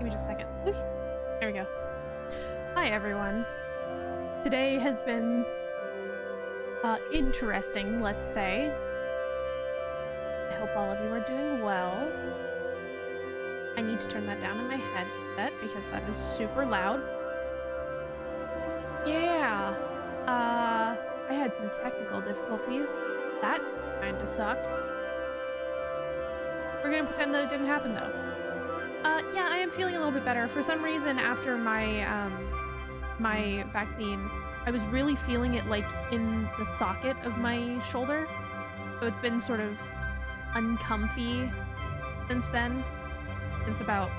me just a second. Ooh, there we go. Hi, everyone. Today has been interesting, let's say. I hope all of you are doing well. I need to turn that down in my headset because that is super loud. Yeah. I had some technical difficulties. That kind of sucked. We're gonna pretend that it didn't happen, though. Yeah, I am feeling a little bit better. For some reason, after my, my vaccine, I was really feeling it, like, in the socket of my shoulder. So it's been sort of uncomfy since then. Since about,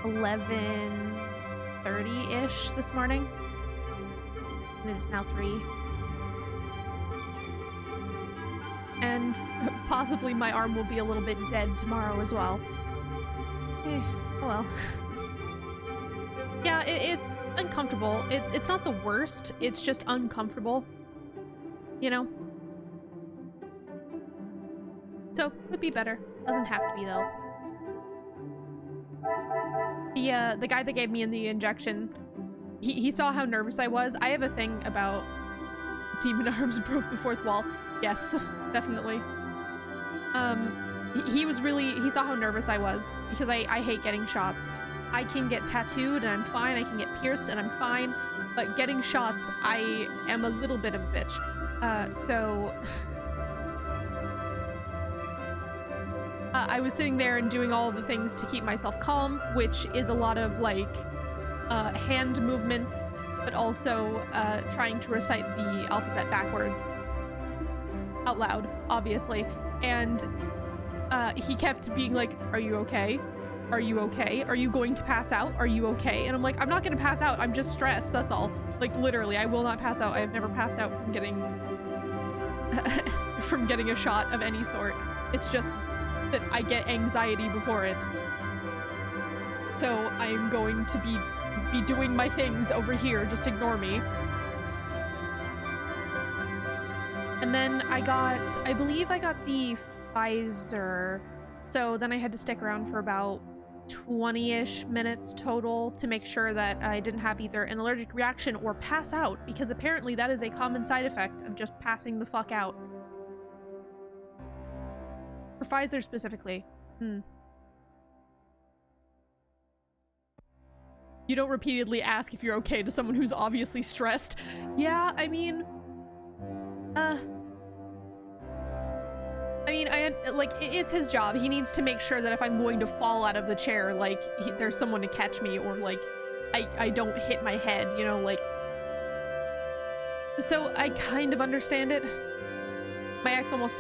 11:30-ish this morning. And it is now 3. And possibly my arm will be a little bit dead tomorrow as well. Oh well. Yeah, it's uncomfortable. It's not the worst, it's just uncomfortable. You know? So, could be better. Doesn't have to be, though. The guy that gave me the injection, he saw how nervous I was. I have a thing about demon arms broke the fourth wall. Yes, definitely. He saw how nervous I was because I hate getting shots. I can get tattooed and I'm fine. I can get pierced and I'm fine. But getting shots, I am a little bit of a bitch. I was sitting there and doing all of the things to keep myself calm, which is a lot of, like, hand movements, but also trying to recite the alphabet backwards. Out loud, obviously. And he kept being like, "Are you okay? Are you okay? Are you going to pass out? Are you okay?" And I'm like, "I'm not gonna pass out. I'm just stressed, that's all." Like, literally, I will not pass out. I have never passed out from getting from getting a shot of any sort. It's just that I get anxiety before it. So I'm going to be doing my things over here. Just ignore me. And then I believe I got the Pfizer. So then I had to stick around for about 20-ish minutes total to make sure that I didn't have either an allergic reaction or pass out, because apparently that is a common side effect of just passing the fuck out. For Pfizer specifically. You don't repeatedly ask if you're okay to someone who's obviously stressed. Yeah, I mean, like, it's his job. He needs to make sure that if I'm going to fall out of the chair, like, there's someone to catch me, or, like, I don't hit my head, you know, like. So I kind of understand it. My ex almost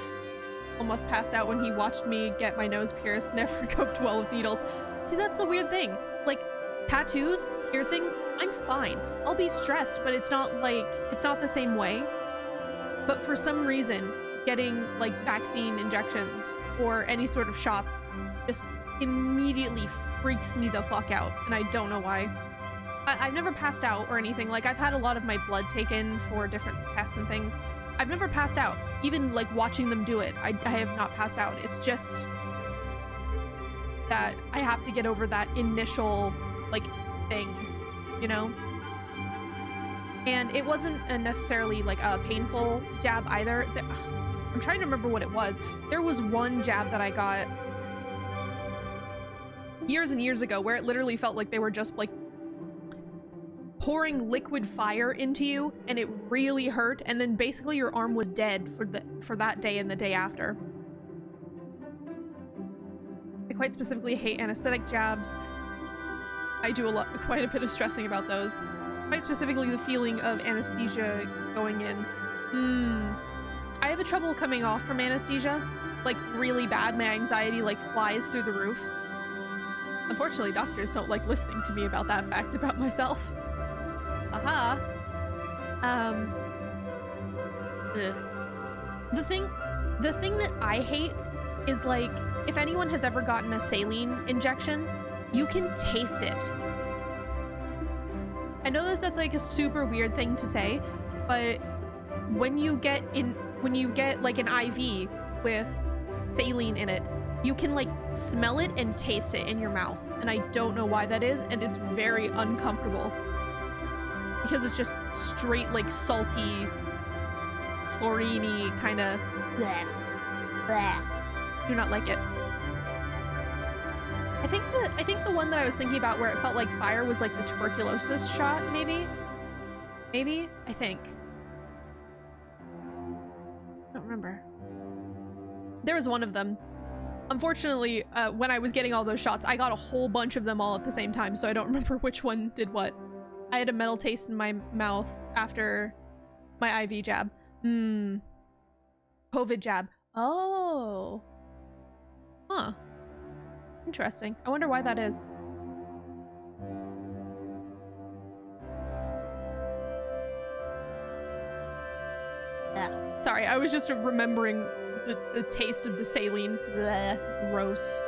passed out when he watched me get my nose pierced. Never coped well with needles. See, that's the weird thing. Like, tattoos, piercings, I'm fine. I'll be stressed, but it's not like, it's not the same way. But for some reason, getting, like, vaccine injections or any sort of shots just immediately freaks me the fuck out, and I don't know why. I've never passed out or anything. Like, I've had a lot of my blood taken for different tests and things. I've never passed out. Even, like, watching them do it, I have not passed out. It's just that I have to get over that initial, like, thing, you know? And it wasn't necessarily, like, a painful jab either. I'm trying to remember what it was. There was one jab that I got years and years ago where it literally felt like they were just, like, pouring liquid fire into you, and it really hurt, and then basically your arm was dead for that day and the day after. I quite specifically hate anesthetic jabs. I do quite a bit of stressing about those. Quite specifically the feeling of anesthesia going in. I have a trouble coming off from anesthesia. Like, really bad. My anxiety, like, flies through the roof. Unfortunately, doctors don't like listening to me about that fact about myself. Aha. The thing that I hate is, like, if anyone has ever gotten a saline injection, you can taste it. I know that that's, like, a super weird thing to say, but when you get like an IV with saline in it, you can like smell it and taste it in your mouth. And I don't know why that is. And it's very uncomfortable because it's just straight like salty, chlorine-y kind of do not like it. I think the one that I was thinking about where it felt like fire was like the tuberculosis shot, maybe? Maybe? I think. I don't remember. There was one of them. Unfortunately, when I was getting all those shots, I got a whole bunch of them all at the same time, so I don't remember which one did what. I had a metal taste in my mouth after my IV jab. COVID jab. Oh. Huh. Interesting. I wonder why that is. Yeah. Sorry, I was just remembering the taste of the saline. Blech, gross.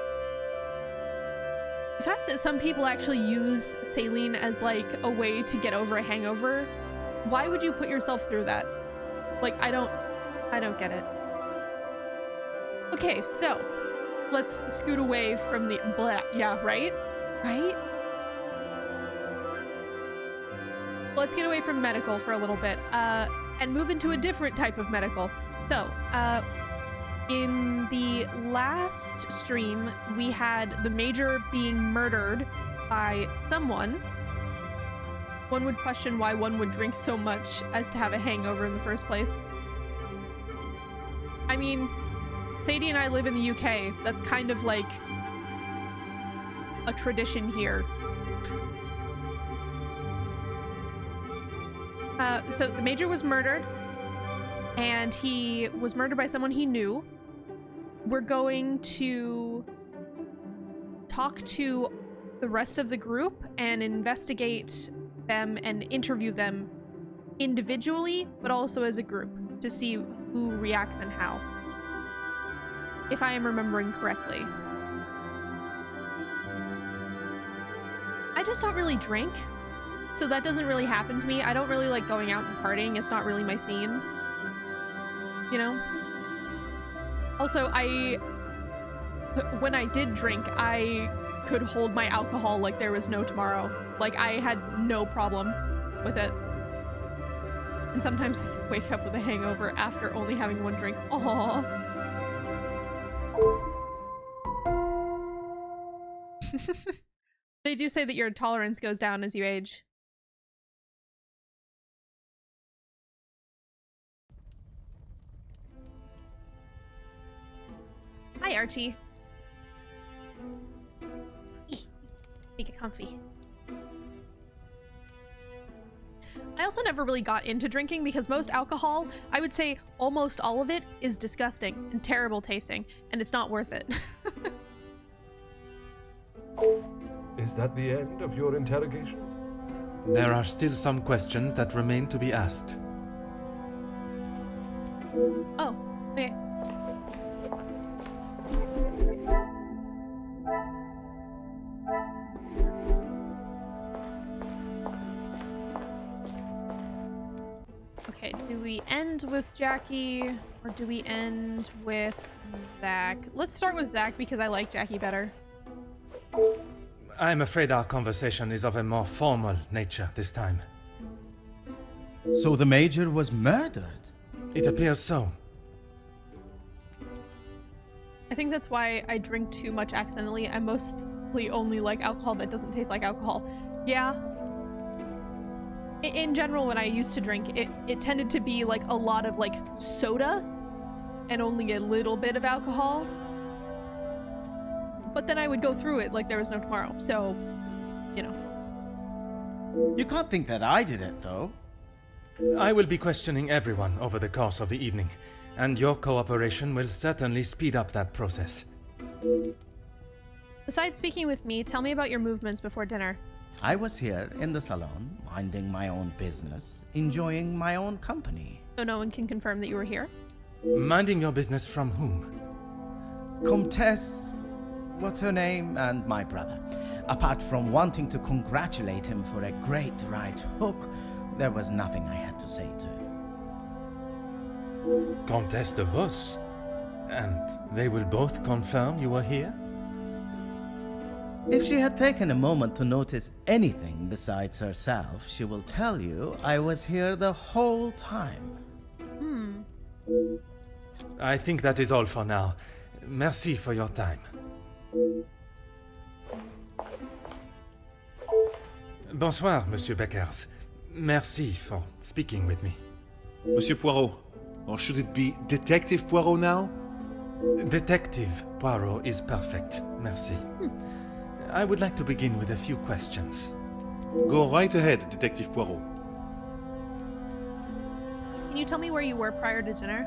The fact that some people actually use saline as like a way to get over a hangover, why would you put yourself through that? Like, I don't get it. Okay, so let's scoot away from the blah. Yeah, right? Right? Let's get away from medical for a little bit and move into a different type of medical. So, in the last stream, we had the Major being murdered by someone. One would question why one would drink so much as to have a hangover in the first place. I mean, Sadie and I live in the UK. That's kind of like a tradition here. So the Major was murdered, and he was murdered by someone he knew. We're going to talk to the rest of the group and investigate them and interview them individually, but also as a group to see who reacts and how. If I am remembering correctly. I just don't really drink, so that doesn't really happen to me. I don't really like going out and partying. It's not really my scene. You know? Also, when I did drink, I could hold my alcohol like there was no tomorrow. Like, I had no problem with it. And sometimes I wake up with a hangover after only having one drink. Aww. They do say that your tolerance goes down as you age. Hi, Archie. Make it comfy. I also never really got into drinking because most alcohol, I would say almost all of it, is disgusting and terrible tasting, and it's not worth it. Is that the end of your interrogations? There are still some questions that remain to be asked. Oh, okay. Okay, do we end with Jackie or do we end with Zach? Let's start with Zach because I like Jackie better. I'm afraid our conversation is of a more formal nature this time. So the Major was murdered? It appears so. I think that's why I drink too much accidentally. I mostly only like alcohol that doesn't taste like alcohol. Yeah. In general, when I used to drink, it tended to be like a lot of like soda and only a little bit of alcohol. But then I would go through it like there was no tomorrow. So, you know. You can't think that I did it, though. I will be questioning everyone over the course of the evening, and your cooperation will certainly speed up that process. Besides speaking with me, tell me about your movements before dinner. I was here in the salon, minding my own business, enjoying my own company. So no one can confirm that you were here? Minding your business from whom? Comtesse, what's her name, and my brother. Apart from wanting to congratulate him for a great right hook, there was nothing I had to say to him. Comtesse de Vos? And they will both confirm you were here? If she had taken a moment to notice anything besides herself, she will tell you I was here the whole time. I think that is all for now. Merci for your time. Bonsoir, Monsieur Beckers. Merci for speaking with me. Monsieur Poirot, or should it be Detective Poirot now? Detective Poirot is perfect. Merci. I would like to begin with a few questions. Go right ahead, Detective Poirot. Can you tell me where you were prior to dinner?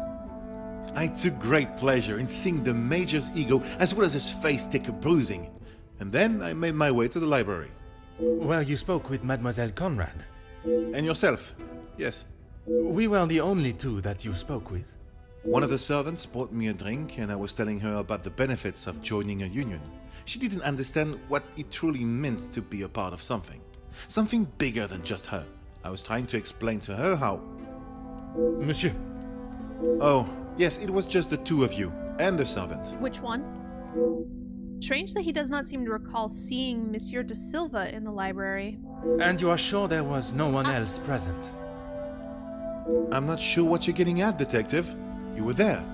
I took great pleasure in seeing the Major's ego as well as his face take a bruising. And then I made my way to the library. Where you spoke with Mademoiselle Conrad. And yourself? Yes. We were the only two that you spoke with. One of the servants brought me a drink and I was telling her about the benefits of joining a union. She didn't understand what it truly meant to be a part of something. Something bigger than just her. I was trying to explain to her how... Monsieur. Oh, yes, it was just the two of you and the servant. Which one? Strange that he does not seem to recall seeing Monsieur de Silva in the library. And you are sure there was no one else present? I'm not sure what you're getting at, Detective. You were there.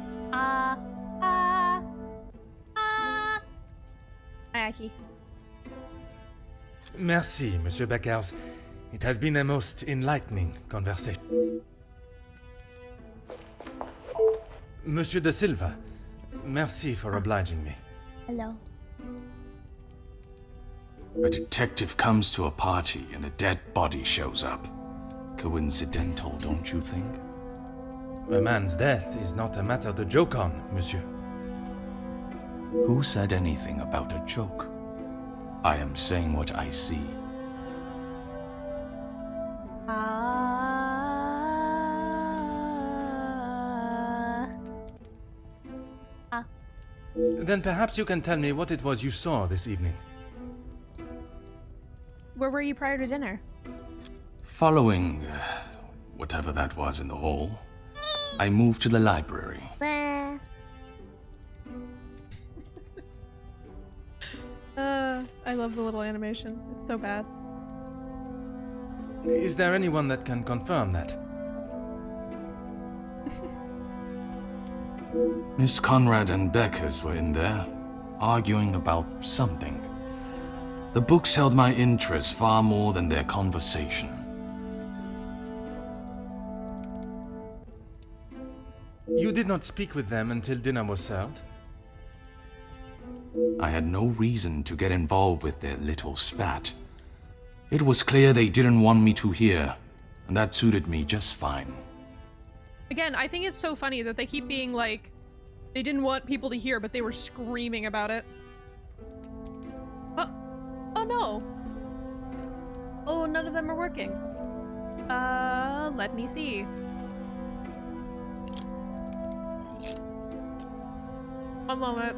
Ayaki. Merci, Monsieur Beckers. It has been a most enlightening conversation. Monsieur de Silva, merci for obliging me. Hello. A detective comes to a party and a dead body shows up. Coincidental, don't you think? A man's death is not a matter to joke on, monsieur. Who said anything about a joke? I am saying what I see. Then perhaps you can tell me what it was you saw this evening. Where were you prior to dinner? Following whatever that was in the hall, I moved to the library. I love the little animation. It's so bad. Is there anyone that can confirm that? Miss Conrad and Beckers were in there, arguing about something. The books held my interest far more than their conversation. You did not speak with them until dinner was served? I had no reason to get involved with their little spat. It was clear they didn't want me to hear, and that suited me just fine. Again, I think it's so funny that they keep being like, they didn't want people to hear, but they were screaming about it. Oh no. Oh, none of them are working. Let me see. One moment.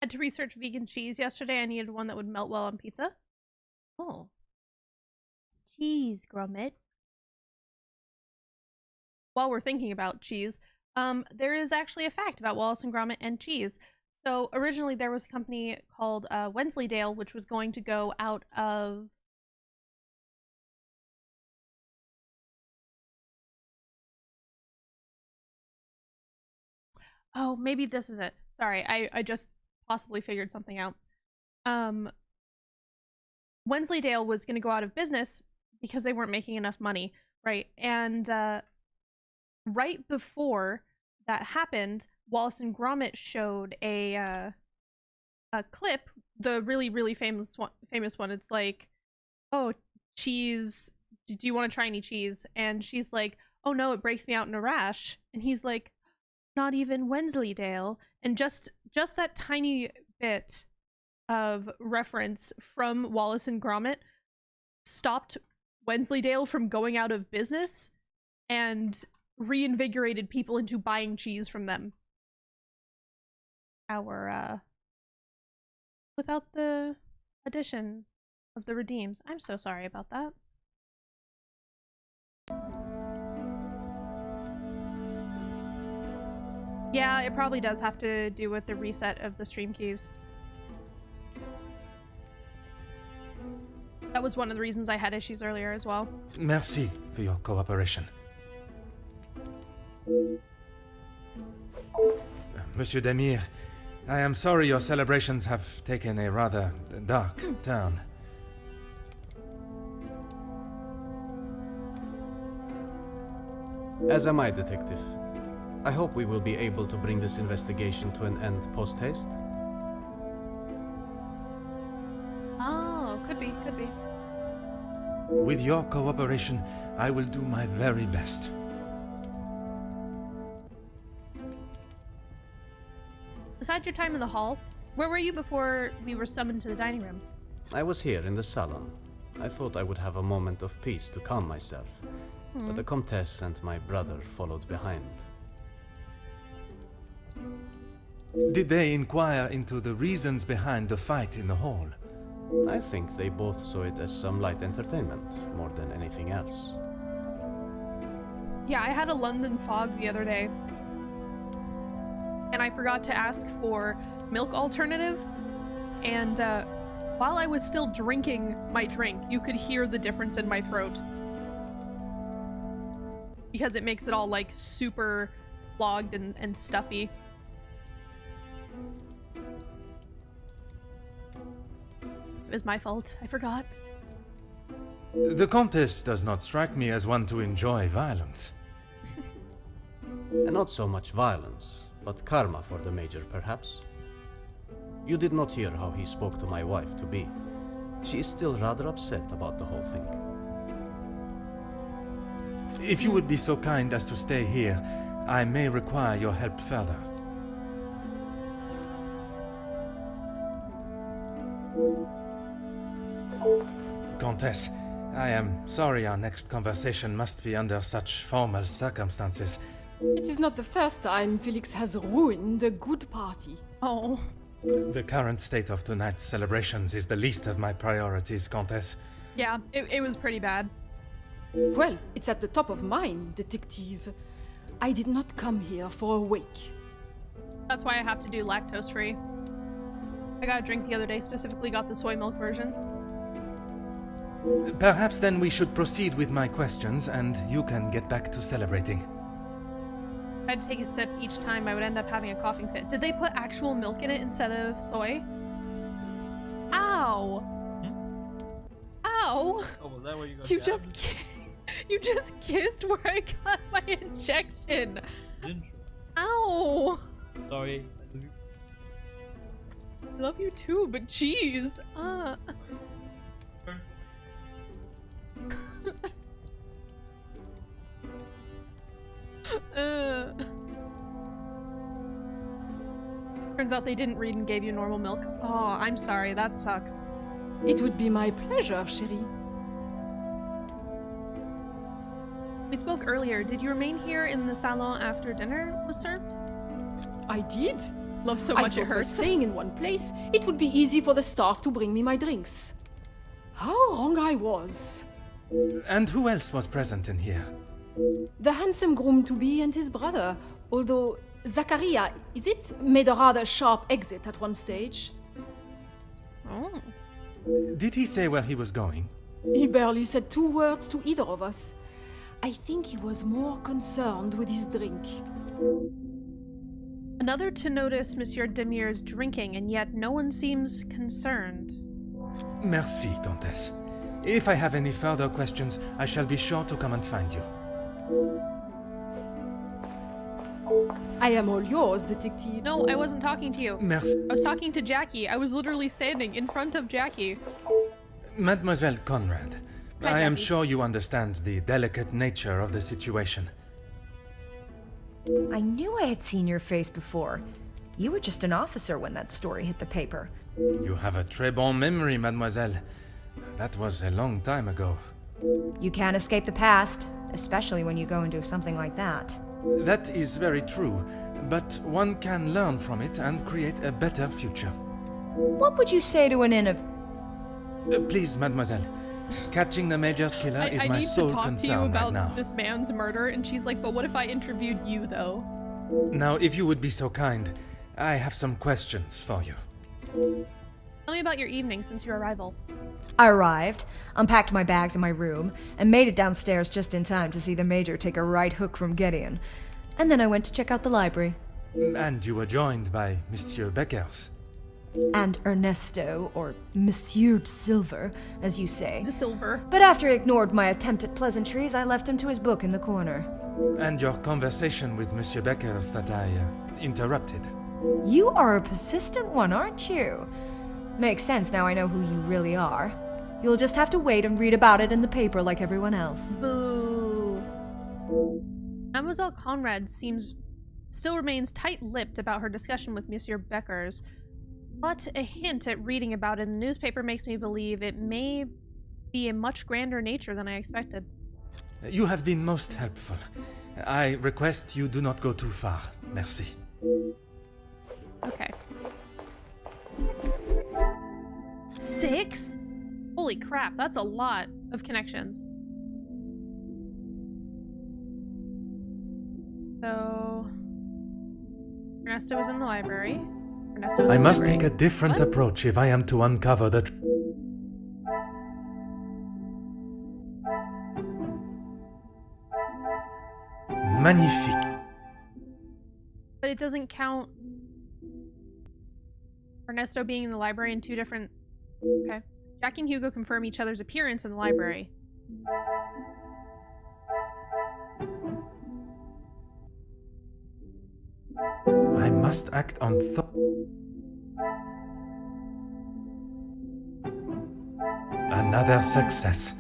Had to research vegan cheese yesterday. I needed one that would melt well on pizza. Oh. Cheese, grommet. While we're thinking about cheese, there is actually a fact about Wallace and Gromit and cheese. So originally there was a company called Wensleydale, which was going to go out of... Oh, maybe this is it. Sorry, I just possibly figured something out. Wensleydale was going to go out of business because they weren't making enough money, right? And right before that happened, Wallace and Gromit showed a clip, the really famous one. It's like, oh, cheese. Do you want to try any cheese? And she's like, oh no, it breaks me out in a rash. And he's like, not even Wensleydale. And just that tiny bit of reference from Wallace and Gromit stopped Wensleydale from going out of business and reinvigorated people into buying cheese from them. our without the addition of the redeems. I'm so sorry about that. Yeah, it probably does have to do with the reset of the stream keys. That was one of the reasons I had issues earlier as well. Merci for your cooperation. Monsieur Demir, I am sorry your celebrations have taken a rather dark turn. As am I, Detective. I hope we will be able to bring this investigation to an end post-haste. Oh, could be, could be. With your cooperation, I will do my very best. Besides your time in the hall, where were you before we were summoned to the dining room? I was here in the salon. I thought I would have a moment of peace to calm myself, but the Comtesse and my brother followed behind. Did they inquire into the reasons behind the fight in the hall? I think they both saw it as some light entertainment, more than anything else. Yeah, I had a London fog the other day. And I forgot to ask for milk alternative. And while I was still drinking my drink, you could hear the difference in my throat. Because it makes it all like super clogged and stuffy. It was my fault. I forgot. The Comtesse does not strike me as one to enjoy violence. And not so much violence, but karma for the Major, perhaps. You did not hear how he spoke to my wife-to-be. She is still rather upset about the whole thing. If you would be so kind as to stay here, I may require your help further. Comtesse, I am sorry our next conversation must be under such formal circumstances. It is not the first time Felix has ruined a good party. Oh. The current state of tonight's celebrations is the least of my priorities, Comtesse. Yeah, it was pretty bad. Well, it's at the top of mine, Detective. I did not come here for a wake. That's why I have to do lactose free. I got a drink the other day, specifically got the soy milk version. Perhaps then we should proceed with my questions and you can get back to celebrating. I had to take a sip each time I would end up having a coughing fit. Did they put actual milk in it instead of soy? Ow! Ow! Oh, was that what you got? You just kissed where I got my injection. Didn't you? Ow! Sorry. I love you too, but jeez. Turns out they didn't read and gave you normal milk. Oh, I'm sorry. That sucks. It would be my pleasure, chérie. We spoke earlier. Did you remain here in the salon after dinner was served? I did. Love so I much it thought by hurts. staying in one place, it would be easy for the staff to bring me my drinks. How wrong I was. And who else was present in here? The handsome groom-to-be and his brother, although Zachariah, is it, made a rather sharp exit at one stage. Oh. Did he say where he was going? He barely said 2 words to either of us. I think he was more concerned with his drink. Another to notice Monsieur Demir's drinking, and yet no one seems concerned. Merci, Comtesse. If I have any further questions, I shall be sure to come and find you. I am all yours, Detective. No, I wasn't talking to you. Merci. I was talking to Jackie. I was literally standing in front of Jackie. Mademoiselle Conrad, Hi, I am Jackie. sure you understand the delicate nature of the situation. I knew I had seen your face before. You were just an officer when that story hit the paper. You have a très bon memory, mademoiselle. That was a long time ago. You can't escape the past, especially when you go into something like that. That is very true, but one can learn from it and create a better future. What would you say to an Please, mademoiselle. Catching the Major's killer is I my need sole to talk to you concern right about now. this man's murder, and she's like, but what if I interviewed you, though? Now, if you would be so kind, I have some questions for you. Tell me about your evening since your arrival. I arrived, unpacked my bags in my room, and made it downstairs just in time to see the Major take a right hook from Gideon. And then I went to check out the library. And you were joined by Monsieur Beckers. And Ernesto, or Monsieur de Silver, as you say. De Silver. But after he ignored my attempt at pleasantries, I left him to his book in the corner. And your conversation with Monsieur Beckers that I interrupted. You are a persistent one, aren't you? Makes sense now I know who you really are. You'll just have to wait and read about it in the paper like everyone else. Boo. Mademoiselle Conrad still remains tight-lipped about her discussion with Monsieur Beckers, but a hint at reading about it in the newspaper makes me believe it may be a much grander nature than I expected. You have been most helpful. I request you do not go too far. Merci. Okay. 6? Holy crap, that's a lot of connections. So... Ernesto was in the library. Ernesto was I in the must library. take a different What? approach if I am to uncover the Magnifique. But it doesn't count Ernesto being in the library in 2 different... Okay. Jackie and Hugo confirm each other's appearance in the library. I must act on Another success.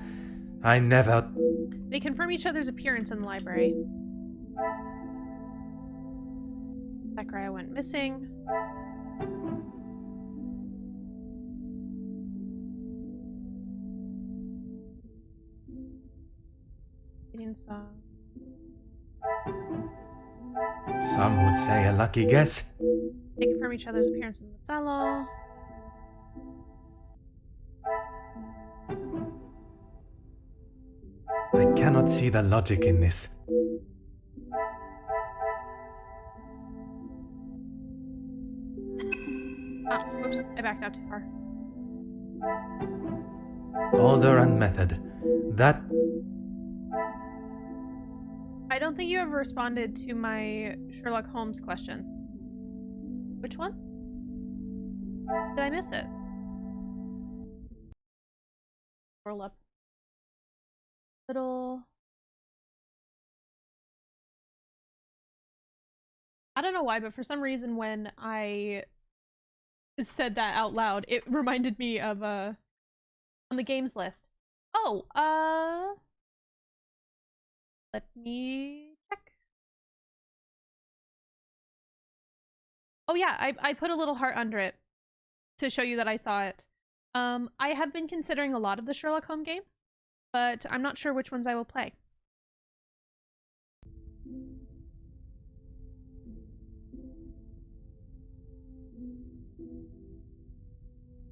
I never... They confirm each other's appearance in the library. Zachariah went missing. Gideon saw... Some would say a lucky guess. They confirm each other's appearance in the salon. I cannot see the logic in this. Ah, oops, I backed out too far. Order and method. That... I don't think you ever responded to my Sherlock Holmes question. Which one? Did I miss it? Scroll up. Little... I don't know why, but for some reason when I said that out loud, it reminded me of, on the games list. Oh, let me check. Oh yeah, I put a little heart under it to show you that I saw it. I have been considering a lot of the Sherlock Holmes games, but I'm not sure which ones I will play.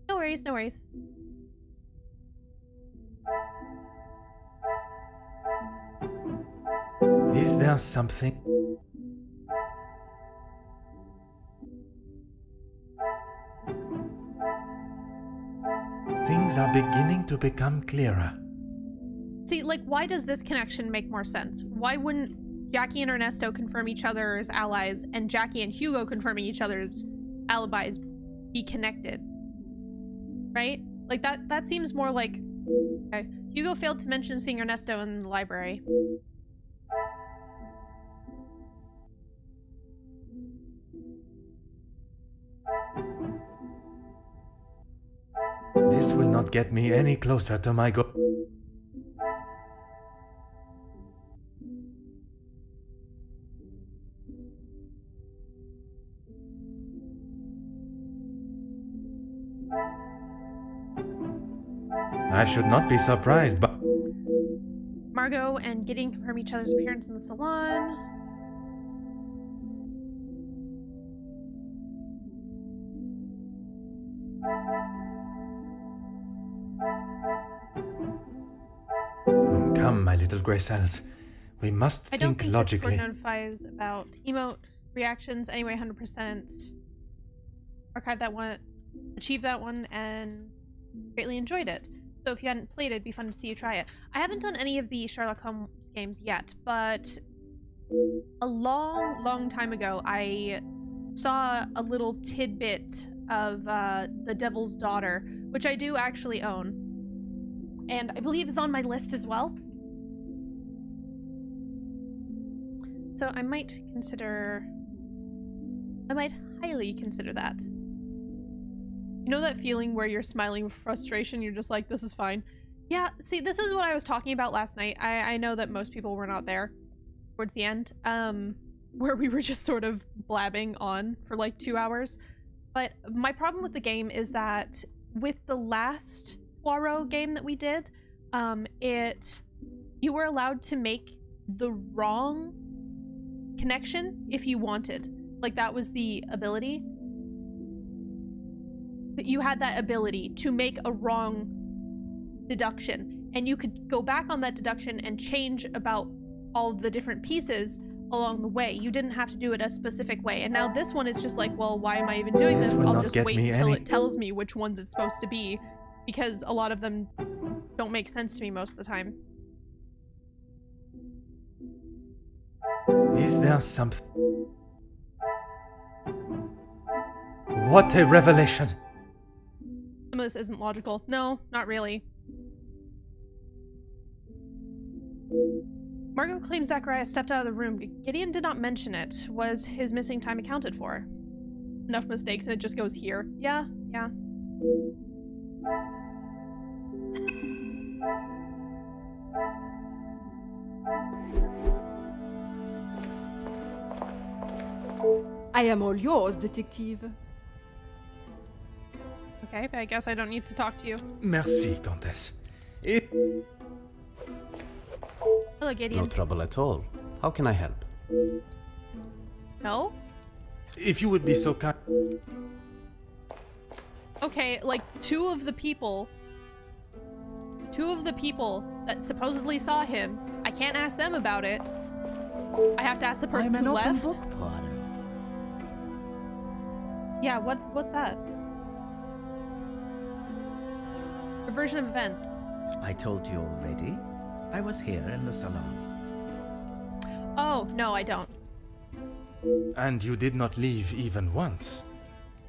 No worries, no worries. Is there something... Things are beginning to become clearer. See, like, why does this connection make more sense? Why wouldn't Jackie and Ernesto confirm each other as allies, and Jackie and Hugo confirming each other's alibis be connected? Right? Like, that seems more like... Okay. Hugo failed to mention seeing Ernesto in the library. This will not get me any closer to my goal. I should not be surprised, but... Margot and Gideon confirm each other's appearance in the salon. Come, my little grey cells. We must I don't think think logically. Discord notifies about emote reactions anyway. 100% archive that one, achieve that one, and greatly enjoyed it. So if you hadn't played it, it'd be fun to see you try it. I haven't done any of the Sherlock Holmes games yet, but a long time ago, I saw a little tidbit of The Devil's Daughter, which I do actually own, and I believe is on my list as well. So I might highly consider that. You know that feeling where you're smiling with frustration, you're just like, this is fine. Yeah, see, this is what I was talking about last night. I know that most people were not there towards the end, where we were just sort of blabbing on for like 2 hours. But my problem with the game is that with the last Poirot game that we did, you were allowed to make the wrong connection if you wanted. Like, that was the ability. That you had that ability to make a wrong deduction, and you could go back on that deduction and change about all the different pieces along the way. You didn't have to do it a specific way. And now this one is just like, well, why am I even doing this? I'll just wait until it tells me which ones it's supposed to be, because a lot of them don't make sense to me most of the time. Is there some... What a revelation! Some of this isn't logical. No, not really. Margot claims Zachariah stepped out of the room. Gideon did not mention it. Was his missing time accounted for? Enough mistakes and it just goes here. Yeah. I am all yours, detective. Okay, but I guess I don't need to talk to you. Merci, Comtesse. Et... Hello, Gideon. No trouble at all. How can I help? No? If you would be so kind... Okay, like, two of the people that supposedly saw him, I can't ask them about it. I have to ask the person I'm who an left. open book, Poirot. Yeah, what's that? A version of events. I told you already. I was here in the salon. Oh, no, I don't. And you did not leave even once.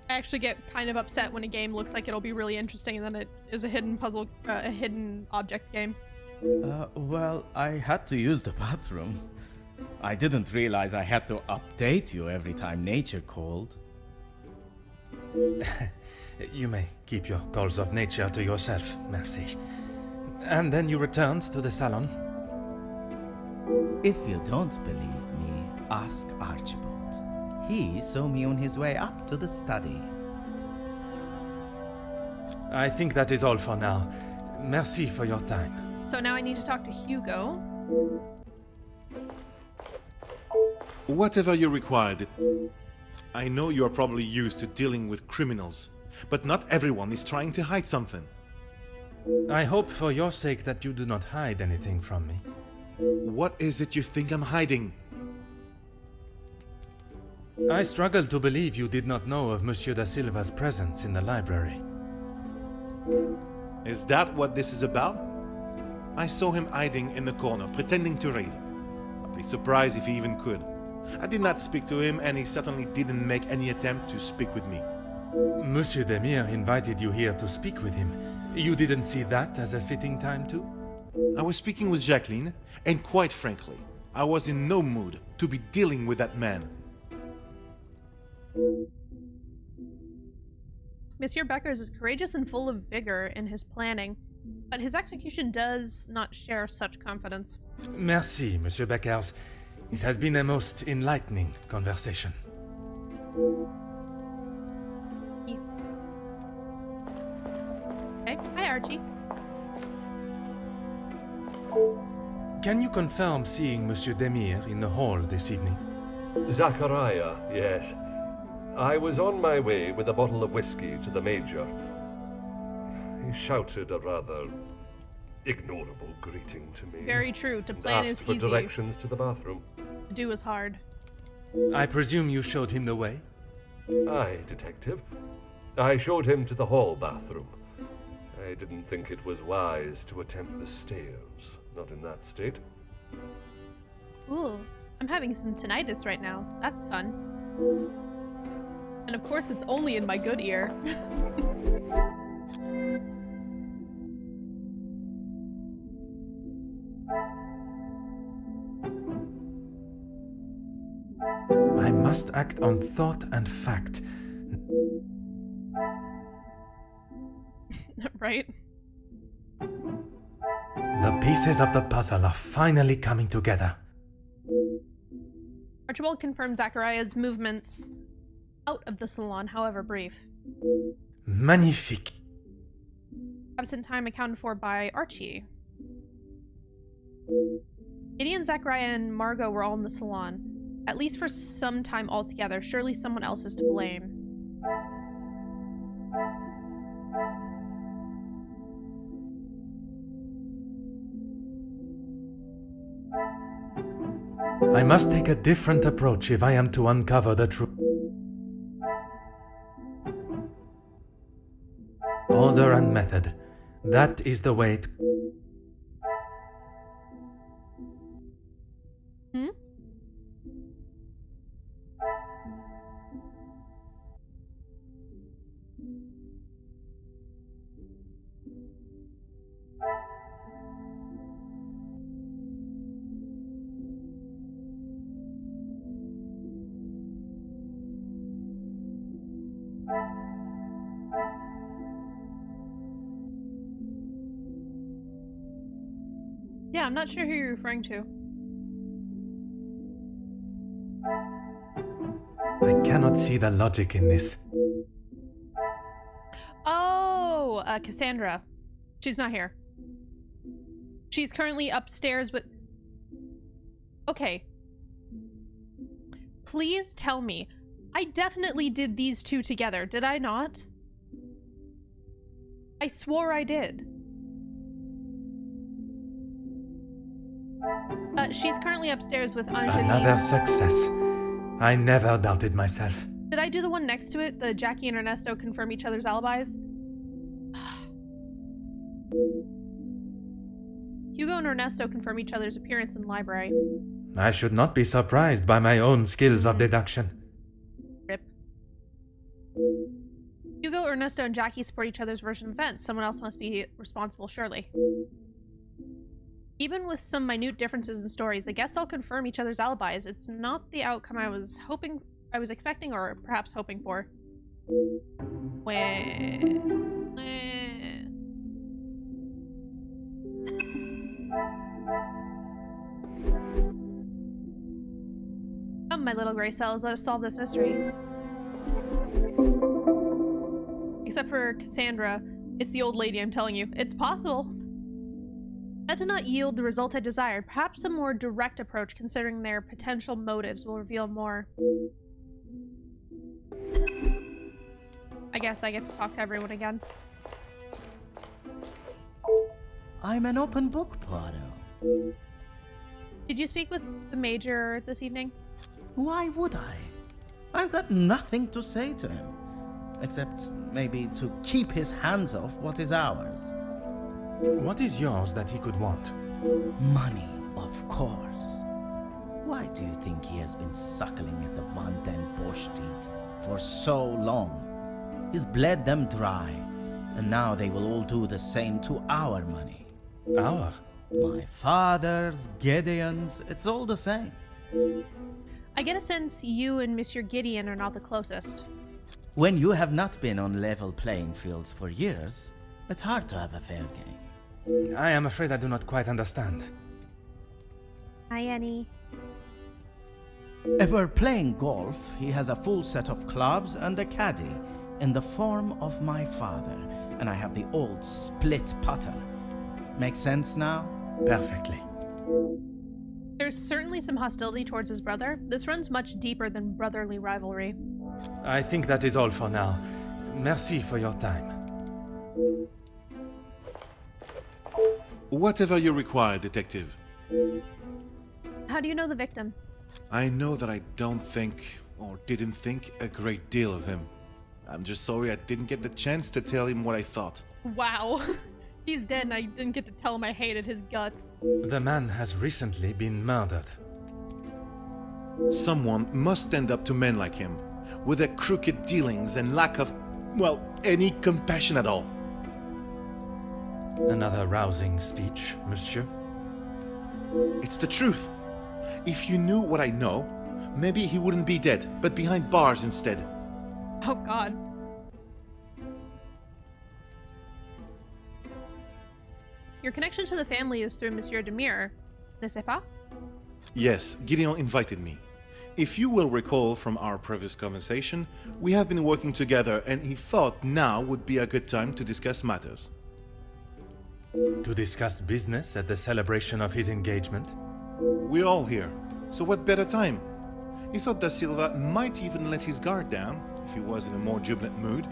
I actually get kind of upset when a game looks like it'll be really interesting and then it is a hidden puzzle, a hidden object game. Well, I had to use the bathroom. I didn't realize I had to update you every time nature called. You may keep your calls of nature to yourself, merci. And then you returned to the salon? If you don't believe me, ask Archibald. He saw me on his way up to the study. I think that is all for now. Merci for your time. So now I need to talk to Hugo. Whatever you required. I know you are probably used to dealing with criminals, but not everyone is trying to hide something. I hope for your sake that you do not hide anything from me. What is it you think I'm hiding? I struggle to believe you did not know of Monsieur da Silva's presence in the library. Is that what this is about? I saw him hiding in the corner, pretending to read. I'd be surprised if he even could. I did not speak to him, and he certainly didn't make any attempt to speak with me. Monsieur Demire invited you here to speak with him. You didn't see that as a fitting time too? I was speaking with Jacqueline, and quite frankly, I was in no mood to be dealing with that man. Monsieur Beckers is courageous and full of vigor in his planning, but his execution does not share such confidence. Merci, Monsieur Beckers. It has been a most enlightening conversation. Okay, hi Archie. Can you confirm seeing Monsieur Demire in the hall this evening? Zachariah, yes. I was on my way with a bottle of whiskey to the Major. He shouted a rather ignorable greeting to me. Very true. To and plan asked is for easy. directions to the bathroom. To do is hard. I presume you showed him the way? Aye, detective. I showed him to the hall bathroom. I didn't think it was wise to attempt the stairs, not in that state. Ooh, I'm having some tinnitus right now. That's fun. And of course it's only in my good ear. I must act on thought and fact. Right? The pieces of the puzzle are finally coming together. Archibald confirmed Zachariah's movements out of the salon, however brief. Magnifique. Absent time accounted for by Archie. Gideon, Zachariah, and Margot were all in the salon, at least for some time altogether. Surely someone else is to blame. I must take a different approach if I am to uncover the truth. Order and method. That is the way to... Hmm? Yeah, I'm not sure who you're referring to. I cannot see the logic in this. Oh, Cassandra. She's not here. She's currently upstairs with... Okay. Please tell me. I definitely did these two together, did I not? I swore I did. She's currently upstairs with Angeline. Another success. I never doubted myself. Did I do the one next to it? The Jackie and Ernesto confirm each other's alibis? Hugo and Ernesto confirm each other's appearance in the library. I should not be surprised by my own skills of deduction. Rip. Hugo, Ernesto, and Jackie support each other's version of events. Someone else must be responsible, surely. Even with some minute differences in stories, the guests all confirm each other's alibis. It's not the outcome I was expecting, or perhaps hoping for. Come, my little gray cells, let us solve this mystery. Except for Cassandra, it's the old lady, I'm telling you. It's possible. That did not yield the result I desired. Perhaps a more direct approach, considering their potential motives, will reveal more. I guess I get to talk to everyone again. I'm an open book, Poirot. Did you speak with the Major this evening? Why would I? I've got nothing to say to him. Except maybe to keep his hands off what is ours. What is yours that he could want? Money, of course. Why do you think he has been suckling at the Van den Bosch teat for so long? He's bled them dry, and now they will all do the same to our money. Our? My father's, Gideon's, it's all the same. I get a sense you and Monsieur Gideon are not the closest. When you have not been on level playing fields for years, it's hard to have a fair game. I am afraid I do not quite understand. Hi, Annie. If we're playing golf, he has a full set of clubs and a caddy in the form of my father, and I have the old split putter. Make sense now? Perfectly. There's certainly some hostility towards his brother. This runs much deeper than brotherly rivalry. I think that is all for now. Merci for your time. Whatever you require, detective. How do you know the victim? I know that I don't think, or didn't think, a great deal of him. I'm just sorry I didn't get the chance to tell him what I thought. Wow. He's dead and I didn't get to tell him I hated his guts. The man has recently been murdered. Someone must stand up to men like him, with their crooked dealings and lack of, well, any compassion at all. Another rousing speech, monsieur. It's the truth. If you knew what I know, maybe he wouldn't be dead, but behind bars instead. Oh god. Your connection to the family is through Monsieur Demir, n'est-ce pas? Yes, Gideon invited me. If you will recall from our previous conversation, we have been working together and he thought now would be a good time to discuss matters. To discuss business at the celebration of his engagement? We're all here, so what better time? He thought Da Silva might even let his guard down, if he was in a more jubilant mood.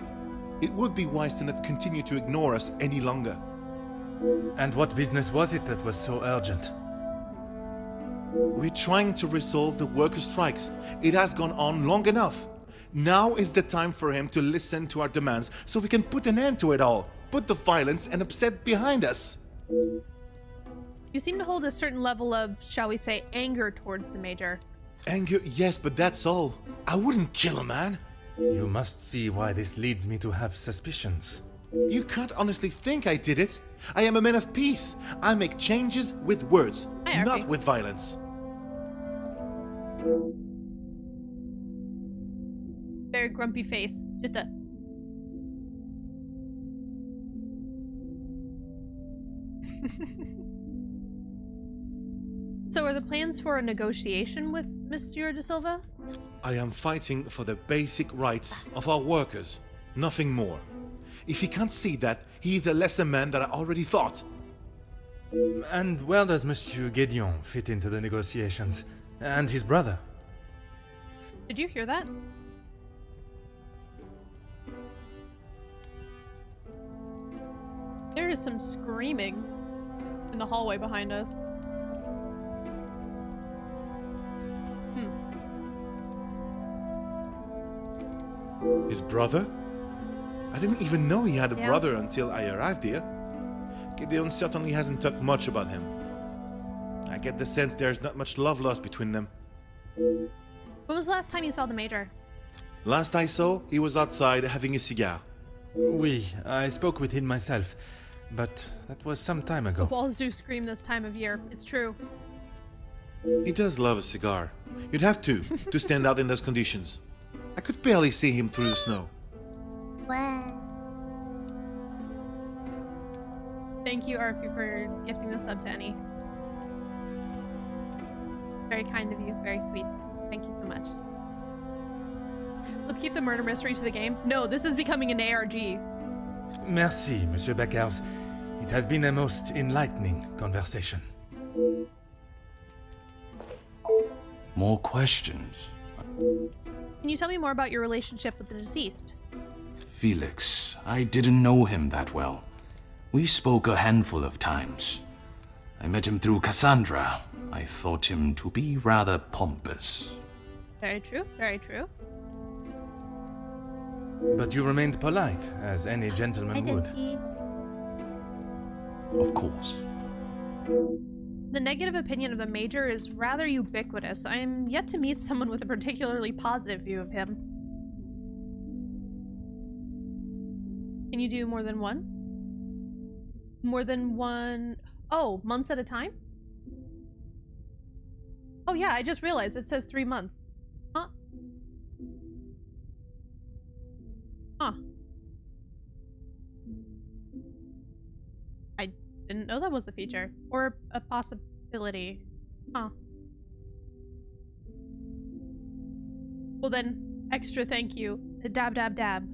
It would be wise to not continue to ignore us any longer. And what business was it that was so urgent? We're trying to resolve the worker strikes. It has gone on long enough. Now is the time for him to listen to our demands so we can put an end to it all. Put the violence and upset behind us. You seem to hold a certain level of, shall we say, anger towards the Major. Anger, yes, but that's all. I wouldn't kill a man. You must see why this leads me to have suspicions. You can't honestly think I did it. I am a man of peace. I make changes with words, Hi, not Archie. with violence. Very grumpy face. Just a... So are the plans for a negotiation with Monsieur de Silva? I am fighting for the basic rights of our workers, nothing more. If he can't see that, he is a lesser man than I already thought. And where does Monsieur Gédéon fit into the negotiations? And his brother? Did you hear that? There is some screaming in the hallway behind us. His brother? I didn't even know he had a Yeah. brother until I arrived here. Gideon certainly hasn't talked much about him. I get the sense there's not much love lost between them. When was the last time you saw the Major? Last I saw, he was outside having a cigar. Oui, I spoke with him myself, but that was some time The ago. walls do scream this time of year. It's true. He does love a cigar. You'd have to stand out in those conditions. I could barely see him through the snow. Thank you, Arfi, for gifting the sub to Annie. Very kind of you. Very sweet. Thank you so much. Let's keep the murder mystery to the game. No, this is becoming an ARG. Merci, Monsieur Beckers. It has been a most enlightening conversation. More questions? Can you tell me more about your relationship with the deceased? Felix, I didn't know him that well. We spoke a handful of times. I met him through Cassandra. I thought him to be rather pompous. Very true. Very true. But you remained polite, as any gentleman would. Of course. The negative opinion of the Major is rather ubiquitous. I am yet to meet someone with a particularly positive view of him. Can you do more than one? More than one... Oh, months at a time? Oh yeah, I just realized it says 3 months. Huh? Huh. I didn't know that was a feature. Or a possibility. Huh. Well then, extra thank you. Dab dab dab.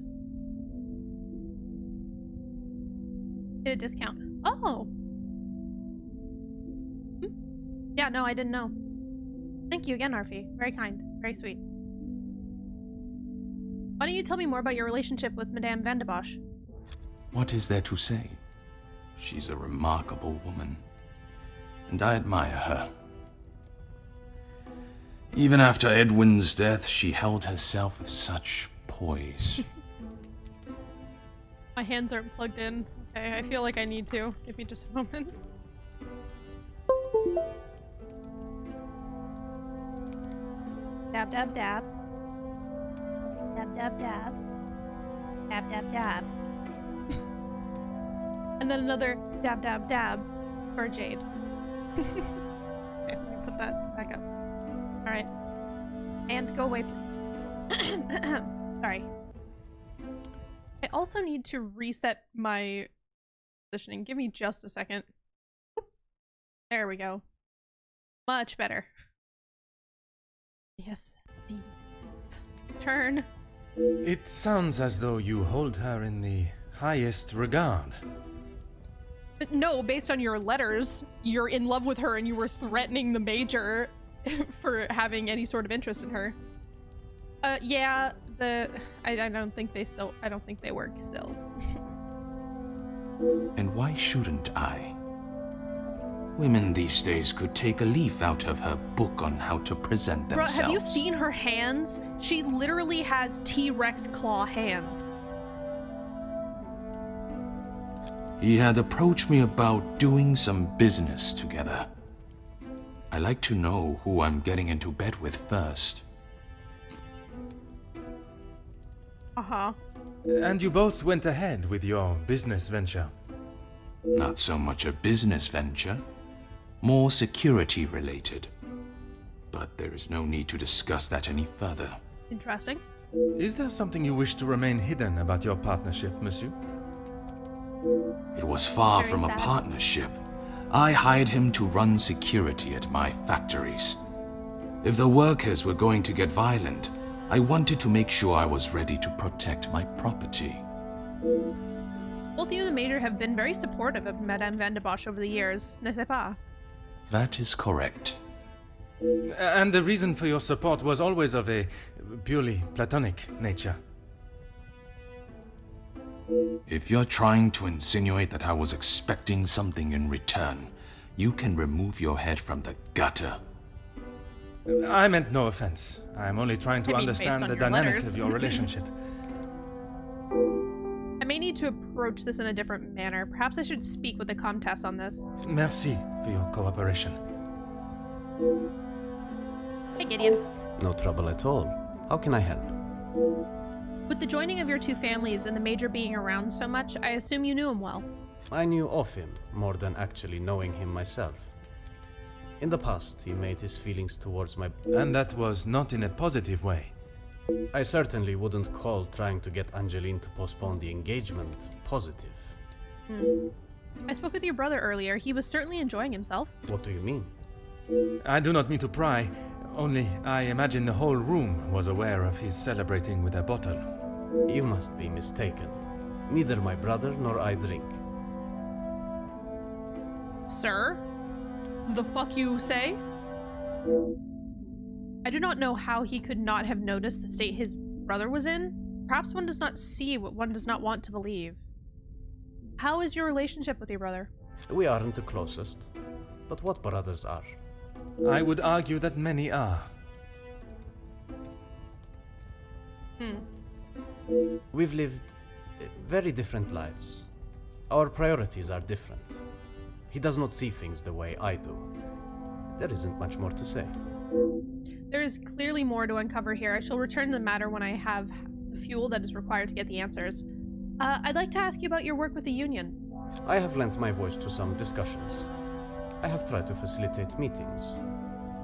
Get a discount. Oh! Yeah, no, I didn't know. Thank you again, Arfi. Very kind. Very sweet. Why don't you tell me more about your relationship with Madame Van de Bosch? What is there to say? She's a remarkable woman, and I admire her. Even after Edwin's death, she held herself with such poise. My hands aren't plugged in. Okay, I feel like I need to. Give me just a moment. Dab, dab, dab. Dab, dab, dab. Dab, dab, dab. And then another dab, dab, dab for Jade. Okay, let me put that back up. Alright. And go away, please. Sorry. I also need to reset my positioning. Give me just a second. There we go. Much better. Yes. Turn. It sounds as though you hold her in the highest regard. But no, based on your letters, you're in love with her and you were threatening the Major for having any sort of interest in her. Yeah, I don't think they work still. And why shouldn't I? Women these days could take a leaf out of her book on how to present Bruh, themselves. have you seen her hands? She literally has T-Rex claw hands. He had approached me about doing some business together. I like to know who I'm getting into bed with first. Uh-huh. And you both went ahead with your business venture. Not so much a business venture, more security related. But there is no need to discuss that any further. Interesting. Is there something you wish to remain hidden about your partnership, monsieur? It was far Very from sad. a partnership. I hired him to run security at my factories. If the workers were going to get violent, I wanted to make sure I was ready to protect my property. Both of you and the Major have been very supportive of Madame Van de Bosch over the years, n'est-ce pas? That is correct. And the reason for your support was always of a purely platonic nature. If you're trying to insinuate that I was expecting something in return, you can remove your head from the gutter. I meant no offense. I'm only trying to I mean, based understand on the your dynamic letters. of your relationship. I may need to approach this in a different manner. Perhaps I should speak with the Comtesse on this. Merci for your cooperation. Hey, Gideon. No trouble at all. How can I help? With the joining of your two families and the Major being around so much, I assume you knew him well. I knew of him more than actually knowing him myself. In the past, he made his feelings towards my... And that was not in a positive way. I certainly wouldn't call trying to get Angeline to postpone the engagement positive. I spoke with your brother earlier. He was certainly enjoying himself. What do you mean? I do not mean to pry, only I imagine the whole room was aware of his celebrating with a bottle. You must be mistaken. Neither my brother nor I drink. Sir? The fuck you say? I do not know how he could not have noticed the state his brother was in. Perhaps one does not see what one does not want to believe. How is your relationship with your brother? We aren't the closest. But what brothers are? I would argue that many are. We've lived very different lives. Our priorities are different. He does not see things the way I do. There isn't much more to say. There is clearly more to uncover here. I shall return to the matter when I have the fuel that is required to get the answers. I'd like to ask you about your work with the Union. I have lent my voice to some discussions. I have tried to facilitate meetings.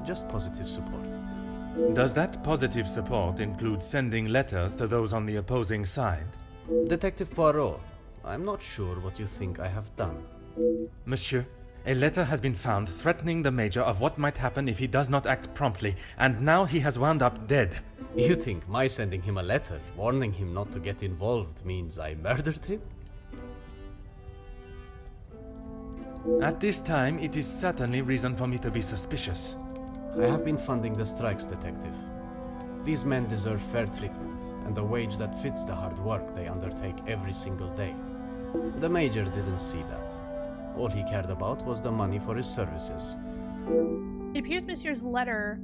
Just positive support. Does that positive support include sending letters to those on the opposing side? Detective Poirot, I'm not sure what you think I have done. Monsieur, a letter has been found threatening the Major of what might happen if he does not act promptly, and now he has wound up dead. You think my sending him a letter, warning him not to get involved, means I murdered him? At this time, it is certainly reason for me to be suspicious. I have been funding the strikes, Detective. These men deserve fair treatment, and a wage that fits the hard work they undertake every single day. The Major didn't see that. All he cared about was the money for his services. It appears Monsieur's letter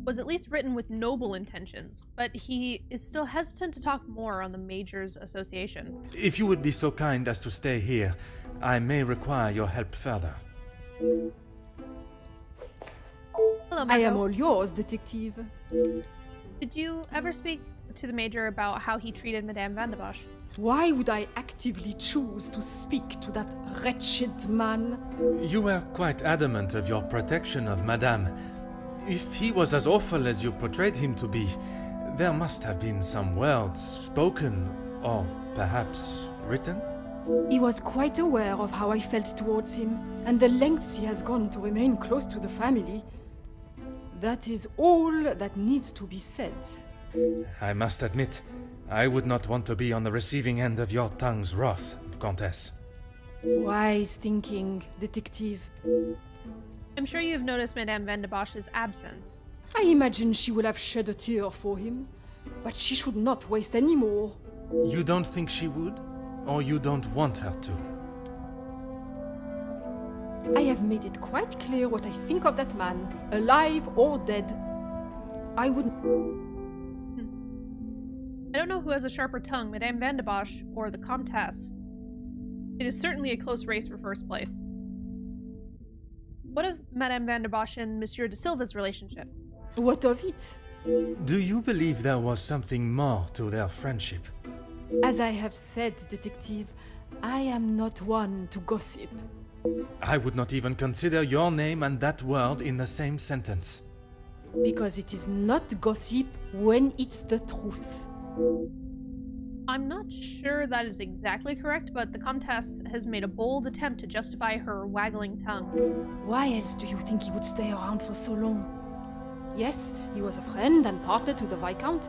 was at least written with noble intentions, but he is still hesitant to talk more on the Major's association. If you would be so kind as to stay here, I may require your help further. Hello, I am Marco. all yours, detective. Did you ever speak to the Major about how he treated Madame Van de Bosch? Why would I actively choose to speak to that wretched man? You were quite adamant of your protection of Madame. If he was as awful as you portrayed him to be, there must have been some words spoken, or perhaps written? He was quite aware of how I felt towards him, and the lengths he has gone to remain close to the family. That is all that needs to be said. I must admit, I would not want to be on the receiving end of your tongue's wrath, Countess. Wise thinking, detective. I'm sure you've noticed Madame Van de Bosch's absence. I imagine she will have shed a tear for him, but she should not waste any more. You don't think she would? Or you don't want her to? I have made it quite clear what I think of that man, alive or dead. I would... I don't know who has a sharper tongue, Madame Van de Bosch or the Comtesse. It is certainly a close race for first place. What of Madame Van de Bosch and Monsieur de Silva's relationship? What of it? Do you believe there was something more to their friendship? As I have said, detective, I am not one to gossip. I would not even consider your name and that word in the same sentence. Because it is not gossip when it's the truth. I'm not sure that is exactly correct, but the Comtesse has made a bold attempt to justify her waggling tongue. Why else do you think he would stay around for so long? Yes, he was a friend and partner to the Viscount,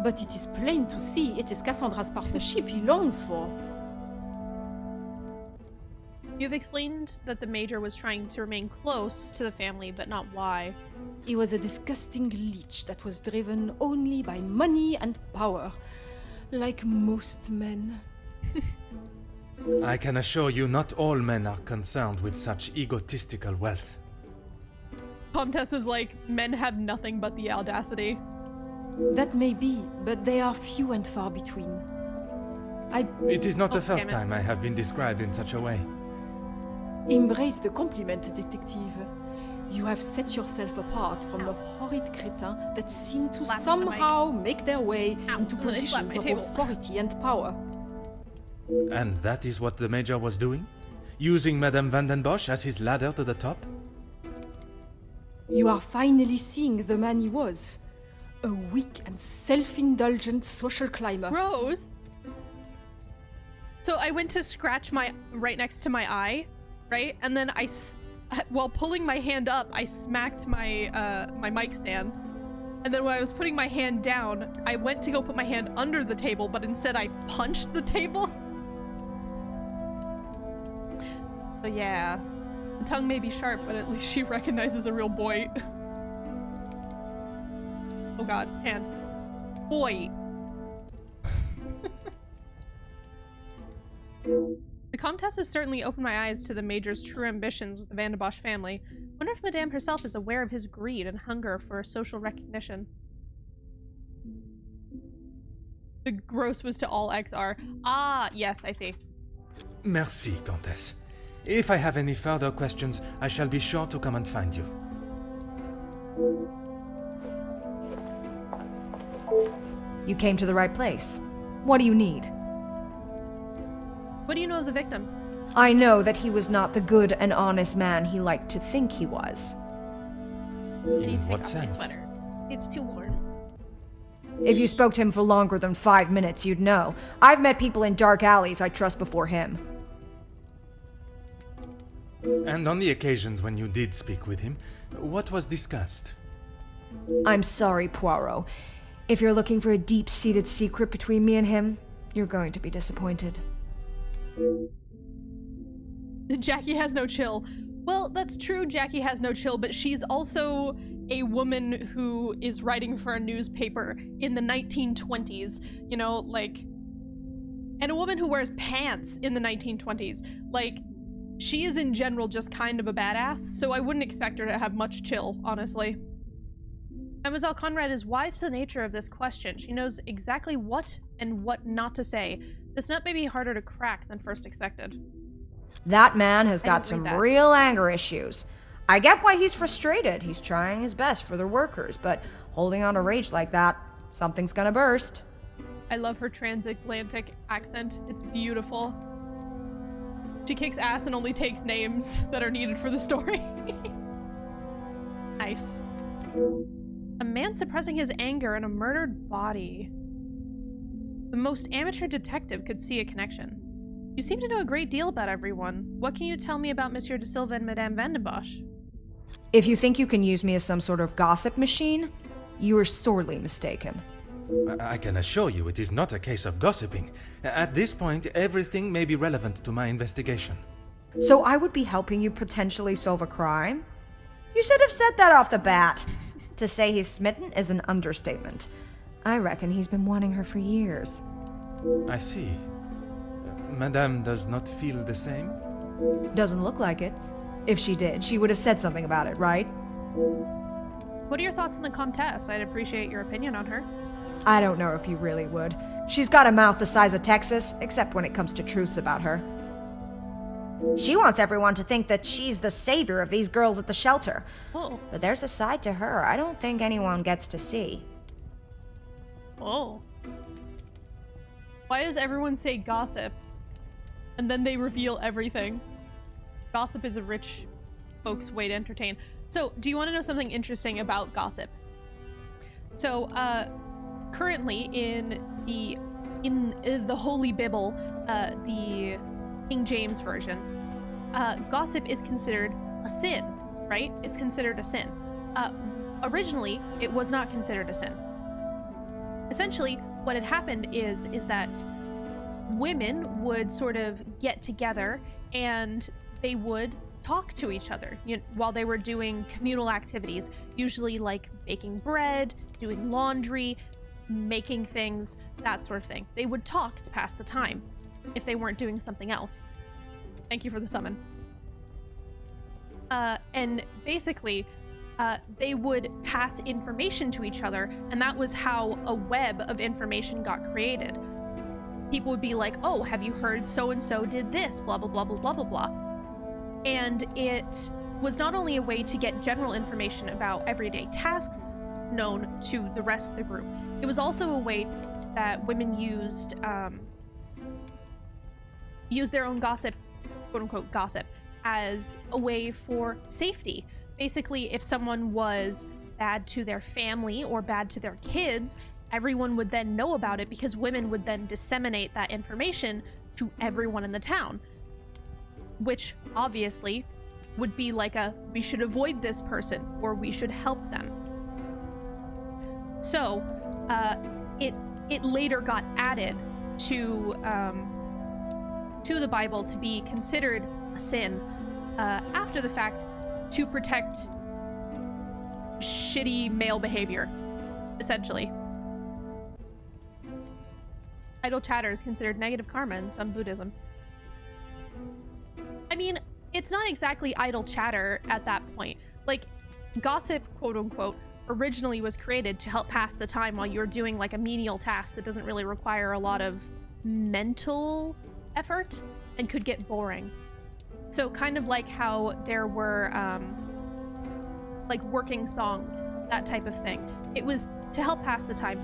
but it is plain to see it is Cassandra's partnership he longs for. You've explained that the Major was trying to remain close to the family, but not why. He was a disgusting leech that was driven only by money and power, like most men. I can assure you not all men are concerned with such egotistical wealth. Comtesse is like, men have nothing but the audacity. That may be, but they are few and far between. It is not the Oh, first damn it. time I have been described in such a way. Embrace the compliment, detective. You have set yourself apart from the horrid crétins that seem to Slap on the mic. somehow make their way Ow, into they slapped positions my of table. authority and power. And that is what the Major was doing? Using Madame Van den Bosch as his ladder to the top? You are finally seeing the man he was. A weak and self-indulgent social climber. Gross. So I went to scratch my right next to my eye, right? And then while pulling my hand up, I smacked my my mic stand. And then when I was putting my hand down, I went to go put my hand under the table, but instead I punched the table. So yeah, the tongue may be sharp, but at least she recognizes a real boy. Oh god, hand. Boy. The Comtesse has certainly opened my eyes to the Major's true ambitions with the Van de Bosch family. Wonder if Madame herself is aware of his greed and hunger for social recognition. The gross was to all XR. Ah, yes, I see. Merci, Countess. If I have any further questions, I shall be sure to come and find you. You came to the right place. What do you need? What do you know of the victim? I know that he was not the good and honest man he liked to think he was. Can you In take what off sense? my sweater? It's too warm. If you spoke to him for longer than 5 minutes, you'd know. I've met people in dark alleys I trust before him. And on the occasions when you did speak with him, what was discussed? I'm sorry, Poirot. If you're looking for a deep-seated secret between me and him, you're going to be disappointed. Jackie has no chill. Well, that's true, Jackie has no chill, but she's also a woman who is writing for a newspaper in the 1920s, you know, like, and a woman who wears pants in the 1920s. Like, she is in general just kind of a badass, so I wouldn't expect her to have much chill, honestly. Mademoiselle Conrad is wise to the nature of this question. She knows exactly what and what not to say. This nut may be harder to crack than first expected. That man has I got don't some read that. real anger issues. I get why he's frustrated. He's trying his best for the workers, but holding on to rage like that, something's gonna burst. I love her transatlantic accent. It's beautiful. She kicks ass and only takes names that are needed for the story. Nice. A man suppressing his anger in a murdered body. The most amateur detective could see a connection. You seem to know a great deal about everyone. What can you tell me about Monsieur de Silva and Madame Van den Bosch? If you think you can use me as some sort of gossip machine, you are sorely mistaken. I can assure you it is not a case of gossiping. At this point, everything may be relevant to my investigation. So I would be helping you potentially solve a crime? You should have said that off the bat. To say he's smitten is an understatement. I reckon he's been wanting her for years. I see. Madame does not feel the same? Doesn't look like it. If she did, she would have said something about it, right? What are your thoughts on the Comtesse? I'd appreciate your opinion on her. I don't know if you really would. She's got a mouth the size of Texas, except when it comes to truths about her. She wants everyone to think that she's the savior of these girls at the shelter. Oh. But there's a side to her I don't think anyone gets to see. Oh. Why does everyone say gossip? And then they reveal everything. Gossip is a rich folks' way to entertain. So, do you want to know something interesting about gossip? So, currently in the Holy Bible, the King James version, gossip is considered a sin, right? It's considered a sin. Originally, it was not considered a sin. Essentially, what had happened is that women would sort of get together and they would talk to each other while they were doing communal activities, usually like baking bread, doing laundry, making things, that sort of thing. They would talk to pass the time if they weren't doing something else. Thank you for the summon. And basically, they would pass information to each other, and that was how a web of information got created. People would be like, oh, have you heard so-and-so did this, blah, blah, blah, blah, blah, blah, blah. And it was not only a way to get general information about everyday tasks known to the rest of the group, it was also a way that women used their own gossip, quote-unquote gossip, as a way for safety. Basically, if someone was bad to their family or bad to their kids, everyone would then know about it because women would then disseminate that information to everyone in the town. Which obviously would be like we should avoid this person or we should help them. So it later got added to the Bible to be considered a sin after the fact to protect shitty male behavior, essentially. Idle chatter is considered negative karma in some Buddhism. I mean, it's not exactly idle chatter at that point. Like, gossip, quote unquote, originally was created to help pass the time while you're doing like a menial task that doesn't really require a lot of mental effort and could get boring. So kind of like how there were like working songs, that type of thing. It was to help pass the time.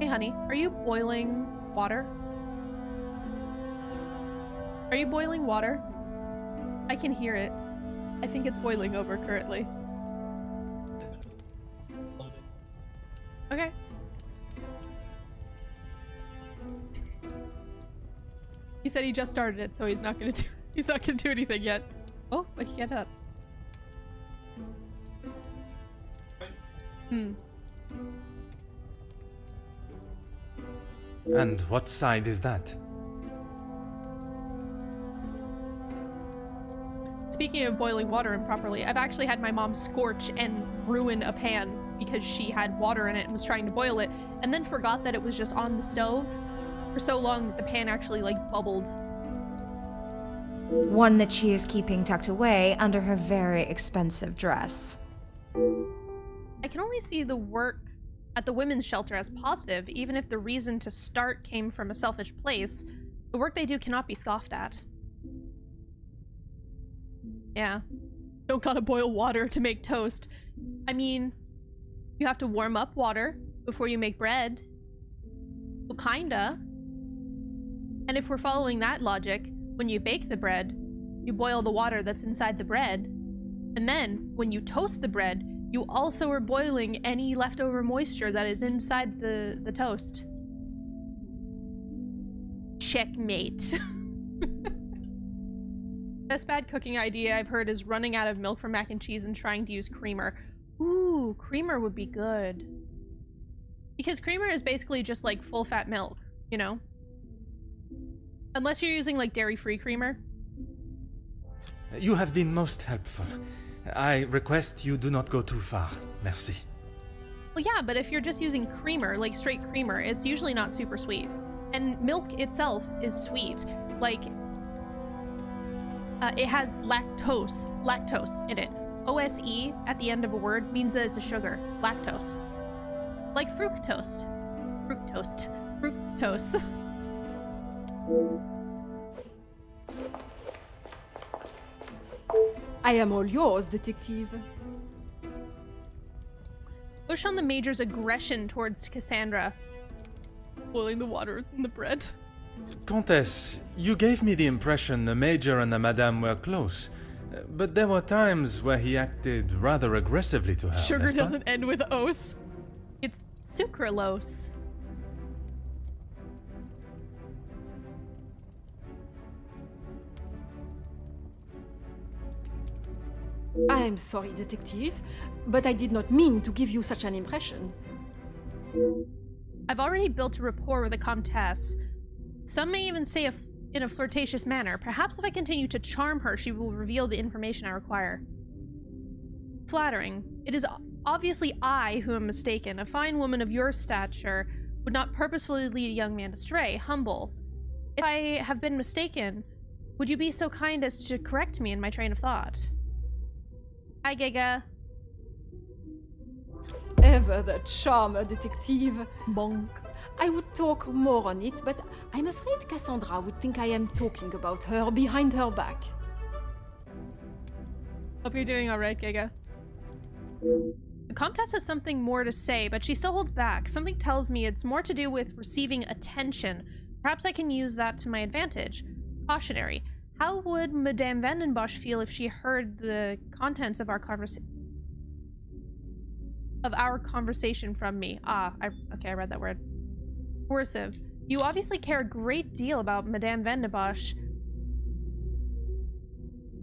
Hey honey, are you boiling water? Are you boiling water? I can hear it. I think it's boiling over currently. Okay. He said he just started it, so he's not gonna do anything yet. Oh, but he get up. And what side is that? Speaking of boiling water improperly, I've actually had my mom scorch and ruin a pan because she had water in it and was trying to boil it, and then forgot that it was just on the stove for so long that the pan actually like bubbled. One that she is keeping tucked away under her very expensive dress. I can only see the work at the women's shelter as positive, even if the reason to start came from a selfish place. The work they do cannot be scoffed at. Yeah. Don't gotta boil water to make toast. I mean, you have to warm up water before you make bread. Well, kinda. And if we're following that logic, when you bake the bread, you boil the water that's inside the bread. And then, when you toast the bread, you also are boiling any leftover moisture that is inside the toast. Checkmate. Best bad cooking idea I've heard is running out of milk for mac and cheese and trying to use creamer. Ooh, creamer would be good. Because creamer is basically just like full fat milk, you know? Unless you're using like dairy-free creamer. You have been most helpful. I request you do not go too far. Merci. Well, yeah, but if you're just using creamer, like straight creamer, it's usually not super sweet. And milk itself is sweet. Like, it has lactose in it. OSE at the end of a word means that it's a sugar. Lactose. Like fructose. Fructose. I am all yours, detective. Push on the Major's aggression towards Cassandra. Boiling the water in the bread. Countess, you gave me the impression the Major and the Madame were close, but there were times where he acted rather aggressively to her. Sugar n'est-ce pas? doesn't end with os. It's sucralose. I am sorry, detective, but I did not mean to give you such an impression. I've already built a rapport with the Comtesse. Some may even say in a flirtatious manner. Perhaps if I continue to charm her, she will reveal the information I require. Flattering. It is obviously I who am mistaken. A fine woman of your stature would not purposefully lead a young man astray. Humble. If I have been mistaken, would you be so kind as to correct me in my train of thought? Hi, Giga. Ever the charmer, detective. Bonk. I would talk more on it, but I'm afraid Cassandra would think I am talking about her behind her back. Hope you're doing alright, Giga. The Comtesse has something more to say, but she still holds back. Something tells me it's more to do with receiving attention. Perhaps I can use that to my advantage. Cautionary. How would Madame Vandenbosch feel if she heard the contents of our conversation from me? Okay, I read that word. Coercive. You obviously care a great deal about Madame Vandenbosch.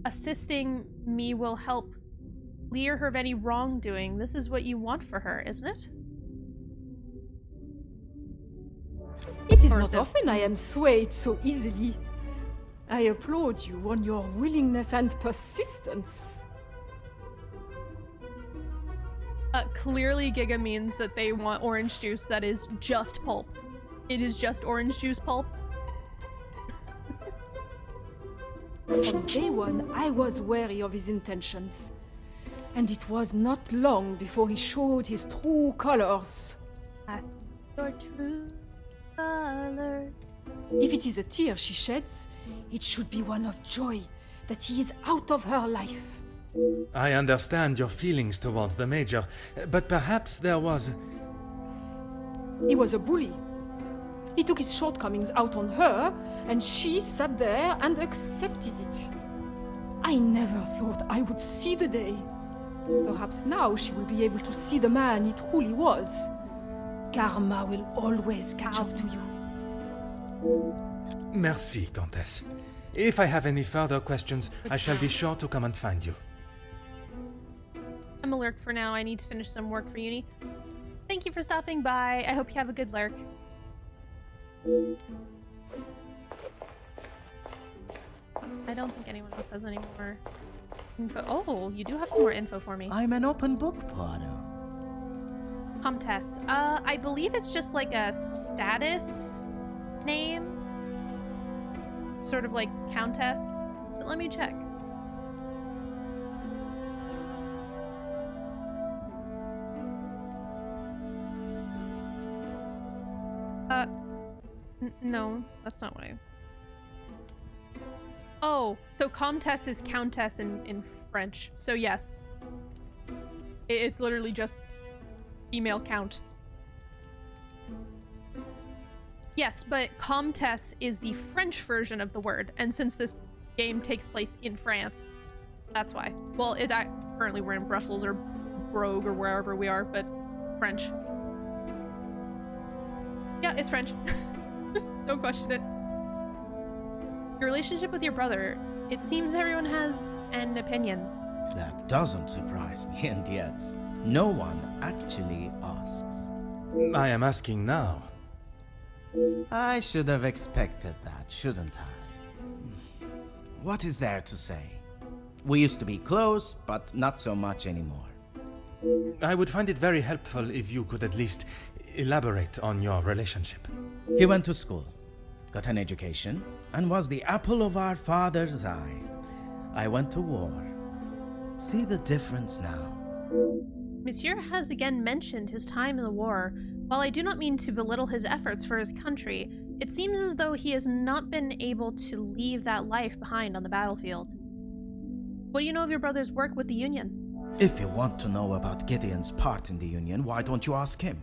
Assisting me will help clear her of any wrongdoing. This is what you want for her, isn't it? It is not often I am swayed so easily. I applaud you on your willingness and persistence. Clearly Giga means that they want orange juice that is just pulp. It is just orange juice pulp. From day one, I was wary of his intentions. And it was not long before he showed his true colors. Your true colors. If it is a tear she sheds, it should be one of joy that he is out of her life. I understand your feelings towards the Major, but perhaps there was... He was a bully. He took his shortcomings out on her, and she sat there and accepted it. I never thought I would see the day. Perhaps now she will be able to see the man he truly was. Karma will always catch up to you. Merci, Countess. If I have any further questions, I shall be sure to come and find you. I'm a lurk for now. I need to finish some work for uni. Thank you for stopping by. I hope you have a good lurk. I don't think anyone else has any more info. Oh, you do have some more info for me. I'm an open book, Poirot. Comtesse. I believe it's just like a status name. Sort of like Countess. let me check. No, that's not what I... Oh, so Comtesse is Countess in French. So yes. It's literally just female count. Yes, but Comtesse is the French version of the word, and since this game takes place in France, that's why. Well, currently we're in Brussels or Brogue or wherever we are, but French. Yeah, it's French. Don't question it. Your relationship with your brother, it seems everyone has an opinion. That doesn't surprise me, and yet, no one actually asks. I am asking now. I should have expected that, shouldn't I? What is there to say? We used to be close, but not so much anymore. I would find it very helpful if you could at least elaborate on your relationship. He went to school, got an education, and was the apple of our father's eye. I went to war. See the difference now. Monsieur has again mentioned his time in the war. While I do not mean to belittle his efforts for his country, it seems as though he has not been able to leave that life behind on the battlefield. What do you know of your brother's work with the Union? If you want to know about Gideon's part in the Union, why don't you ask him?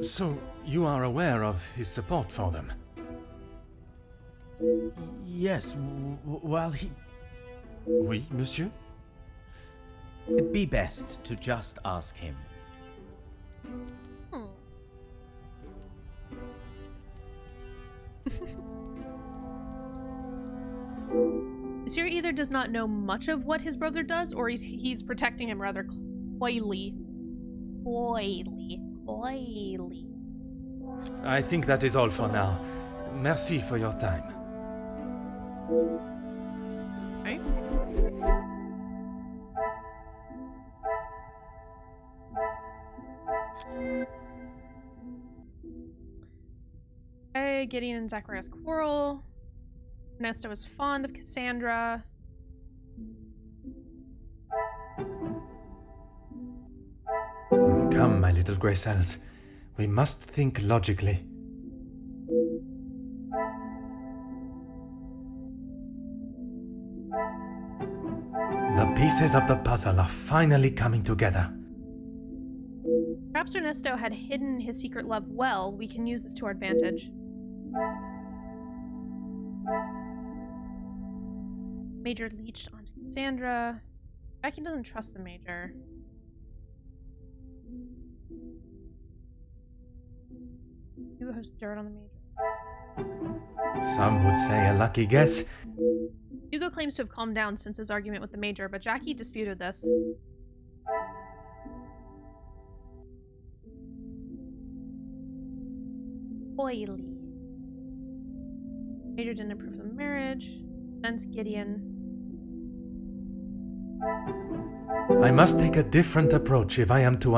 So, you are aware of his support for them? Yes, well, he... Oui, monsieur? It'd be best to just ask him. Monsieur either does not know much of what his brother does, or he's protecting him rather coyly. Coyly. I think that is all for now. Merci for your time. Right? Okay, Gideon and Zacharias quarrel. Ernesto is fond of Cassandra. Come, my little grey cells. We must think logically. The pieces of the puzzle are finally coming together. Perhaps Ernesto had hidden his secret love well. We can use this to our advantage. Major leached onto Cassandra. Becky doesn't trust the Major. Who has dirt on the Major? Some would say a lucky guess. Hugo claims to have calmed down since his argument with the Major, but Jackie disputed this. Oily. Major didn't approve of the marriage. Sends Gideon. I must take a different approach if I am to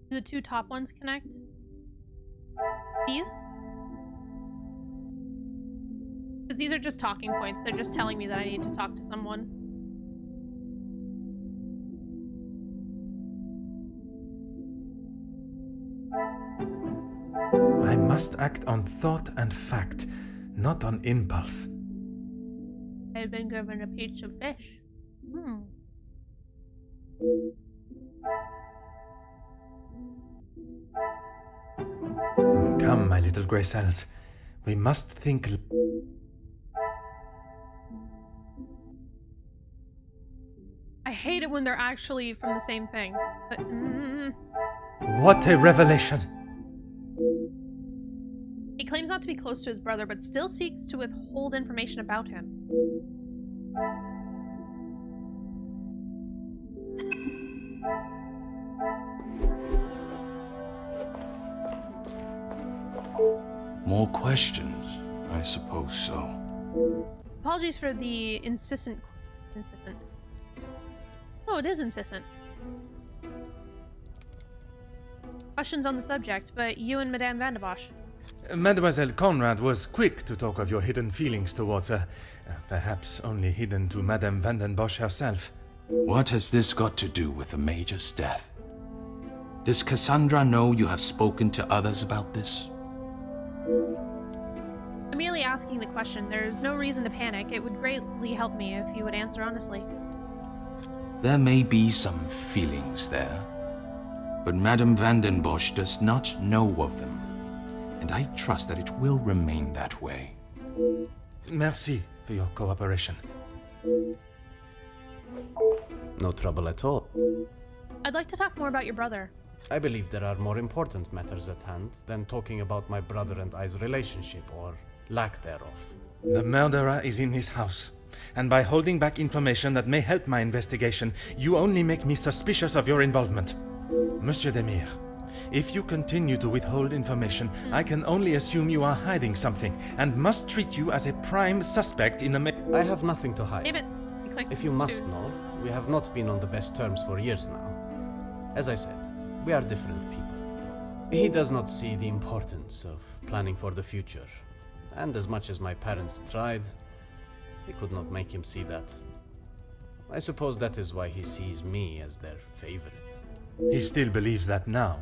Do the two top ones connect? These? Because these are just talking points. They're just telling me that I need to talk to someone. I must act on thought and fact, not on impulse. I've been given a piece of fish. Come, my little grey cells. We must think... I hate it when they're actually from the same thing. But, What a revelation! He claims not to be close to his brother, but still seeks to withhold information about him. More questions? I suppose so. Apologies for the insistent. Oh, it is insistent. Questions on the subject, but you and Madame Van de Bosch. Mademoiselle Conrad was quick to talk of your hidden feelings towards her. Perhaps only hidden to Madame Van den Bosch herself. What has this got to do with the Major's death? Does Cassandra know you have spoken to others about this? I'm merely asking the question. There's no reason to panic. It would greatly help me if you would answer honestly. There may be some feelings there, but Madame Van den Bosch does not know of them, and I trust that it will remain that way. Merci for your cooperation. No trouble at all. I'd like to talk more about your brother. I believe there are more important matters at hand than talking about my brother and I's relationship, or lack thereof. The murderer is in his house, and by holding back information that may help my investigation, you only make me suspicious of your involvement. Monsieur Demir, if you continue to withhold information, I can only assume you are hiding something, and must treat you as a prime suspect in the I have nothing to hide. Damn it. You clicked If you must know, we have not been on the best terms for years now. As I said, we are different people. He does not see the importance of planning for the future, and as much as my parents tried, we could not make him see that. I suppose that is why he sees me as their favorite. He still believes that now?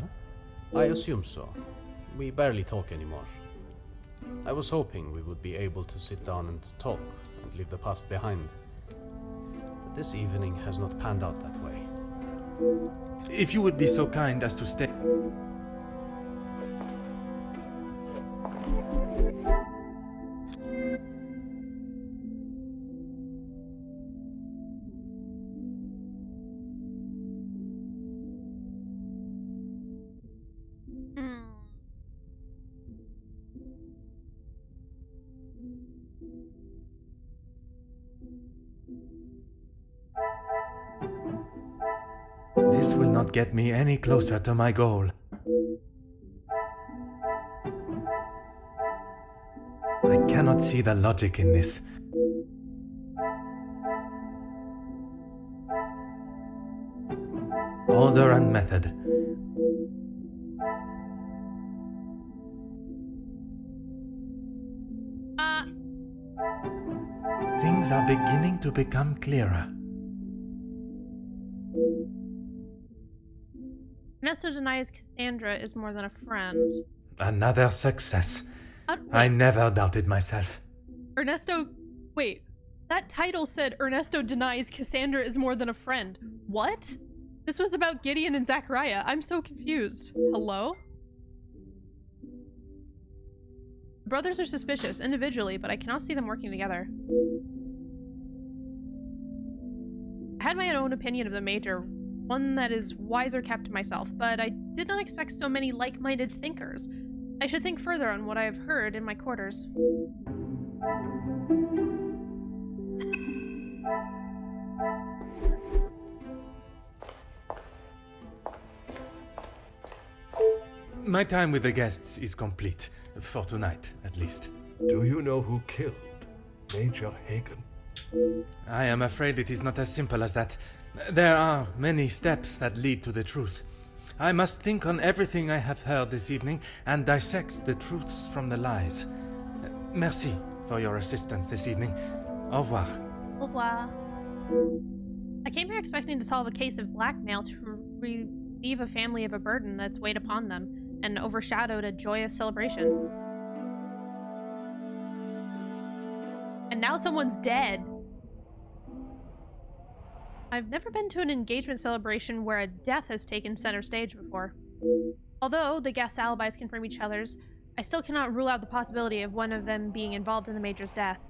I assume so. We barely talk anymore. I was hoping we would be able to sit down and talk and leave the past behind. But this evening has not panned out that way. If you would be so kind as to stay... This will not get me any closer to my goal. I cannot see the logic in this. Order and method. Things are beginning to become clearer. Ernesto denies Cassandra is more than a friend. Another success. Wait, I never doubted myself. Ernesto... Wait. That title said Ernesto denies Cassandra is more than a friend. What? This was about Gideon and Zachariah. I'm so confused. Hello? The brothers are suspicious individually, but I cannot see them working together. I had my own opinion of the Major, one that is wiser kept to myself, but I did not expect so many like-minded thinkers. I should think further on what I have heard in my quarters. My time with the guests is complete, for tonight at least. Do you know who killed Major Hagen? I am afraid it is not as simple as that. There are many steps that lead to the truth. I must think on everything I have heard this evening and dissect the truths from the lies. Merci for your assistance this evening. Au revoir. Au revoir. I came here expecting to solve a case of blackmail to relieve a family of a burden that's weighed upon them and overshadowed a joyous celebration. And now someone's dead. I've never been to an engagement celebration where a death has taken center stage before. Although the guest alibis confirm each other's, I still cannot rule out the possibility of one of them being involved in the Major's death.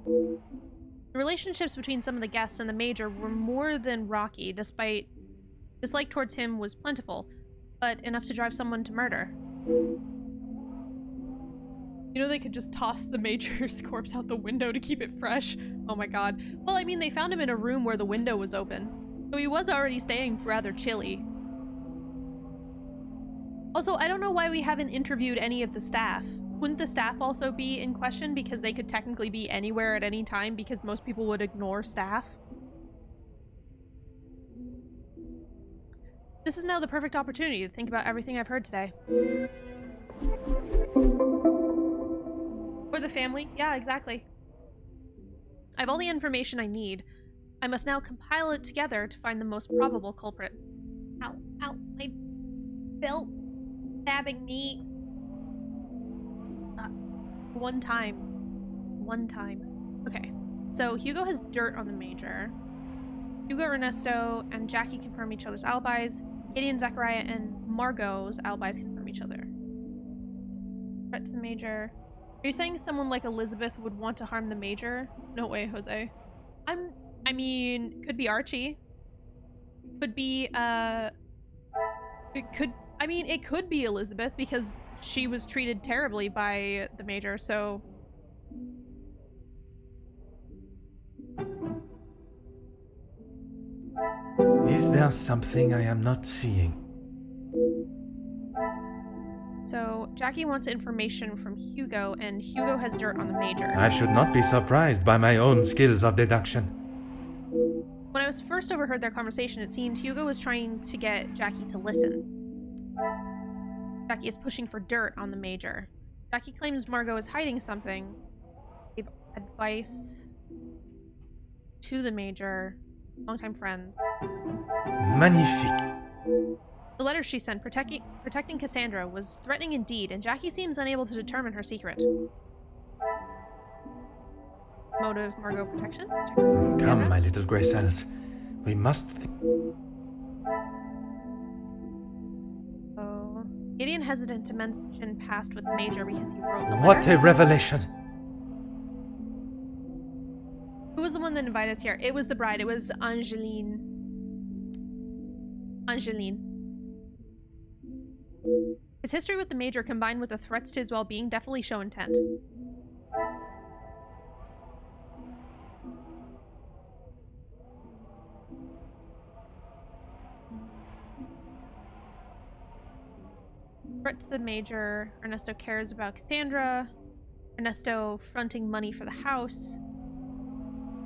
The relationships between some of the guests and the Major were more than rocky, despite dislike towards him was plentiful, but enough to drive someone to murder. You know, they could just toss the Major's corpse out the window to keep it fresh. Oh my god. Well, I mean, they found him in a room where the window was open, so he was already staying rather chilly. Also, I don't know why we haven't interviewed any of the staff. Wouldn't the staff also be in question because they could technically be anywhere at any time because most people would ignore staff? This is now the perfect opportunity to think about everything I've heard today. For the family? Yeah, exactly. I have all the information I need. I must now compile it together to find the most probable culprit. Ow, ow, my belt stabbing me. One time. Okay, so Hugo has dirt on the Major. Hugo, Ernesto, and Jackie confirm each other's alibis. Gideon, Zachariah, and Margot's alibis confirm each other. Threat to the Major. Are you saying someone like Elizabeth would want to harm the Major? No way, Jose. I mean, could be Archie. Could be, it could be Elizabeth because she was treated terribly by the Major, so... Is there something I am not seeing? So, Jackie wants information from Hugo, and Hugo has dirt on the Major. I should not be surprised by my own skills of deduction. When I was first overheard their conversation, it seemed Hugo was trying to get Jackie to listen. Jackie is pushing for dirt on the Major. Jackie claims Margot is hiding something. Gave advice to the Major. Longtime friends. Magnifique. The letter she sent protecting Cassandra was threatening indeed, and Jackie seems unable to determine her secret. Motive, Margot protection? Come, my little grey cells. We must... Oh. Gideon hesitant to mention past with the Major because he wrote the letter. What a revelation! Who was the one that invited us here? It was the bride. It was Angeline. His history with the Major combined with the threats to his well-being definitely show intent. Threat to the Major. Ernesto cares about Cassandra. Ernesto fronting money for the house.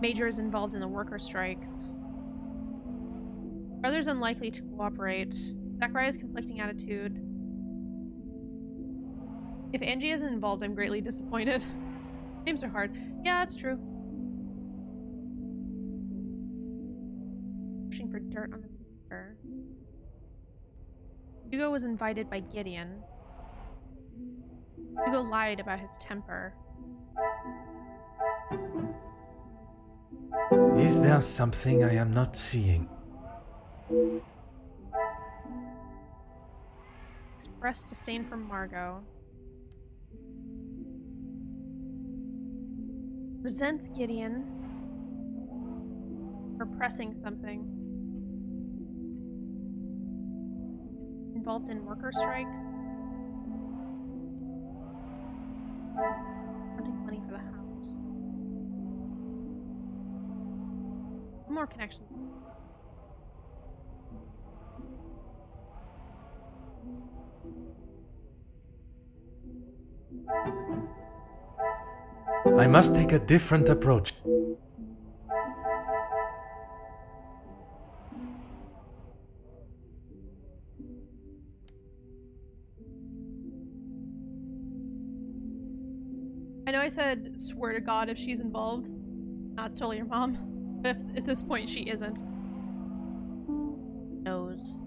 Major is involved in the worker strikes. Brother's unlikely to cooperate. Zachariah's conflicting attitude. If Angie isn't involved, I'm greatly disappointed. Names are hard. Yeah, it's true. Pushing for dirt on the Major. Hugo was invited by Gideon. Hugo lied about his temper. Is there something I am not seeing? Expressed disdain for Margot. Resents Gideon for pressing something. Involved in worker strikes. Wanting money for the house. More connections. I must take a different approach. I know I said swear to God if she's involved. That's totally your mom. But if at this point she isn't. Who knows?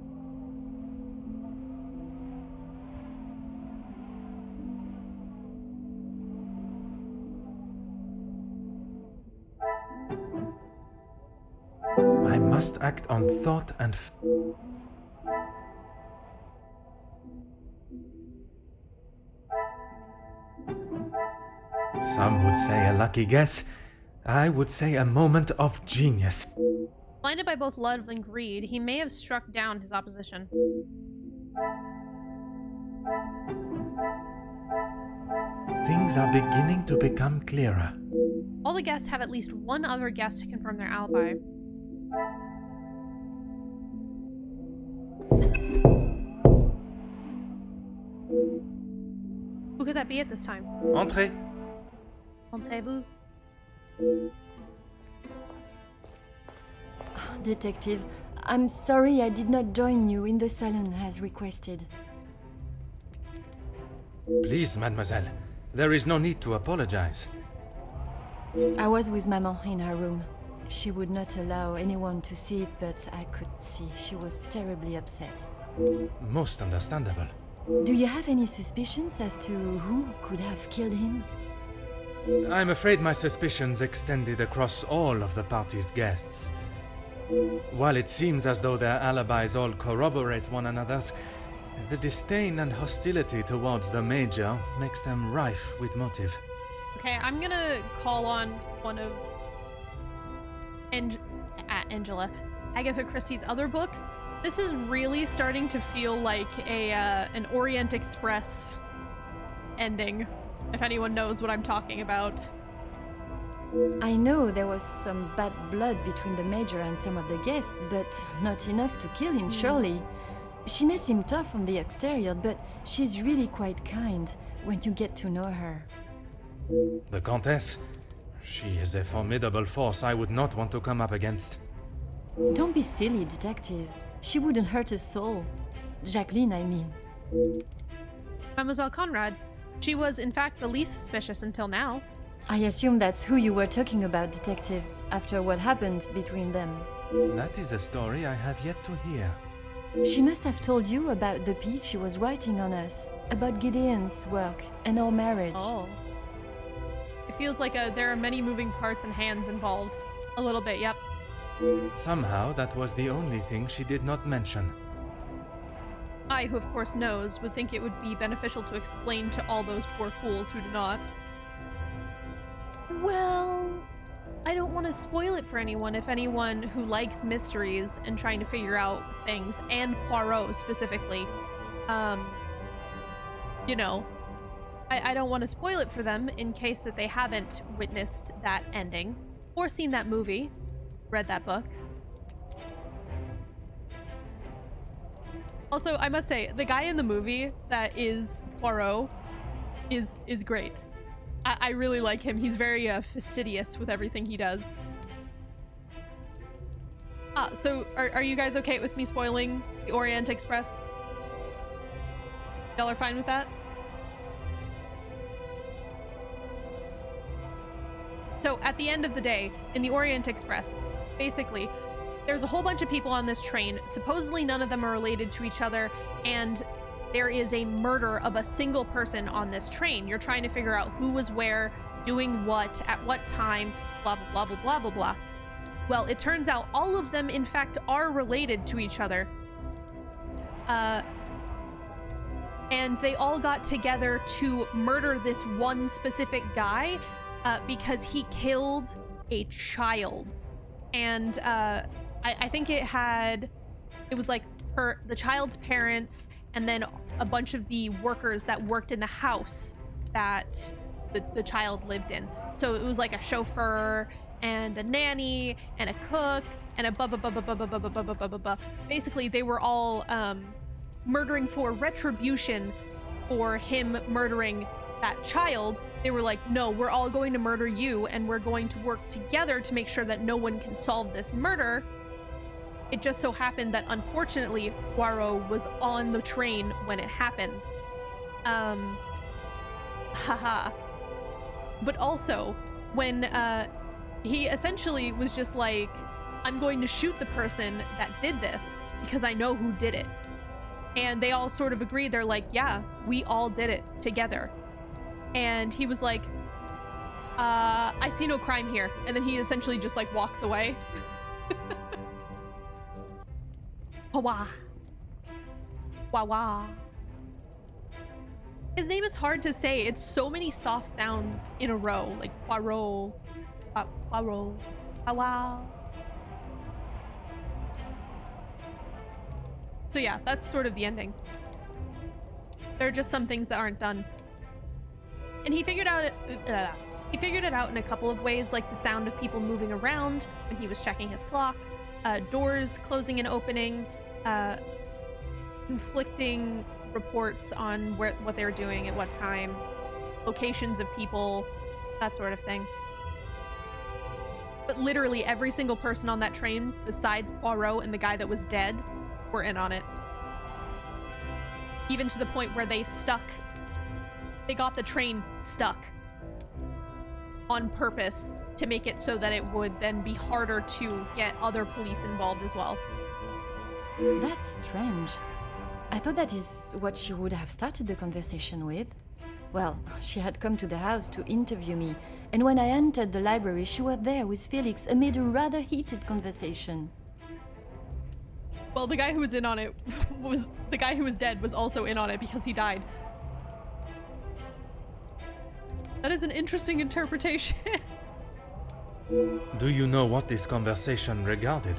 I must act on thought and... Some would say a lucky guess. I would say a moment of genius. Blinded by both love and greed, he may have struck down his opposition. Things are beginning to become clearer. All the guests have at least one other guest to confirm their alibi. Who could could that be at this time? Entrez. Entrez-vous. Detective, I'm sorry I did not join you in the salon as requested. Please, mademoiselle. There is no need to apologize. I was with Maman in her room. She would not allow anyone to see it, but I could see she was terribly upset. Most understandable. Do you have any suspicions as to who could have killed him? I'm afraid my suspicions extended across all of the party's guests. While it seems as though their alibis all corroborate one another's, the disdain and hostility towards the Major makes them rife with motive. Okay, I'm gonna call on one of Angela, Agatha Christie's other books. This is really starting to feel like an Orient Express ending, if anyone knows what I'm talking about. I know there was some bad blood between the Major and some of the guests, but not enough to kill him, surely. She may seem tough on the exterior, but she's really quite kind when you get to know her. The Countess? She is a formidable force I would not want to come up against. Don't be silly, Detective. She wouldn't hurt a soul. Jacqueline, I mean. Mademoiselle Conrad. She was, in fact, the least suspicious until now. I assume that's who you were talking about, Detective, after what happened between them. That is a story I have yet to hear. She must have told you about the piece she was writing on us, about Gideon's work and our marriage. Oh. It feels like there are many moving parts and hands involved. A little bit, yep. Somehow, that was the only thing she did not mention. I, who of course knows, would think it would be beneficial to explain to all those poor fools who do not. Well, I don't want to spoil it for anyone if anyone who likes mysteries and trying to figure out things, and Poirot specifically, you know, I don't want to spoil it for them in case that they haven't witnessed that ending or seen that movie, read that book. Also, I must say, the guy in the movie that is Poirot is great. I really like him. He's very fastidious with everything he does. So are you guys okay with me spoiling the Orient Express? Y'all are fine with that? So at the end of the day, in the Orient Express, basically, there's a whole bunch of people on this train. Supposedly none of them are related to each other, and there is a murder of a single person on this train. You're trying to figure out who was where, doing what, at what time, blah, blah, blah, blah, blah, blah, blah. Well, it turns out all of them, in fact, are related to each other. And they all got together to murder this one specific guy because he killed a child. And I think it was like the child's parents and then a bunch of the workers that worked in the house that the child lived in. So it was like a chauffeur and a nanny and a cook and a blah. Basically, they were all murdering for retribution for him murdering that child. They were like, no, we're all going to murder you and we're going to work together to make sure that no one can solve this murder. It just so happened that unfortunately Poirot was on the train when it happened. But also when he essentially was just like, I'm going to shoot the person that did this because I know who did it. And they all sort of agreed. They're like, yeah, we all did it together. And he was like, I see no crime here. And then he essentially just like walks away. Wah wah. His name is hard to say. It's so many soft sounds in a row, like Poirot, Poirot, wow. So yeah, that's sort of the ending. There are just some things that aren't done. And he figured it out in a couple of ways, like the sound of people moving around when he was checking his clock, doors closing and opening, conflicting reports on what they were doing at what time. locations of people, that sort of thing. But literally every single person on that train, besides Poirot and the guy that was dead, were in on it. Even to the point where they got the train stuck on purpose to make it so that it would then be harder to get other police involved as well. That's strange. I thought that is what she would have started the conversation with. Well, she had come to the house to interview me, and when I entered the library, she was there with Felix amid a rather heated conversation. Well, the guy who was in on it was the guy who was dead was also in on it because he died. That is an interesting interpretation. Do you know what this conversation regarded?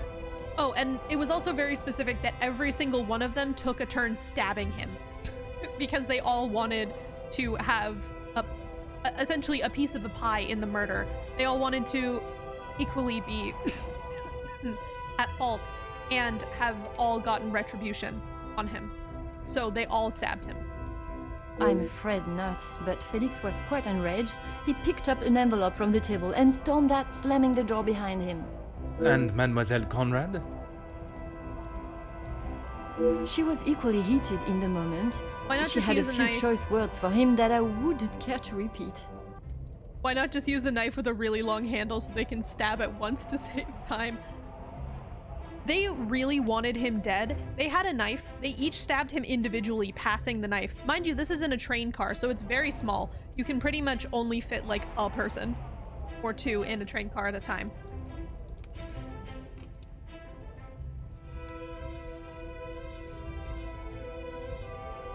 Oh, and it was also very specific that every single one of them took a turn stabbing him because they all wanted to have essentially a piece of the pie in the murder. They all wanted to equally be at fault and have all gotten retribution on him. So they all stabbed him. I'm afraid not, but Felix was quite enraged. He picked up an envelope from the table and stormed out, slamming the door behind him. And Mademoiselle Conrad? She was equally heated in the moment. Why not She just had a use a few knife? choice words for him that I wouldn't care to repeat. Why not just use a knife with a really long handle so they can stab at once to save time? They really wanted him dead. They had a knife. They each stabbed him individually, passing the knife. Mind you, this isn't a train car, so it's very small. You can pretty much only fit like a person or two in a train car at a time.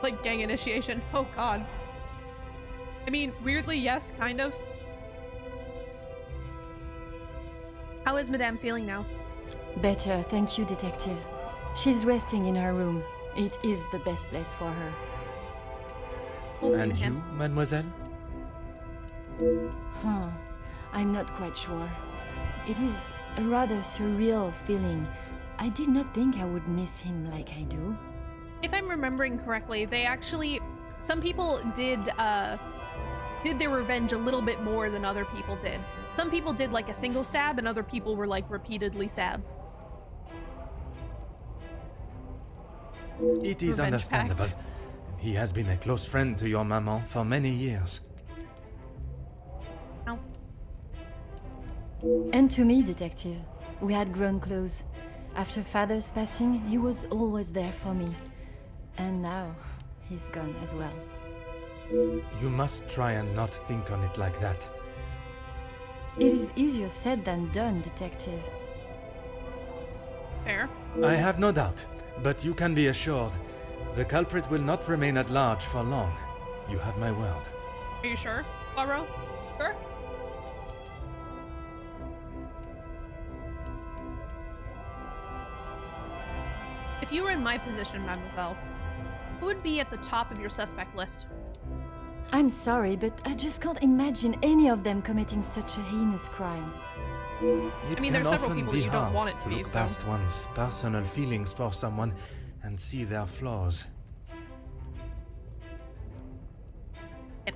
Like gang initiation. Oh god. I mean, weirdly, yes, kind of. How is Madame feeling now? Better, thank you, Detective. She's resting in her room. It is the best place for her. And you, mademoiselle? I'm not quite sure. It is a rather surreal feeling. I did not think I would miss him like I do. If I'm remembering correctly, they actually, some people did their revenge a little bit more than other people did. Some people did like a single stab and other people were like repeatedly stabbed. It is Revenge understandable. pact. He has been a close friend to your maman for many years. Ow. And to me, Detective. We had grown close. After Father's passing, he was always there for me. And now, he's gone as well. You must try and not think on it like that. It is easier said than done, Detective. Fair. I have no doubt, but you can be assured the culprit will not remain at large for long. You have my word. Are you sure, Poirot? Sure? If you were in my position, mademoiselle, who would be at the top of your suspect list? I'm sorry, but I just can't imagine any of them committing such a heinous crime. It I mean, can there are several often people be that you don't hard want it to be, look so- past one's personal feelings for someone and see their flaws. Yep.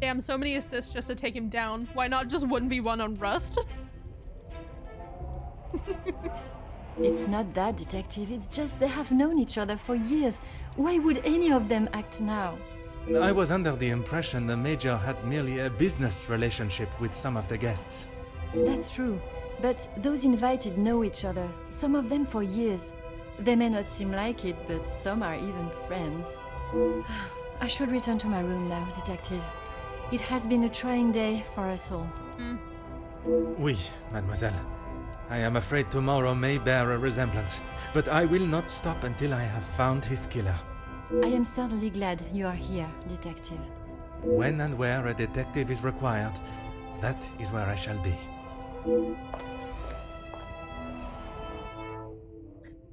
Damn, so many assists just to take him down. Why not just 1v1 on Rust? It's not that, Detective. It's just they have known each other for years. Why would any of them act now? I was under the impression the Major had merely a business relationship with some of the guests. That's true. But those invited know each other, some of them for years. They may not seem like it, but some are even friends. I should return to my room now, Detective. It has been a trying day for us all. Oui, mademoiselle. I am afraid tomorrow may bear a resemblance, but I will not stop until I have found his killer. I am certainly glad you are here, Detective. When and where a detective is required, that is where I shall be.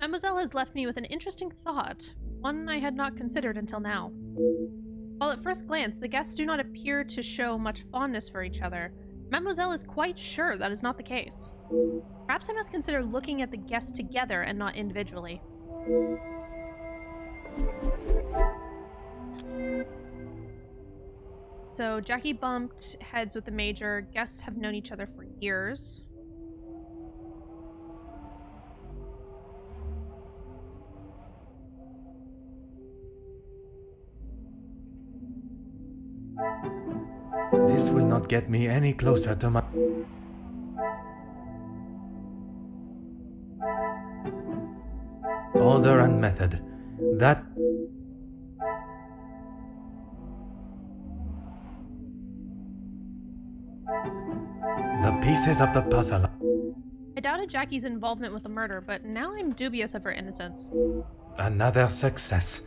Mademoiselle has left me with an interesting thought, one I had not considered until now. While at first glance, the guests do not appear to show much fondness for each other, Mademoiselle is quite sure that is not the case. Perhaps I must consider looking at the guests together and not individually. So Jackie bumped heads with the Major. Guests have known each other for years. This will not get me any closer to my... Order and method. That... The pieces of the puzzle. I doubted Jackie's involvement with the murder, but now I'm dubious of her innocence. Another success.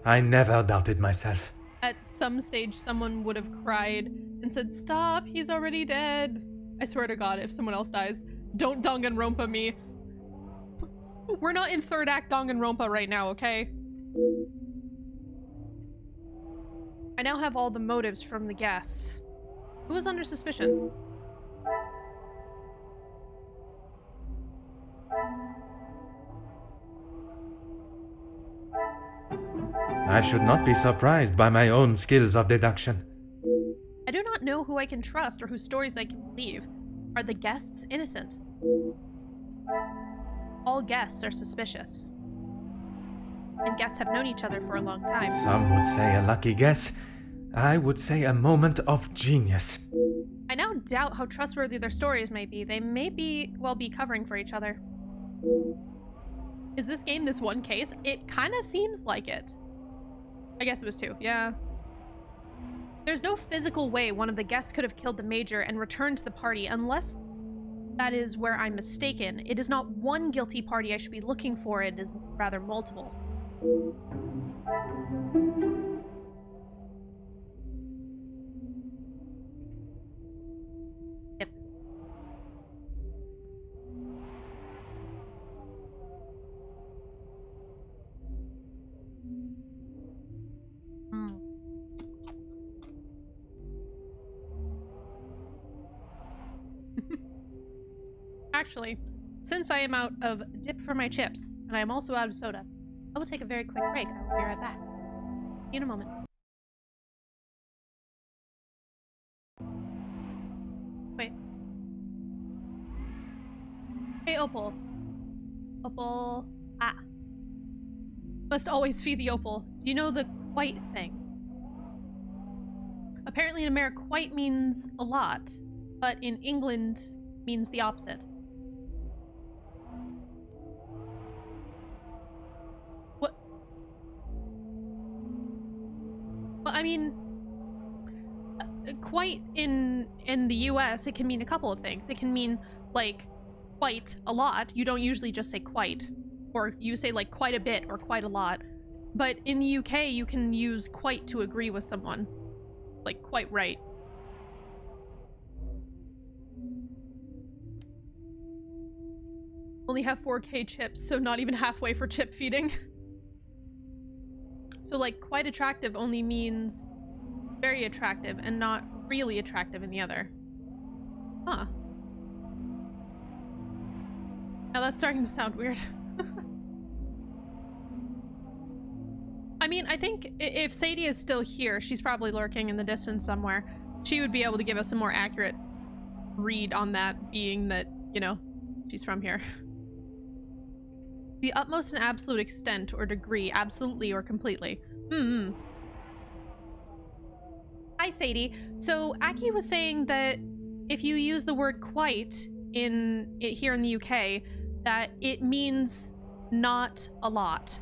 I never doubted myself. At some stage, someone would have cried and said, "Stop, he's already dead." I swear to God, if someone else dies, don't Danganronpa me. We're not in third act Danganronpa right now, okay? I now have all the motives from the guests. Who was under suspicion? I should not be surprised by my own skills of deduction. I do not know who I can trust or whose stories I can believe. Are the guests innocent? All guests are suspicious. And guests have known each other for a long time. Some would say a lucky guess. I would say a moment of genius. I now doubt how trustworthy their stories may be. They may be covering for each other. Is this game this one case? It kind of seems like it. I guess it was two, yeah. There's no physical way one of the guests could have killed the Major and returned to the party unless that is where I'm mistaken. It is not one guilty party I should be looking for, it is rather multiple. Yep. Actually, since I am out of dip for my chips, and I am also out of soda, I will take a very quick break. I will be right back. See you in a moment. Wait. Hey, Opal. Opal. Ah. Must always feed the Opal. Do you know the quite thing? Apparently in America, quite means a lot, but in England means the opposite. What? Well, I mean, quite in the US, it can mean a couple of things. It can mean, like, quite a lot. You don't usually just say quite. Or you say, like, quite a bit or quite a lot. But in the UK, you can use quite to agree with someone. Like, quite right. Only have 4K chips, so not even halfway for chip feeding. So, like, quite attractive only means very attractive and not really attractive in the other. Huh. Now that's starting to sound weird. I mean, I think if Sadie is still here, she's probably lurking in the distance somewhere. She would be able to give us a more accurate read on that, being that, you know, she's from here. The utmost and absolute extent or degree, absolutely or completely. Hi, Sadie. So Aki was saying that if you use the word quite here in the UK, that it means not a lot.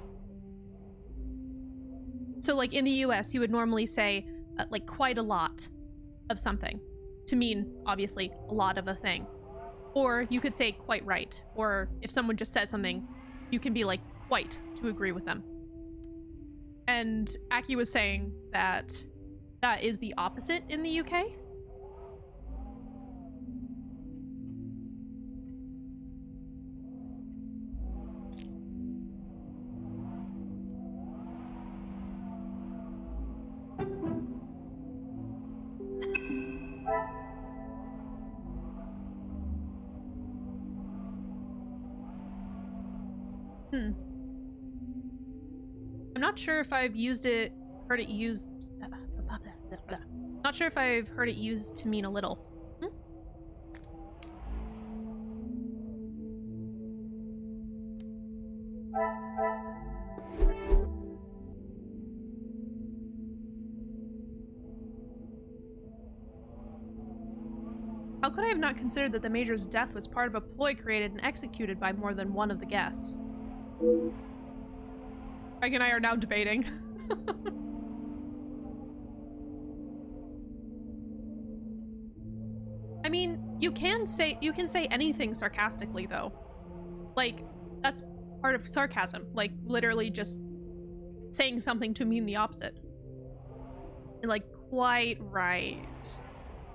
So like in the US, you would normally say like quite a lot of something to mean obviously a lot of a thing. Or you could say quite right. Or if someone just says something, you can be like quite to agree with them. And Aki was saying that that is the opposite in the UK. I'm not sure if I've heard it used. Not sure if I've heard it used to mean a little. How could I have not considered that the Major's death was part of a ploy created and executed by more than one of the guests? Greg and I are now debating. I mean, you can say anything sarcastically, though. Like, that's part of sarcasm. Like, literally just saying something to mean the opposite. And, like, quite right.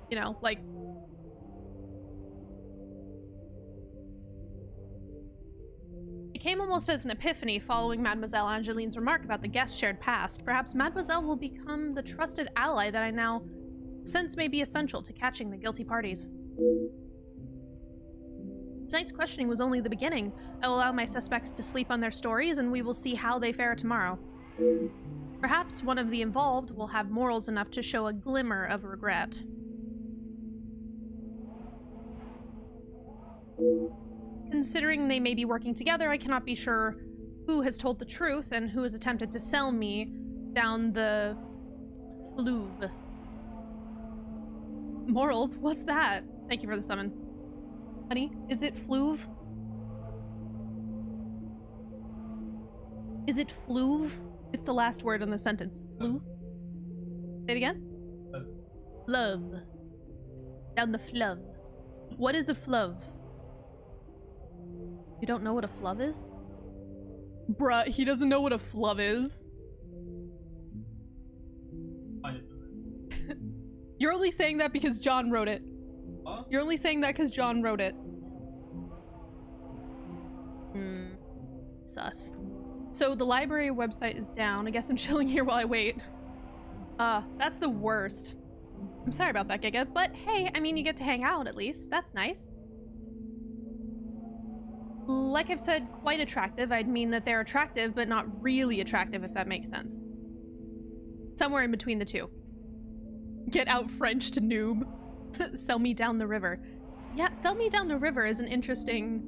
You know, like... It came almost as an epiphany following Mademoiselle Angeline's remark about the guest's shared past. Perhaps Mademoiselle will become the trusted ally that I now sense may be essential to catching the guilty parties. Tonight's questioning was only the beginning. I will allow my suspects to sleep on their stories, and we will see how they fare tomorrow. Perhaps one of the involved will have morals enough to show a glimmer of regret. Considering they may be working together, I cannot be sure who has told the truth and who has attempted to sell me down the fleuve. Morals? What's that? Thank you for the summon. Honey, is it fleuve? Is it fleuve? It's the last word in the sentence. Fleuve? Say it again? Fleuve. Down the fleuve. What is a fleuve? You don't know what a fleuve is? Bruh, he doesn't know what a fleuve is. You're only saying that because John wrote it. Huh? You're only saying that because John wrote it. Sus. So the library website is down. I guess I'm chilling here while I wait. That's the worst. I'm sorry about that, Giga, but hey, I mean, you get to hang out at least. That's nice. Like I've said, quite attractive. I'd mean that they're attractive, but not really attractive, if that makes sense. Somewhere in between the two. Get out French to noob. Sell me down the river. Yeah, sell me down the river is an interesting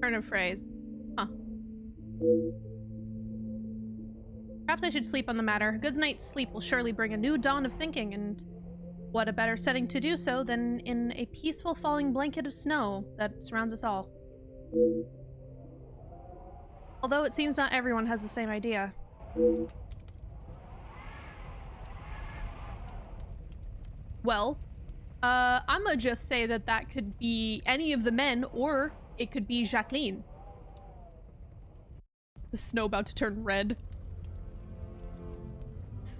turn of phrase. Huh. Perhaps I should sleep on the matter. A good night's sleep will surely bring a new dawn of thinking, and what a better setting to do so than in a peaceful falling blanket of snow that surrounds us all. Although it seems not everyone has the same idea. Well, I'ma just say that that could be any of the men, or it could be Jacqueline. The snow about to turn red.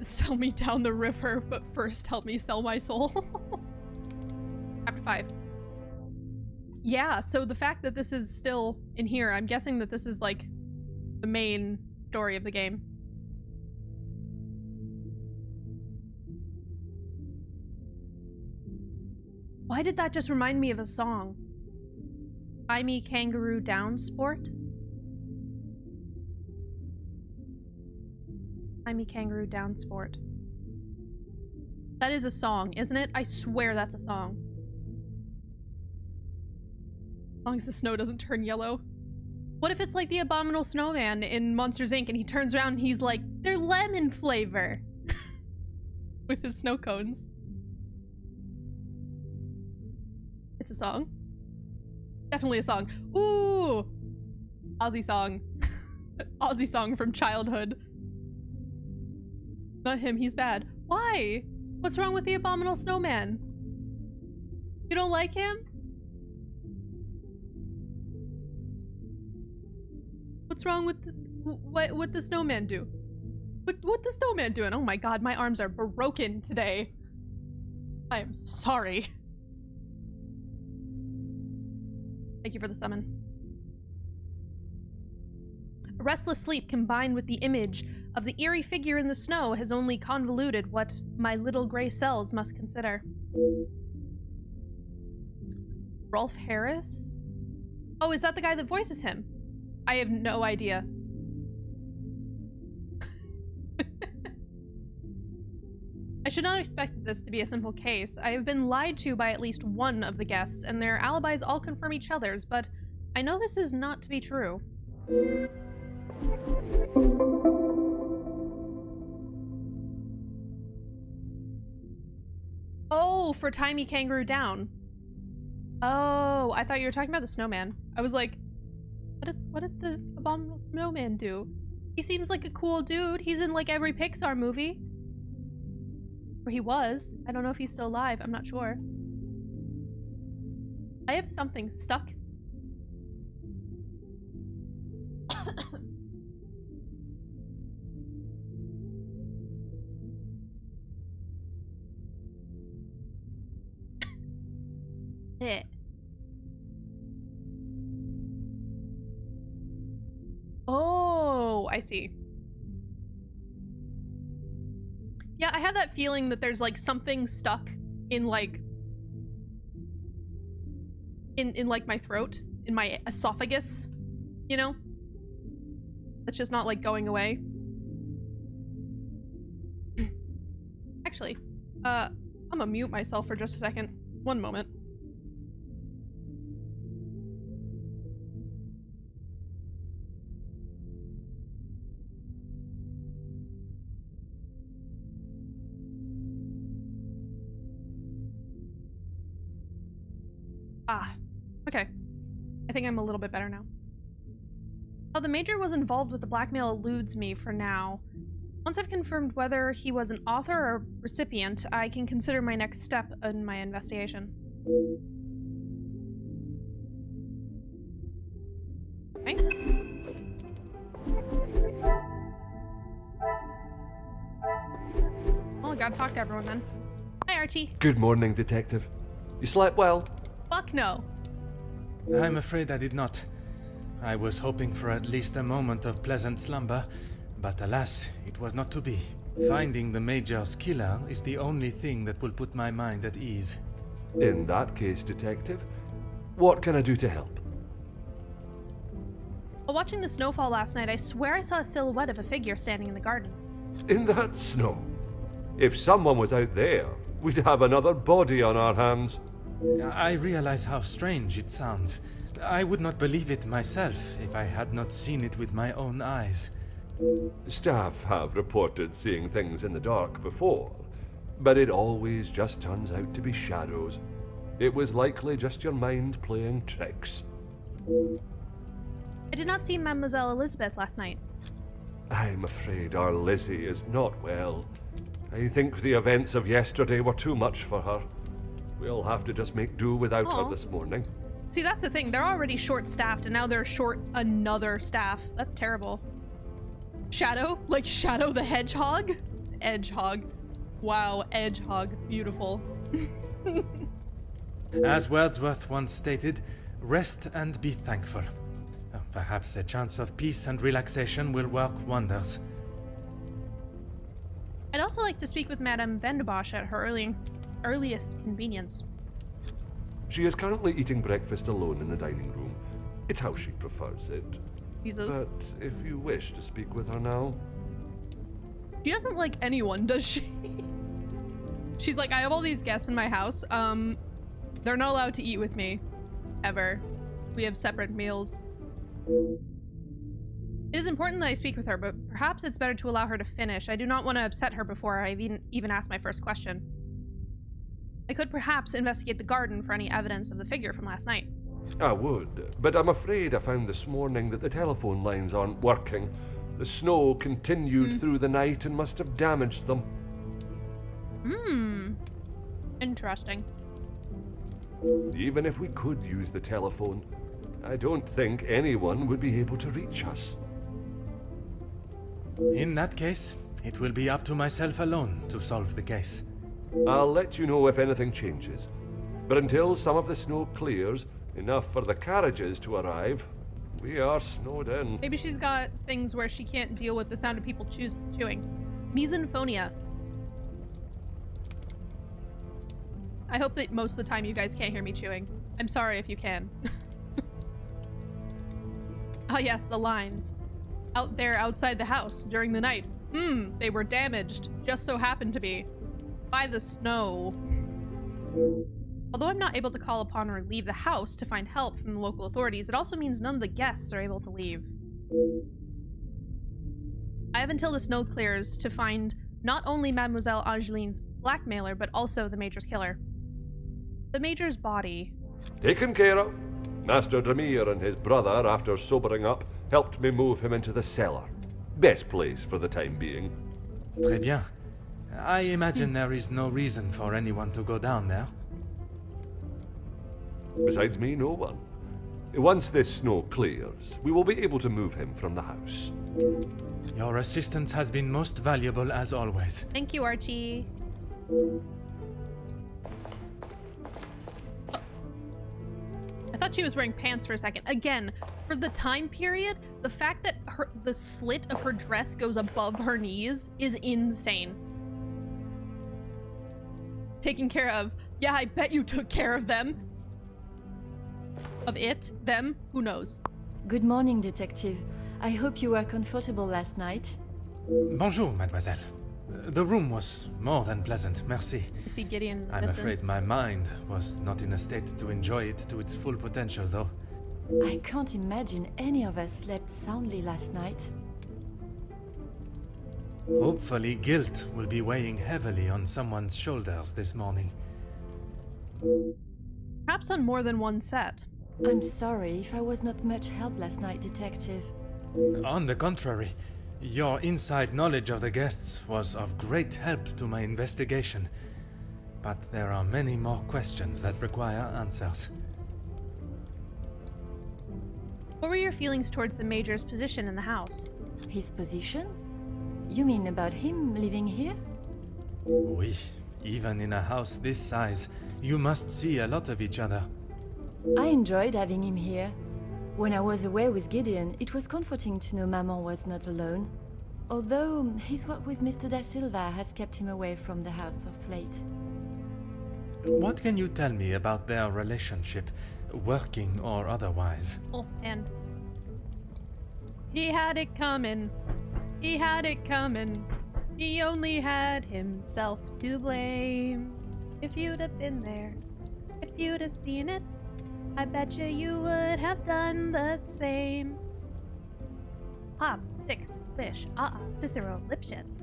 Sell me down the river, but first help me sell my soul. Chapter 5. Yeah, so the fact that this is still in here, I'm guessing that this is like the main story of the game. Why did that just remind me of a song? Buy me kangaroo down, sport? Buy me kangaroo down, sport. That is a song, isn't it? I swear that's a song. As long as the snow doesn't turn yellow. What if it's like the Abominable Snowman in Monsters, Inc. and he turns around and he's like, they're lemon flavor! With his snow cones. It's a song. Definitely a song. Ooh! Aussie song. Aussie song from childhood. Not him, he's bad. Why? What's wrong with the Abominable Snowman? You don't like him? What's wrong with the... what the snowman do? What the snowman doing? Oh my god, my arms are broken today. I am sorry. Thank you for the summon. A restless sleep combined with the image of the eerie figure in the snow has only convoluted what my little gray cells must consider. Rolf Harris? Oh, is that the guy that voices him? I have no idea. should not expect this to be a simple case. I have been lied to by at least one of the guests, and their alibis all confirm each other's, but I know this is not to be true. Oh, for Timey Kangaroo Down. Oh, I thought you were talking about the snowman. I was like, what did the abominable snowman do? He seems like a cool dude. He's in like every Pixar movie. Or he was. I don't know if he's still alive. I'm not sure. I have something stuck. Eh. Oh, I see. Yeah, I have that feeling that there's like something stuck in like in like my throat, in my esophagus, you know? That's just not like going away. Actually, I'm gonna mute myself for just a second. One moment. Ah, okay. I think I'm a little bit better now. How the Major was involved with the blackmail eludes me for now. Once I've confirmed whether he was an author or recipient, I can consider my next step in my investigation. Okay. Well, I gotta talk to everyone then. Hi, Archie. Good morning, Detective. You slept well? Fuck no. I'm afraid I did not. I was hoping for at least a moment of pleasant slumber, but alas, it was not to be. Finding the Major's killer is the only thing that will put my mind at ease. In that case, Detective, what can I do to help? While watching the snowfall last night, I swear I saw a silhouette of a figure standing in the garden. In that snow? If someone was out there, we'd have another body on our hands. I realize how strange it sounds. I would not believe it myself if I had not seen it with my own eyes. Staff have reported seeing things in the dark before, but it always just turns out to be shadows. It was likely just your mind playing tricks. I did not see Mademoiselle Elizabeth last night. I'm afraid our Lizzie is not well. I think the events of yesterday were too much for her. We'll have to just make do without her this morning. See, that's the thing. They're already short-staffed, and now they're short another staff. That's terrible. Shadow? Like Shadow the Hedgehog? Edgehog. Wow, Edgehog. Beautiful. As Wordsworth once stated, rest and be thankful. Perhaps a chance of peace and relaxation will work wonders. I'd also like to speak with Madame Venderbach at her earliest convenience. She is currently eating breakfast alone in the dining room. It's how she prefers it. Jesus. But if you wish to speak with her now... She doesn't like anyone, does she? She's like, I have all these guests in my house. They're not allowed to eat with me. Ever. We have separate meals. It is important that I speak with her, but perhaps it's better to allow her to finish. I do not want to upset her before I even ask my first question. I could perhaps investigate the garden for any evidence of the figure from last night. I would, but I'm afraid I found this morning that the telephone lines aren't working. The snow continued through the night and must have damaged them. Interesting. Even if we could use the telephone, I don't think anyone would be able to reach us. In that case, it will be up to myself alone to solve the case. I'll let you know if anything changes. But until some of the snow clears, enough for the carriages to arrive, we are snowed in. Maybe she's got things where she can't deal with the sound of people chewing. Misophonia. I hope that most of the time you guys can't hear me chewing. I'm sorry if you can. Oh yes, the lines. Out there outside the house during the night. They were damaged. Just so happened to be. by the snow. Although I'm not able to call upon or leave the house to find help from the local authorities, it also means none of the guests are able to leave. I have until the snow clears to find not only Mademoiselle Angeline's blackmailer, but also the Major's killer. The Major's body. Taken care of. Master Demir and his brother, after sobering up, helped me move him into the cellar. Best place for the time being. Très bien. I imagine there is no reason for anyone to go down there. Besides me, no one. Once this snow clears, we will be able to move him from the house. Your assistance has been most valuable as always. Thank you, Archie. I thought she was wearing pants for a second. Again, for the time period, the fact that the slit of her dress goes above her knees is insane. Taken care of. Yeah, I bet you took care of them. Of it, them, who knows? Good morning, Detective. I hope you were comfortable last night. Bonjour, mademoiselle. The room was more than pleasant, merci. I see Gideon in the I'm distance. afraid my mind was not in a state to enjoy it to its full potential, though. I can't imagine any of us slept soundly last night. Hopefully, guilt will be weighing heavily on someone's shoulders this morning. Perhaps on more than one set. I'm sorry if I was not much help last night, Detective. On the contrary, your inside knowledge of the guests was of great help to my investigation. But there are many more questions that require answers. What were your feelings towards the Major's position in the house? His position? You mean about him living here? Oui, even in a house this size, you must see a lot of each other. I enjoyed having him here. When I was away with Gideon, it was comforting to know Maman was not alone. Although his work with Mr. Da Silva has kept him away from the house of late. What can you tell me about their relationship, working or otherwise? Oh, and he had it coming. He had it coming. He only had himself to blame. If you'd have been there, if you'd have seen it, I bet you would have done the same. Pop, six, splish, Cicero, Lipschitz.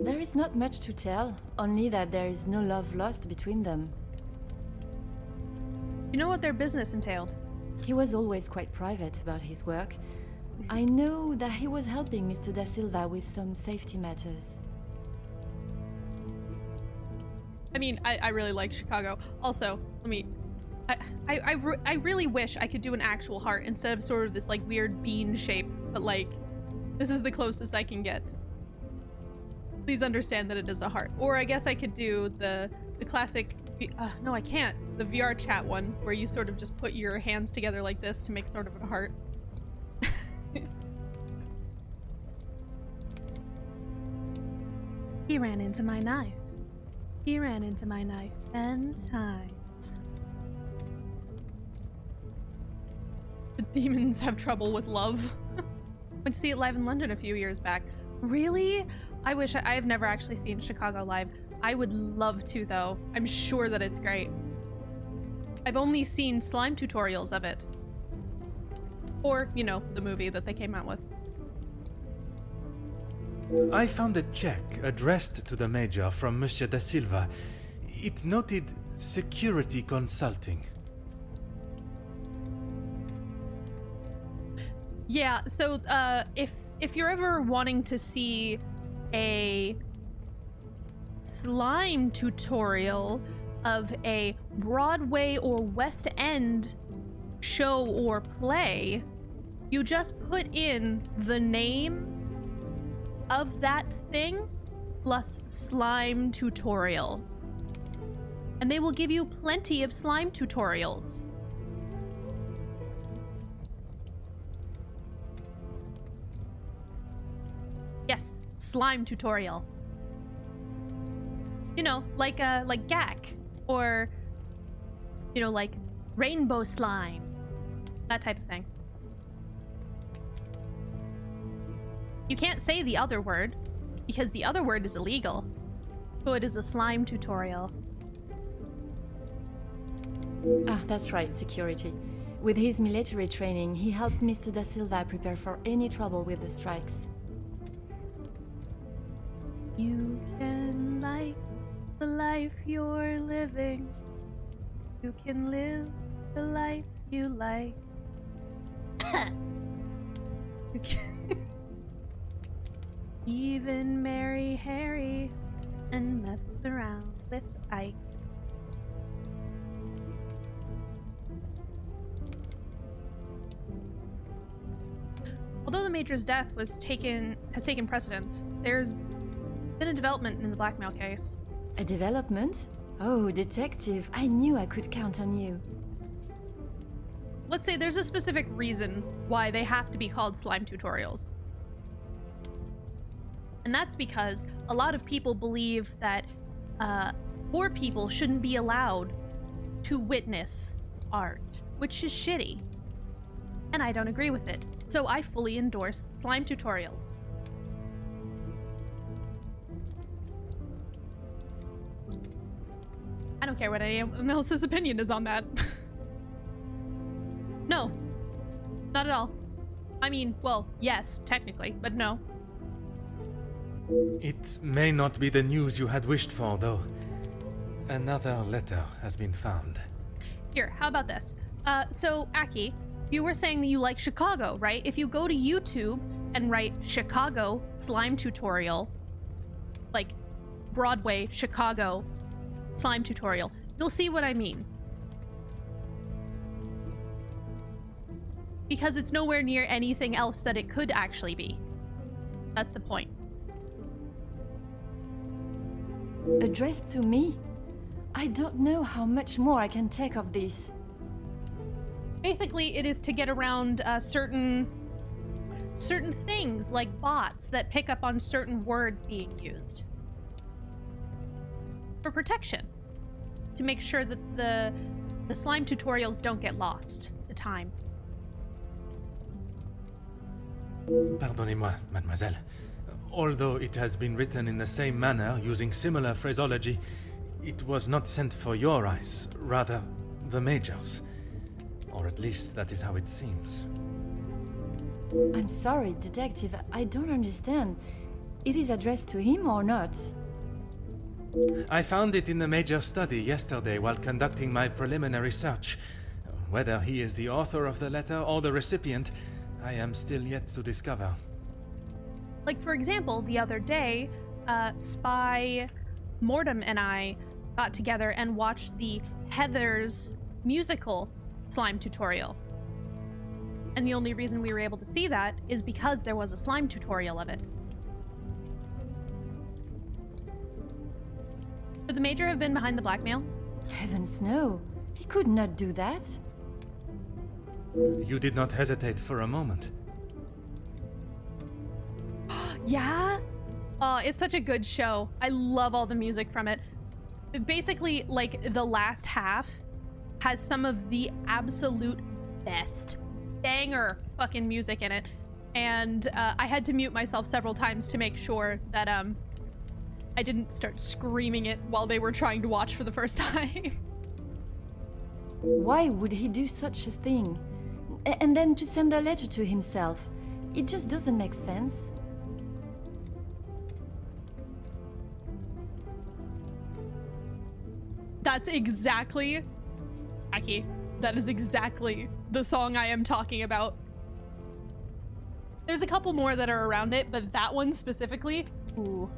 There is not much to tell, only that there is no love lost between them. You know what their business entailed? He was always quite private about his work. I know that he was helping Mr. Da Silva with some safety matters. I mean, I really like Chicago. Also, I really wish I could do an actual heart instead of sort of this like weird bean shape, but like, this is the closest I can get. Please understand that it is a heart. Or I guess I could do the classic, no I can't, the VR chat one, where you sort of just put your hands together like this to make sort of a heart. He ran into my knife. He ran into my knife 10 times. The demons have trouble with love. Went to see it live in London a few years back. Really? I wish I've never actually seen Chicago live. I would love to though. I'm sure that it's great. I've only seen slime tutorials of it. Or, you know, the movie that they came out with. I found a check addressed to the Major from Monsieur Da Silva. It noted security consulting. Yeah, so if you're ever wanting to see a slime tutorial of a Broadway or West End show or play, you just put in the name of that thing plus slime tutorial. And they will give you plenty of slime tutorials. Yes, slime tutorial. You know, like GAC, or, you know, like rainbow slime, that type of thing. You can't say the other word, because the other word is illegal. So it is a slime tutorial. Ah, that's right, security. With his military training, he helped Mr. Da Silva prepare for any trouble with the strikes. You can like the life you're living. You can live the life you like. You can even marry Harry and mess around with Ike. Although the Major's death has taken precedence, there's been a development in the blackmail case. A development? Oh, detective, I knew I could count on you. Let's say there's a specific reason why they have to be called slime tutorials. And that's because a lot of people believe that poor people shouldn't be allowed to witness art, which is shitty. And I don't agree with it. So I fully endorse slime tutorials. I don't care what anyone else's opinion is on that. No, not at all. I mean, well, yes, technically, but no. It may not be the news you had wished for, though. Another letter has been found. Here, how about this? So, Aki, you were saying that you like Chicago, right? If you go to YouTube and write Chicago slime tutorial, like Broadway, Chicago slime tutorial, you'll see what I mean. Because it's nowhere near anything else that it could actually be. That's the point. Addressed to me? I don't know how much more I can take of this. Basically, it is to get around certain things, like bots that pick up on certain words being used. For protection. To make sure that the slime tutorials don't get lost to time. Pardonnez-moi, mademoiselle. Although it has been written in the same manner, using similar phraseology, it was not sent for your eyes, rather the Major's. Or at least that is how it seems. I'm sorry, detective, I don't understand. It is addressed to him or not? I found it in the Major's study yesterday while conducting my preliminary search. Whether he is the author of the letter or the recipient, I am still yet to discover. Like, for example, the other day, Spy Mortem and I got together and watched the Heather's musical slime tutorial. And the only reason we were able to see that is because there was a slime tutorial of it. Should the Major have been behind the blackmail? Heavens no. He could not do that. You did not hesitate for a moment. Yeah? Oh, it's such a good show. I love all the music from it. Basically, like, the last half has some of the absolute best banger fucking music in it. And I had to mute myself several times to make sure that I didn't start screaming it while they were trying to watch for the first time. Why would he do such a thing? And then to send a letter to himself. It just doesn't make sense. That's exactly, Aki, that is exactly the song I am talking about. There's a couple more that are around it, but that one specifically, ooh.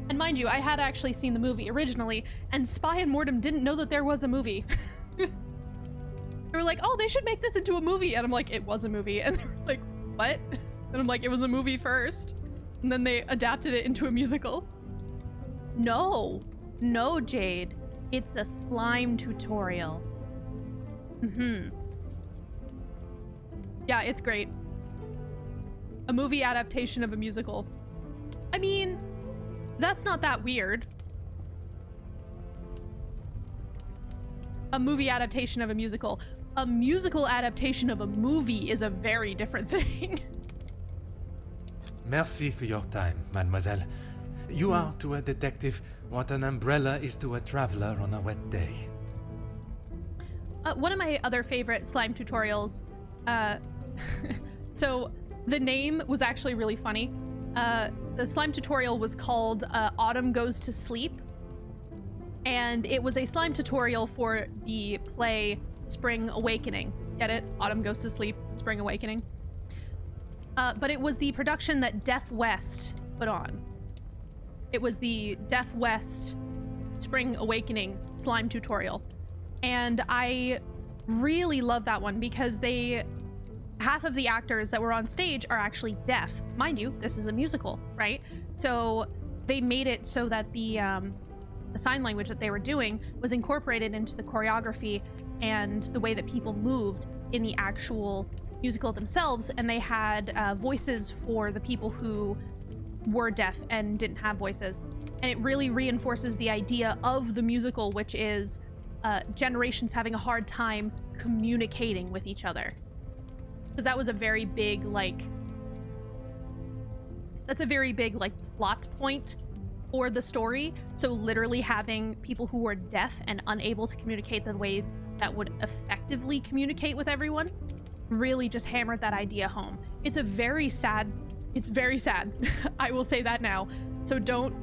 And mind you, I had actually seen the movie originally, and Spy and Mortem didn't know that there was a movie. They were like, oh, they should make this into a movie. And I'm like, it was a movie. And they were like, what? And I'm like, it was a movie first. And then they adapted it into a musical. No, Jade. It's a slime tutorial. Yeah, it's great. A movie adaptation of a musical. I mean, that's not that weird. A movie adaptation of a musical. A musical adaptation of a movie is a very different thing. Merci for your time, mademoiselle. You are to a detective what an umbrella is to a traveler on a wet day. One of my other favorite slime tutorials, so the name was actually really funny. The slime tutorial was called Autumn Goes to Sleep, and it was a slime tutorial for the play Spring Awakening. Get it? Autumn Goes to Sleep, Spring Awakening. But it was the production that Deaf West put on. It was the Deaf West Spring Awakening slime tutorial. And I really love that one because half of the actors that were on stage are actually deaf. Mind you, this is a musical, right? So they made it so that the sign language that they were doing was incorporated into the choreography and the way that people moved in the actual musical themselves. And they had voices for the people who were deaf and didn't have voices. And it really reinforces the idea of the musical, which is generations having a hard time communicating with each other. Because that was a very big, plot point for the story. So literally having people who were deaf and unable to communicate the way that would effectively communicate with everyone really just hammered that idea home. It's very sad. I will say that now. So don't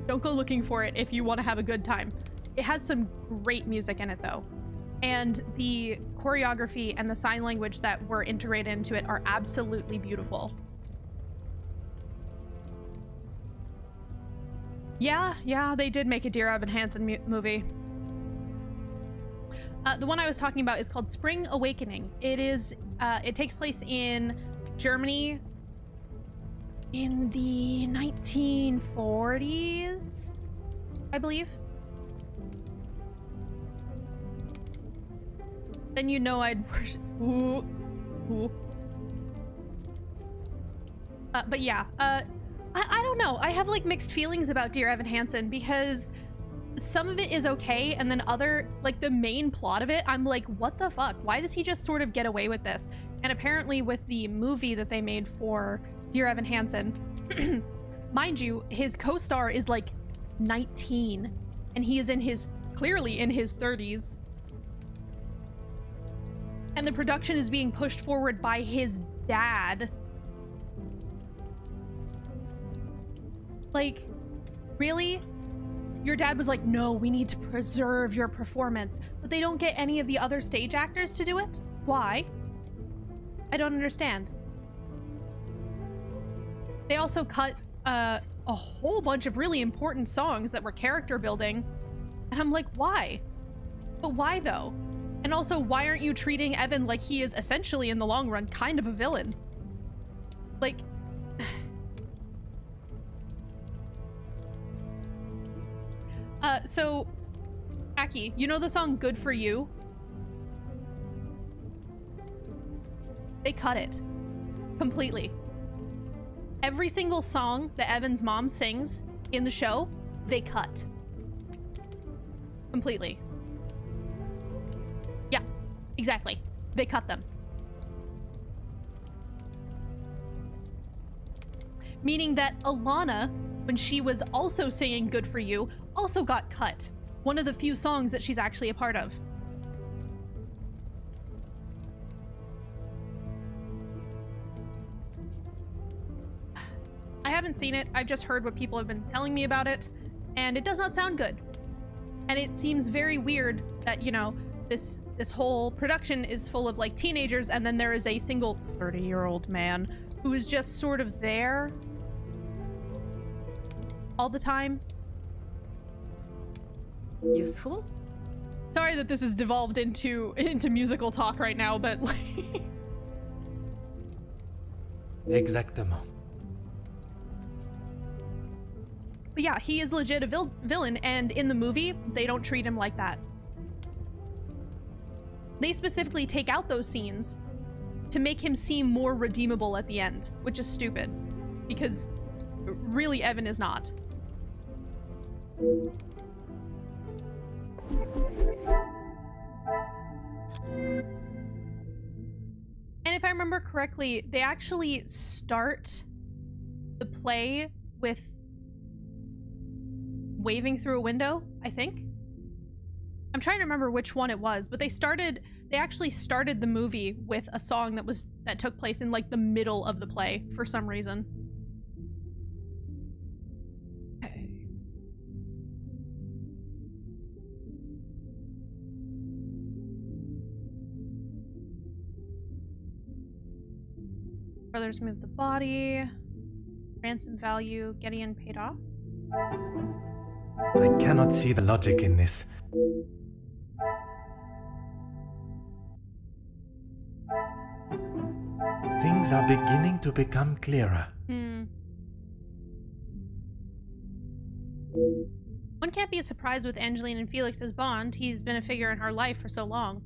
go looking for it if you want to have a good time. It has some great music in it though. And the choreography and the sign language that were integrated into it are absolutely beautiful. Yeah, they did make a Dear Evan Hansen movie. The one I was talking about is called Spring Awakening. It takes place in Germany in the 1940s, I believe. Then you know I'd worship. Ooh. But yeah, I don't know. I have mixed feelings about Dear Evan Hansen because some of it is okay, and then the main plot of it, I'm like, what the fuck? Why does he just sort of get away with this? And apparently with the movie that they made for Dear Evan Hansen, mind you, his co-star is 19, and he is clearly in his 30s. And the production is being pushed forward by his dad. Really? Your dad was like, no, we need to preserve your performance, but they don't get any of the other stage actors to do it? Why? I don't understand. They also cut a whole bunch of really important songs that were character building, and I'm like, why? But why though? And also, why aren't you treating Evan like he is essentially, in the long run, kind of a villain? So, Aki, you know the song Good For You? They cut it. Completely. Every single song that Evan's mom sings in the show, they cut. Completely. Yeah, exactly. They cut them. Meaning that Alana, when she was also singing Good For You, also got cut. One of the few songs that she's actually a part of. I haven't seen it. I've just heard what people have been telling me about it, and it does not sound good. And it seems very weird that, this whole production is full of teenagers, and then there is a single 30-year-old man who is just sort of there all the time. Useful? Sorry that this has devolved into musical talk right now, but Exactement. But yeah, he is legit a villain, and in the movie, they don't treat him like that. They specifically take out those scenes to make him seem more redeemable at the end, which is stupid, because really Evan is not. And if I remember correctly, they actually start play with waving through a window, I think. I'm trying to remember which one it was, but they actually started the movie with a song that took place in like the middle of the play for some reason. Okay. Brothers move the body. Ransom value. Gideon paid off. I cannot see the logic in this. Things are beginning to become clearer. One can't be surprised with Angeline and Felix's bond. He's been a figure in her life for so long.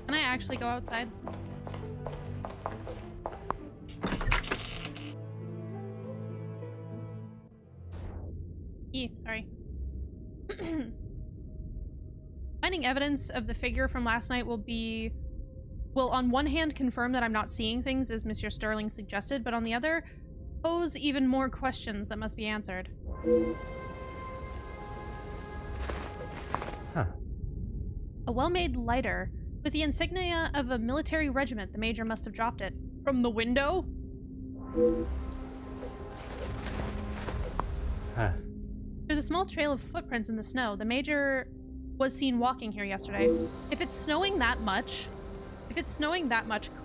Can I actually go outside? Sorry. Finding evidence of the figure from last night will on one hand confirm that I'm not seeing things as Monsieur Sterling suggested, but on the other, pose even more questions that must be answered. Huh. A well-made lighter. With the insignia of a military regiment, the Major must have dropped it. From the window? Huh. There's a small trail of footprints in the snow. The Major was seen walking here yesterday. If it's snowing that much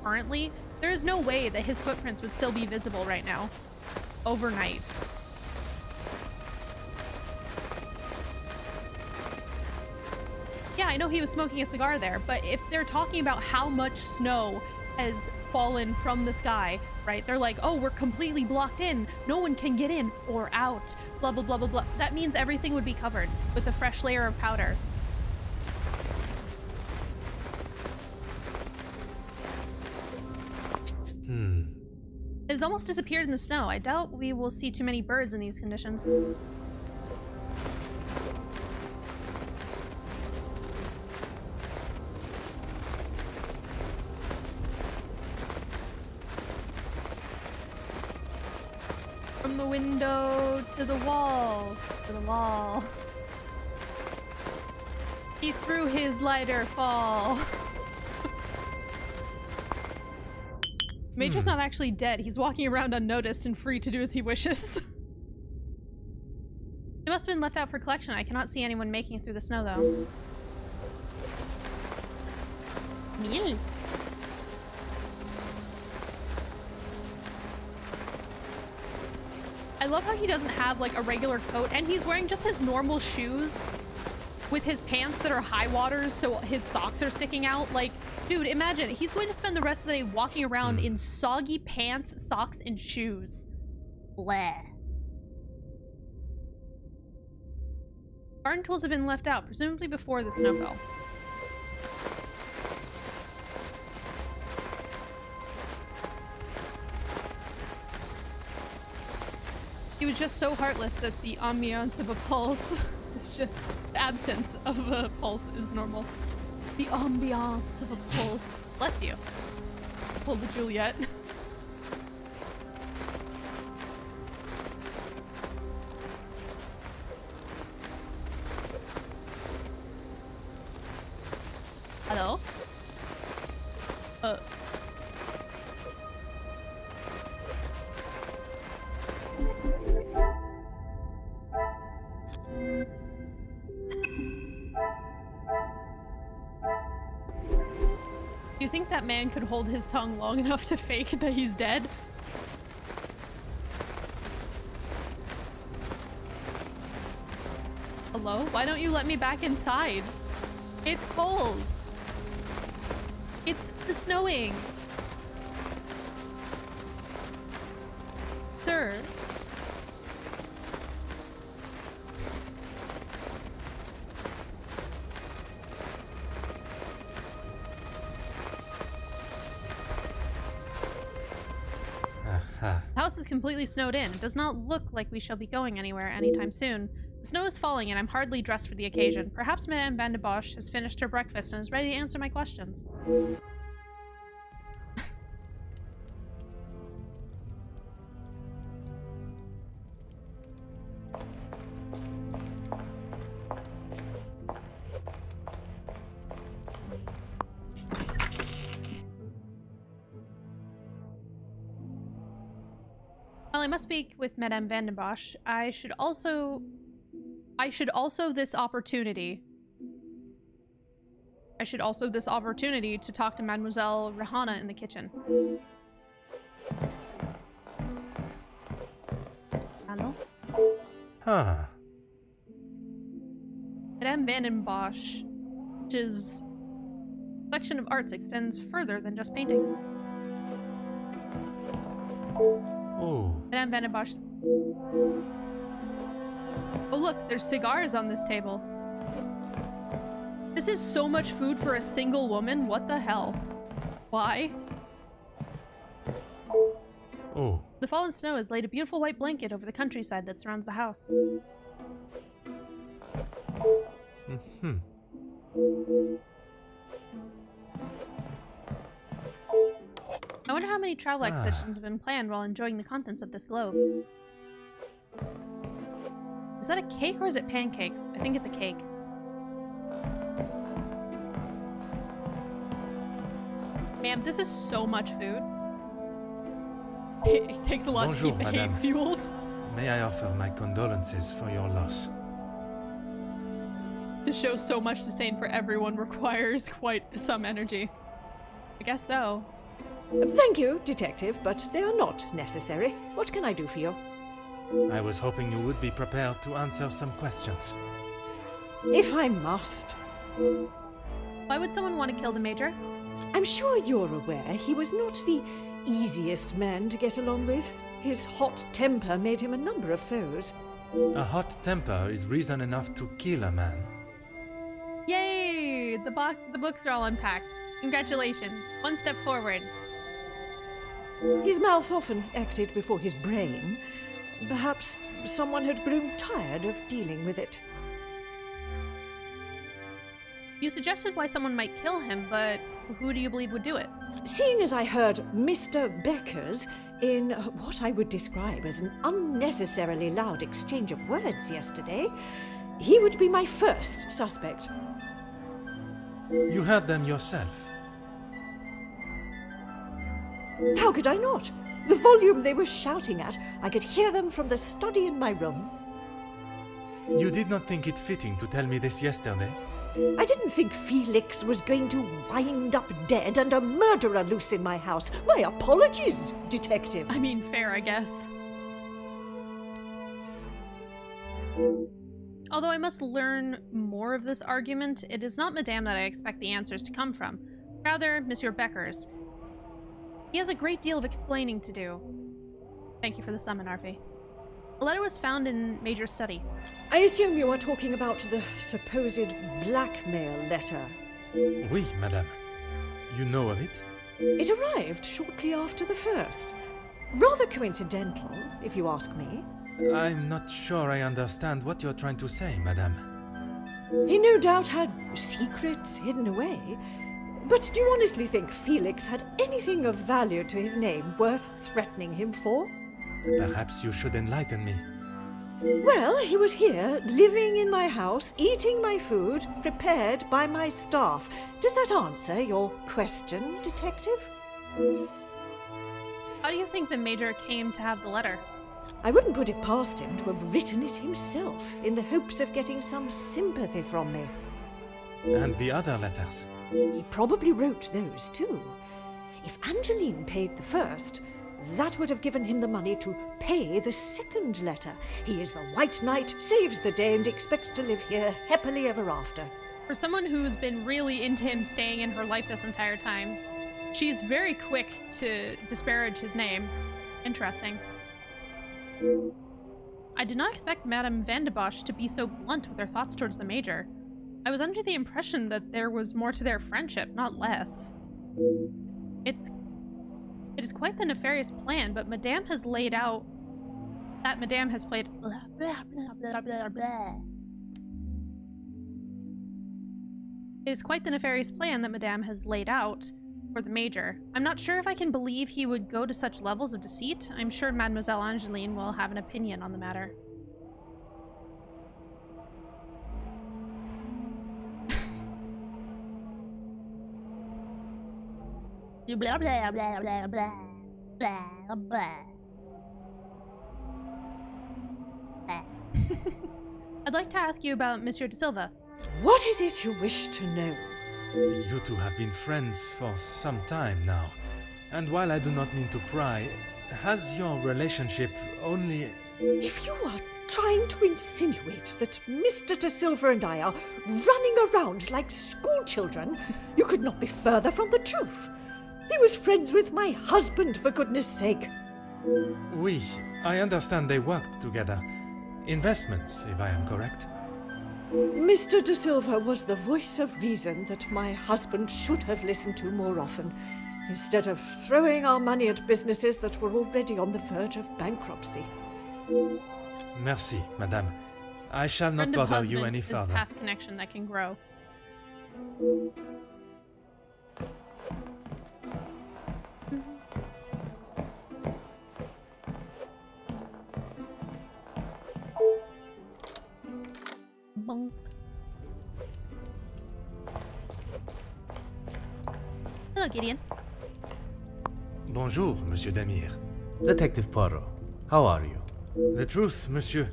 currently, there is no way that his footprints would still be visible right now. Overnight. Yeah, I know he was smoking a cigar there, but if they're talking about how much snow has fallen from the sky, right? They're like, oh, we're completely blocked in. No one can get in or out. Blah, blah, blah, blah, blah. That means everything would be covered with a fresh layer of powder. It has almost disappeared in the snow. I doubt we will see too many birds in these conditions. From the window to the wall, to the wall. He threw his lighter fall. Major's not actually dead. He's walking around unnoticed and free to do as he wishes. It must have been left out for collection. I cannot see anyone making it through the snow, though. Me. I love how he doesn't have, like, a regular coat, and he's wearing just his normal shoes with his pants that are high waters, so his socks are sticking out. Like, dude, imagine, he's going to spend the rest of the day walking around in soggy pants, socks, and shoes. Bleh. Garden tools have been left out, presumably before the snow fell. He was just so heartless that the ambiance of a pulse is just... the absence of a pulse is normal. The ambiance of a pulse. Bless you. Pulled the Juliet. Hello? Do you think that man could hold his tongue long enough to fake that he's dead? Hello? Why don't you let me back inside? It's cold. It's snowing. Sir. The house is completely snowed in. It does not look like we shall be going anywhere anytime soon. Snow is falling and I'm hardly dressed for the occasion. Perhaps Madame Van de Bosch has finished her breakfast and is ready to answer my questions. While I must speak with Madame Van de Bosch, I should also this opportunity to talk to Mademoiselle Rihanna in the kitchen. Hello? Huh. Madame Van den Bosch's collection of arts extends further than just paintings. Oh. Madame Van den Bosch. Oh look, there's cigars on this table. This is so much food for a single woman. What the hell? Why? Oh. The fallen snow has laid a beautiful white blanket over the countryside that surrounds the house. Mm-hmm. I wonder how many travel expeditions have been planned while enjoying the contents of this globe. Is that a cake or is it pancakes? I think it's a cake. Man, this is so much food. It takes a lot Bonjour, to keep madame. it fueled. May I offer my condolences for your loss? To show so much disdain for everyone requires quite some energy. I guess so. Thank you, Detective, but they are not necessary. What can I do for you? I was hoping you would be prepared to answer some questions. If I must. Why would someone want to kill the Major? I'm sure you're aware he was not the easiest man to get along with. His hot temper made him a number of foes. A hot temper is reason enough to kill a man. Yay! The books are all unpacked. Congratulations. One step forward. His mouth often acted before his brain. Perhaps someone had grown tired of dealing with it. You suggested why someone might kill him, but who do you believe would do it? Seeing as I heard Mr. Becker's in what I would describe as an unnecessarily loud exchange of words yesterday, he would be my first suspect. You heard them yourself. How could I not? The volume they were shouting at, I could hear them from the study in my room. You did not think it fitting to tell me this yesterday? I didn't think Felix was going to wind up dead and a murderer loose in my house. My apologies, Detective. I mean, fair, I guess. Although I must learn more of this argument, it is not Madame that I expect the answers to come from. Rather, Monsieur Becker's. He has a great deal of explaining to do. Thank you for the summon, Arfi. A letter was found in Major's study. I assume you are talking about the supposed blackmail letter. Oui, madame. You know of it? It arrived shortly after the first. Rather coincidental, if you ask me. I'm not sure I understand what you're trying to say, madame. He no doubt had secrets hidden away. But do you honestly think Felix had anything of value to his name worth threatening him for? Perhaps you should enlighten me. Well, he was here, living in my house, eating my food, prepared by my staff. Does that answer your question, Detective? How do you think the Major came to have the letter? I wouldn't put it past him to have written it himself, in the hopes of getting some sympathy from me. And the other letters? He probably wrote those too. If Angeline paid the first, that would have given him the money to pay the second letter. He is the White Knight, saves the day, and expects to live here happily ever after. For someone who's been really into him staying in her life this entire time, she's very quick to disparage his name. Interesting. I did not expect Madame Van de Bosch to be so blunt with her thoughts towards the Major. I was under the impression that there was more to their friendship, not less. It is quite the nefarious plan, but Madame has laid out that Madame has played. Blah, blah, blah, blah, blah, blah. It is quite the nefarious plan that Madame has laid out for the Major. I'm not sure if I can believe he would go to such levels of deceit. I'm sure Mademoiselle Angeline will have an opinion on the matter. Blah, blah, blah, blah, blah, blah, blah. I'd like to ask you about Monsieur de Silva. What is it you wish to know? You two have been friends for some time now. And while I do not mean to pry, has your relationship only... If you are trying to insinuate that Mr. de Silva and I are running around like schoolchildren, you could not be further from the truth. He was friends with my husband, for goodness sake. Oui, I understand they worked together. Investments, if I am correct. Mr. de Silva was the voice of reason that my husband should have listened to more often, instead of throwing our money at businesses that were already on the verge of bankruptcy. Merci, madame. I shall not Friend of bother you husband any is further. past connection that can grow. Bonk. Hello, Gideon. Bonjour, Monsieur Demir. Detective Poirot, how are you? The truth, monsieur.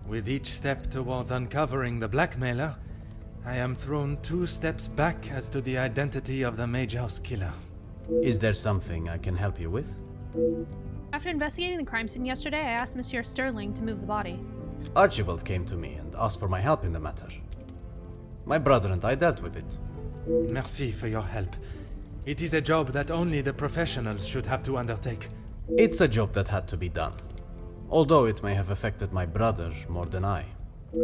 With each step towards uncovering the blackmailer, I am thrown 2 steps back as to the identity of the Major's killer. Is there something I can help you with? After investigating the crime scene yesterday, I asked Monsieur Sterling to move the body. Archibald came to me and asked for my help in the matter. My brother and I dealt with it. Merci for your help. It is a job that only the professionals should have to undertake. It's a job that had to be done, although it may have affected my brother more than I.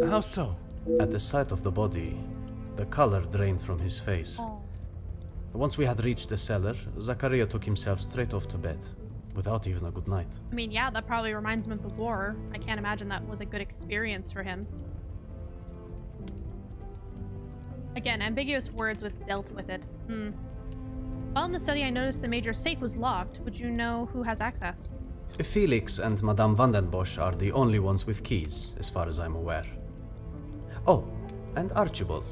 How so? At the sight of the body, the color drained from his face. Oh. Once we had reached the cellar, Zachariah took himself straight off to bed, without even a good night. I mean, yeah, that probably reminds him of the war. I can't imagine that was a good experience for him. Again, ambiguous words with dealt with it. While in the study, I noticed the Major's safe was locked. Would you know who has access? Felix and Madame van den Bosch are the only ones with keys, as far as I'm aware. Oh, and Archibald.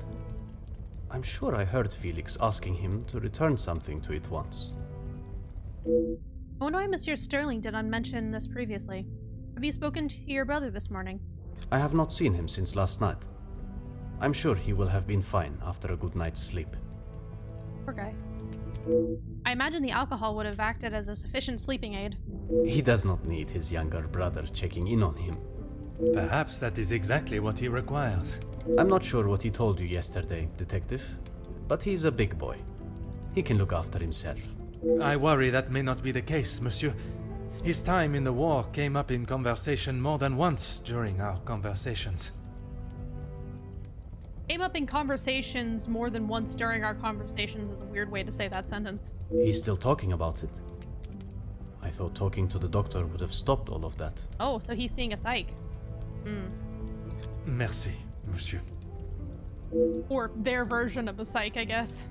I'm sure I heard Felix asking him to return something to it once. I wonder why Monsieur Sterling did not mention this previously. Have you spoken to your brother this morning? I have not seen him since last night. I'm sure he will have been fine after a good night's sleep. Poor guy. I imagine the alcohol would have acted as a sufficient sleeping aid. He does not need his younger brother checking in on him. Perhaps that is exactly what he requires. I'm not sure what he told you yesterday, Detective, but he's a big boy. He can look after himself. I worry that may not be the case, monsieur. His time in the war came up in conversation more than once during our conversations. Came up in conversations more than once during our conversations is a weird way to say that sentence. He's still talking about it. I thought talking to the doctor would have stopped all of that. Oh, so he's seeing a psych. Merci, monsieur. Or their version of a psych, I guess.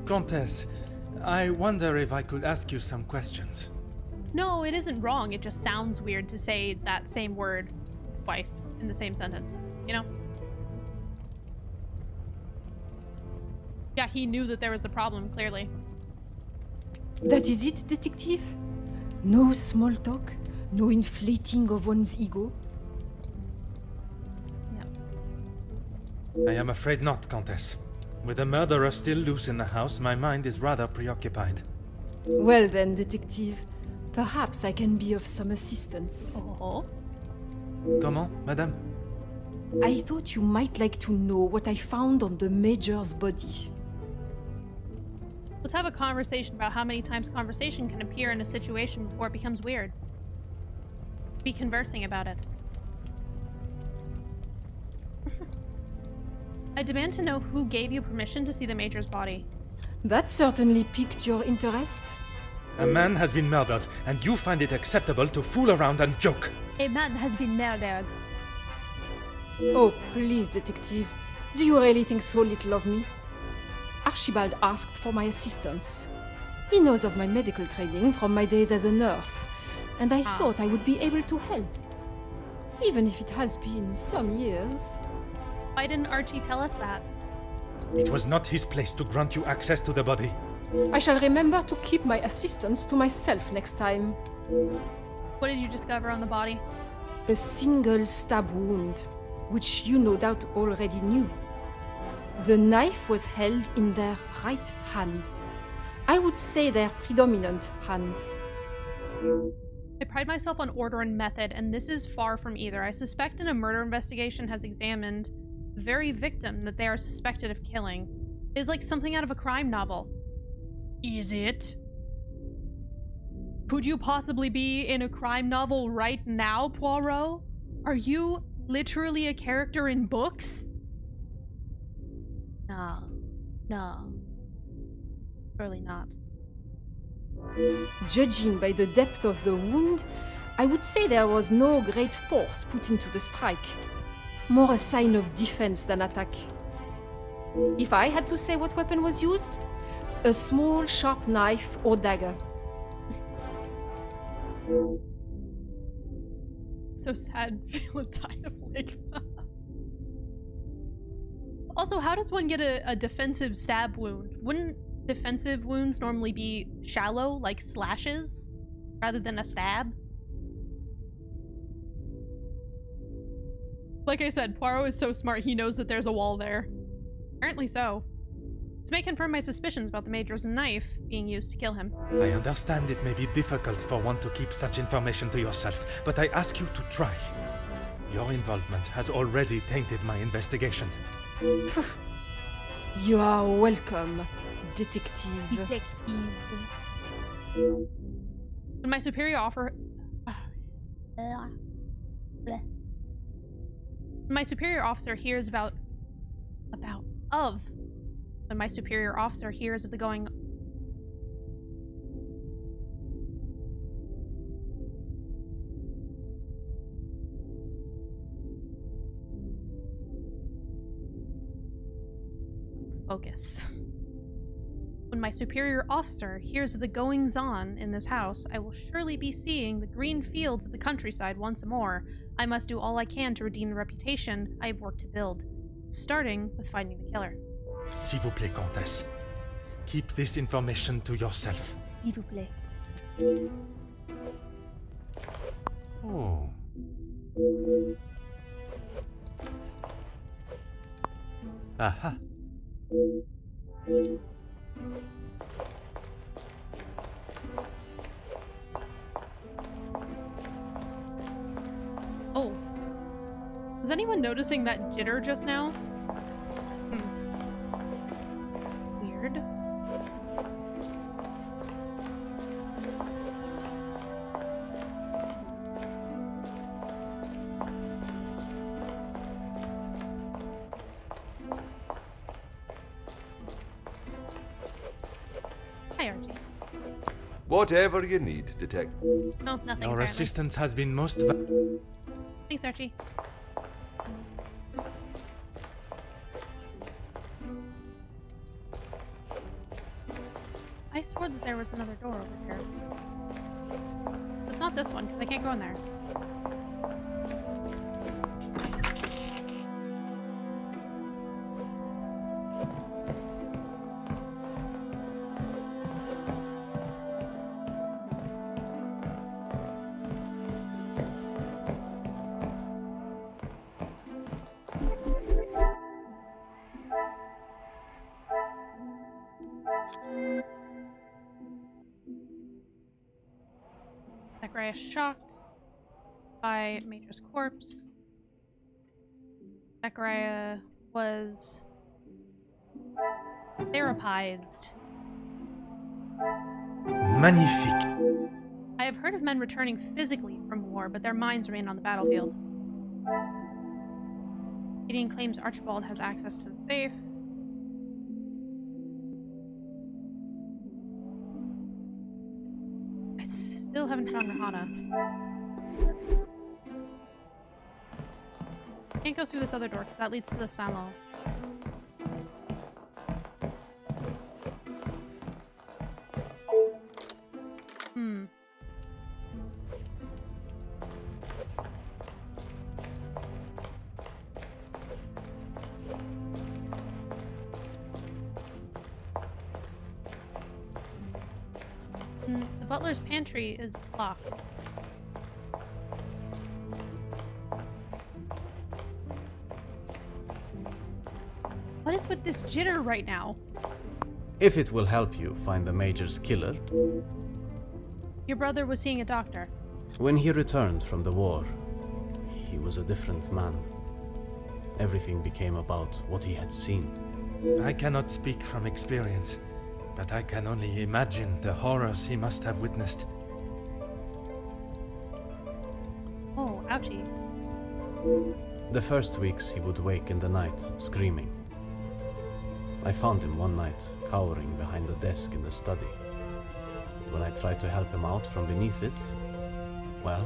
Comtesse, I wonder if I could ask you some questions. No, it isn't wrong. It just sounds weird to say that same word twice in the same sentence, you know? Yeah, he knew that there was a problem, clearly. That is it, detective? No small talk? No inflating of one's ego? I am afraid not, Comtesse. With the murderer still loose in the house, my mind is rather preoccupied. Well then, detective, perhaps I can be of some assistance. Oh. Comment, madame? I thought you might like to know what I found on the Major's body. Let's have a conversation about how many times conversation can appear in a situation before it becomes weird. Be conversing about it. I demand to know who gave you permission to see the Major's body. That certainly piqued your interest. A man has been murdered, and you find it acceptable to fool around and joke. A man has been murdered. Oh, please, detective. Do you really think so little of me? Archibald asked for my assistance. He knows of my medical training from my days as a nurse, and I thought I would be able to help. Even if it has been some years. Why didn't Archie tell us that? It was not his place to grant you access to the body. I shall remember to keep my assistance to myself next time. What did you discover on the body? A single stab wound, which you no doubt already knew. The knife was held in their right hand. I would say their predominant hand. I pride myself on order and method, and this is far from either. I suspect a murder investigation has examined the very victim that they are suspected of killing. It is like something out of a crime novel. Is it? Could you possibly be in a crime novel right now, Poirot? Are you literally a character in books? No. Surely not. Judging by the depth of the wound, I would say there was no great force put into the strike. More a sign of defense than attack. If I had to say what weapon was used, a small sharp knife or dagger. So sad Viola died of ligma. Also, how does one get a defensive stab wound? Wouldn't defensive wounds normally be shallow, like slashes, rather than a stab? Like I said, Poirot is so smart, he knows that there's a wall there. Apparently so. This may confirm my suspicions about the Major's knife being used to kill him. I understand it may be difficult for one to keep such information to yourself, but I ask you to try. Your involvement has already tainted my investigation. You are welcome, detective. When my superior offer... When my superior officer hears when my superior officer hears of the going... Focus. When my superior officer hears of the goings-on in this house, I will surely be seeing the green fields of the countryside once more. I must do all I can to redeem the reputation I have worked to build, starting with finding the killer. S'il vous plaît, Comtesse. Keep this information to yourself. S'il vous plaît. Oh. Aha. Oh. Was anyone noticing that jitter just now? Weird. Hi, Archie. Whatever you need, Detective. No, nothing. Your apparently. assistance has been most Thanks, Archie. I swore that there was another door over here. It's not this one, because I can't go in there. Zachariah shocked by Major's corpse. Zachariah was therapized. Magnifique. I have heard of men returning physically from war, but their minds remain on the battlefield. Gideon claims Archibald has access to the safe. Still haven't found Rahana. Can't go through this other door because that leads to the salon. The butler's pantry is locked. What is with this jitter right now? If it will help you find the Major's killer, Your brother was seeing a doctor. when he returned from the war, he was a different man. Everything became about what he had seen. I cannot speak from experience, but I can only imagine the horrors he must have witnessed. Oh, ouchie. The first weeks he would wake in the night, screaming. I found him one night, cowering behind a desk in the study. When I tried to help him out from beneath it, well,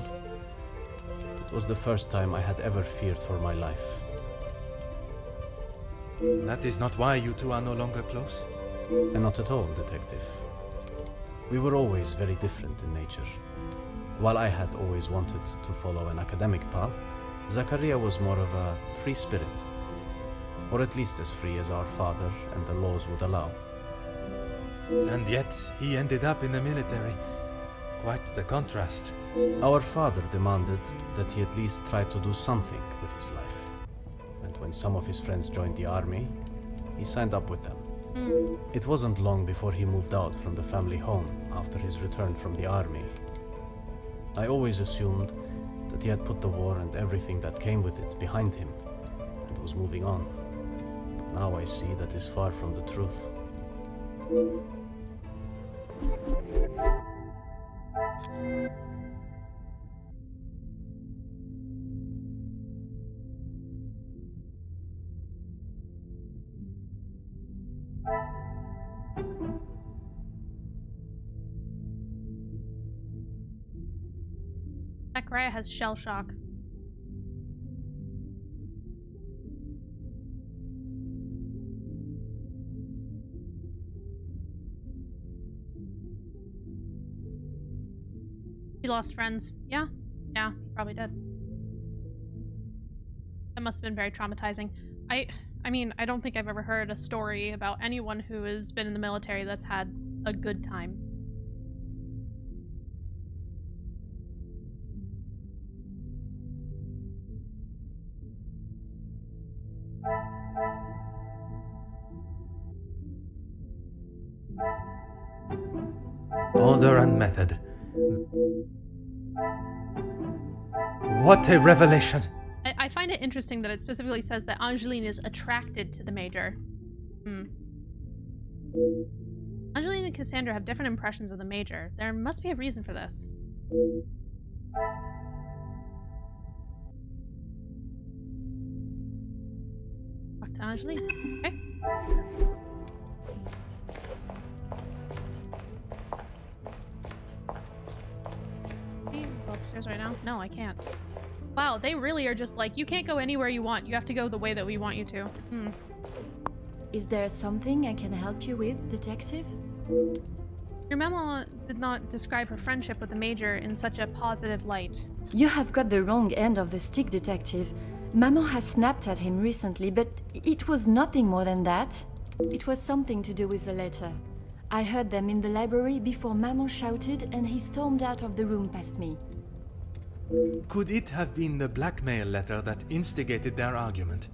it was the first time I had ever feared for my life. That is not why you two are no longer close? And not at all, Detective. We were always very different in nature. While I had always wanted to follow an academic path, Zachariah was more of a free spirit. Or at least as free as our father and the laws would allow. And yet, he ended up in the military. Quite the contrast. Our father demanded that he at least try to do something with his life. And when some of his friends joined the army, he signed up with them. It wasn't long before he moved out from the family home after his return from the army. I always assumed that he had put the war and everything that came with it behind him and was moving on. But now I see that is far from the truth. Zachariah has shell shock. He lost friends. Yeah, he probably did. That must have been very traumatizing. I mean, I don't think I've ever heard a story about anyone who has been in the military that's had a good time. Order and method. What a revelation! I find it interesting that it specifically says that Angeline is attracted to the Major. Angeline and Cassandra have different impressions of the Major. There must be a reason for this. Talk to Angeline. Okay. Can you go upstairs right now? No, I can't. Wow, they really are just like, you can't go anywhere you want. You have to go the way that we want you to. Is there something I can help you with, Detective? Your memo did not describe her friendship with the Major in such a positive light. You have got the wrong end of the stick, Detective. Maman has snapped at him recently, but it was nothing more than that. It was something to do with the letter. I heard them in the library before Maman shouted and he stormed out of the room past me. Could it have been the blackmail letter that instigated their argument?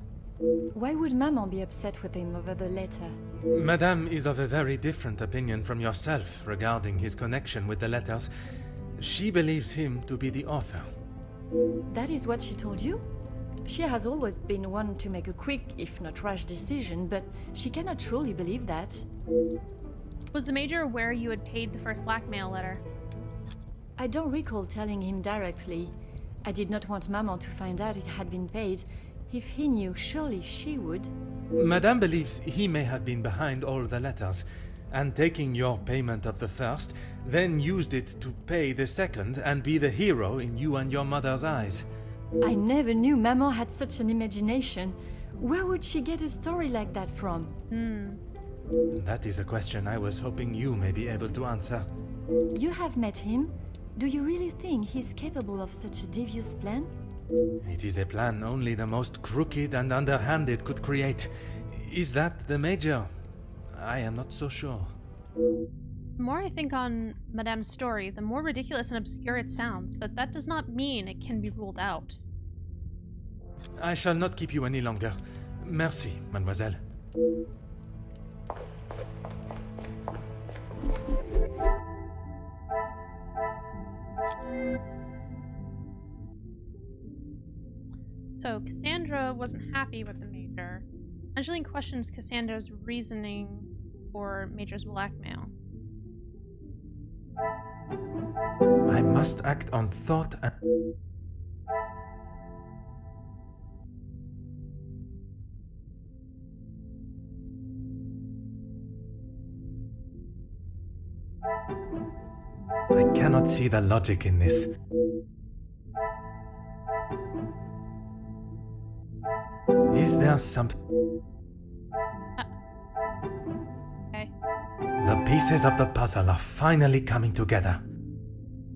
Why would Maman be upset with him over the letter? Madame is of a very different opinion from yourself regarding his connection with the letters. She believes him to be the author. That is what she told you? She has always been one to make a quick, if not rash decision, but she cannot truly believe that. Was the Major aware you had paid the first blackmail letter? I don't recall telling him directly. I did not want Maman to find out it had been paid. If he knew, surely she would. Madame believes he may have been behind all the letters. and taking your payment of the first, then used it to pay the second and be the hero in you and your mother's eyes. I never knew Maman had such an imagination. Where would she get a story like that from? That is a question I was hoping you may be able to answer. You have met him. Do you really think he's capable of such a devious plan? It is a plan only the most crooked and underhanded could create. Is that the Major? I am not so sure. The more I think on Madame's story, the more ridiculous and obscure it sounds, but that does not mean it can be ruled out. I shall not keep you any longer. Merci, mademoiselle. So, Cassandra wasn't happy with the Major. Angeline questions Cassandra's reasoning for Major's blackmail. I must act on thought and... I cannot see the logic in this. Is there some... Okay. The pieces of the puzzle are finally coming together.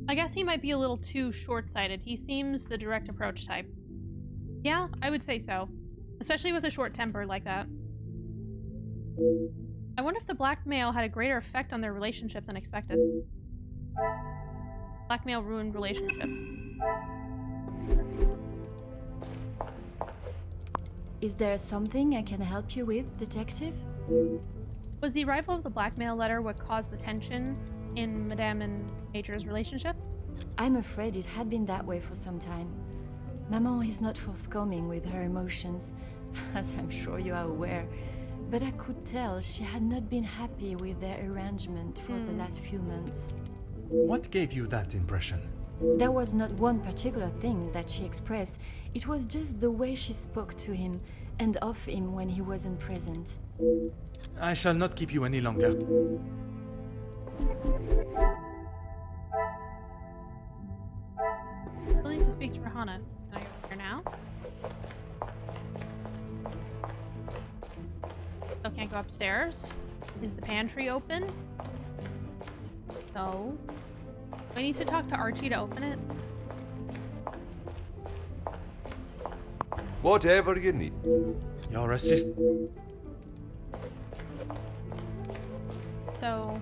I guess he might be a little too short-sighted. He seems the direct approach type. Yeah, I would say so. Especially with a short temper like that. I wonder if the blackmail had a greater effect on their relationship than expected. Blackmail ruined relationship. Is there something I can help you with, Detective? Was the arrival of the blackmail letter what caused the tension in Madame and Major's relationship? I'm afraid it had been that way for some time. Maman is not forthcoming with her emotions, as I'm sure you are aware. But I could tell she had not been happy with their arrangement for the last few months. What gave you that impression? There was not one particular thing that she expressed. It was just the way she spoke to him and of him when he wasn't present. I shall not keep you any longer. Willing to speak to Rahana. Can I go here now? Oh, can't go upstairs. Is the pantry open? No. Do I need to talk to Archie to open it? Whatever you need. Your assist... So...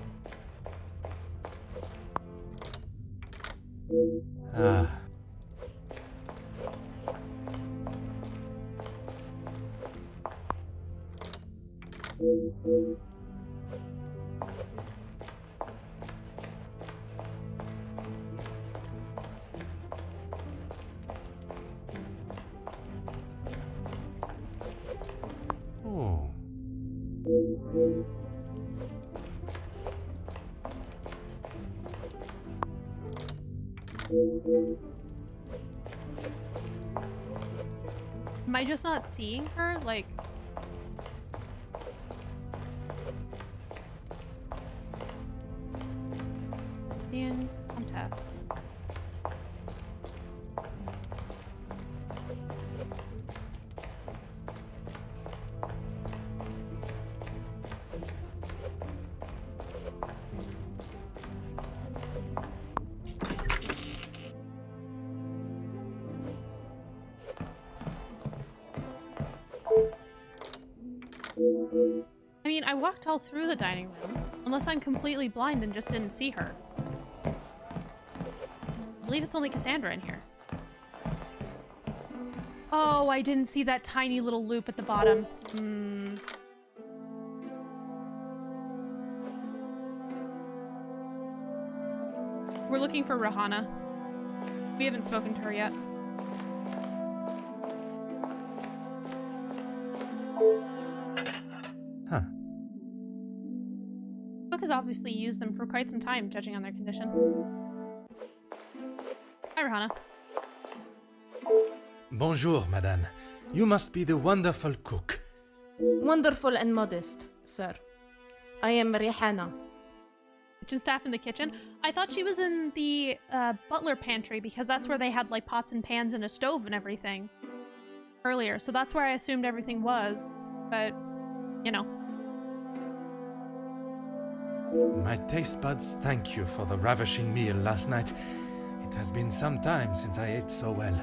Ah. Oh. Am I just not seeing her? Like... Indian Countess. I mean, I walked all through the dining room, unless I'm completely blind and just didn't see her. I believe it's only Cassandra in here. Oh, I didn't see that tiny little loop at the bottom. We're looking for Rahana. We haven't spoken to her yet. Huh. Cook has obviously used them for quite some time, judging on their condition. Hi, Rahana. Bonjour, madame. You must be the wonderful cook. Wonderful and modest, sir. I am Rihanna. Kitchen staff in the kitchen? I thought she was in the butler pantry because that's where they had like pots and pans and a stove and everything earlier. So that's where I assumed everything was. But, you know. My taste buds thank you for the ravishing meal last night. It has been some time since I ate so well.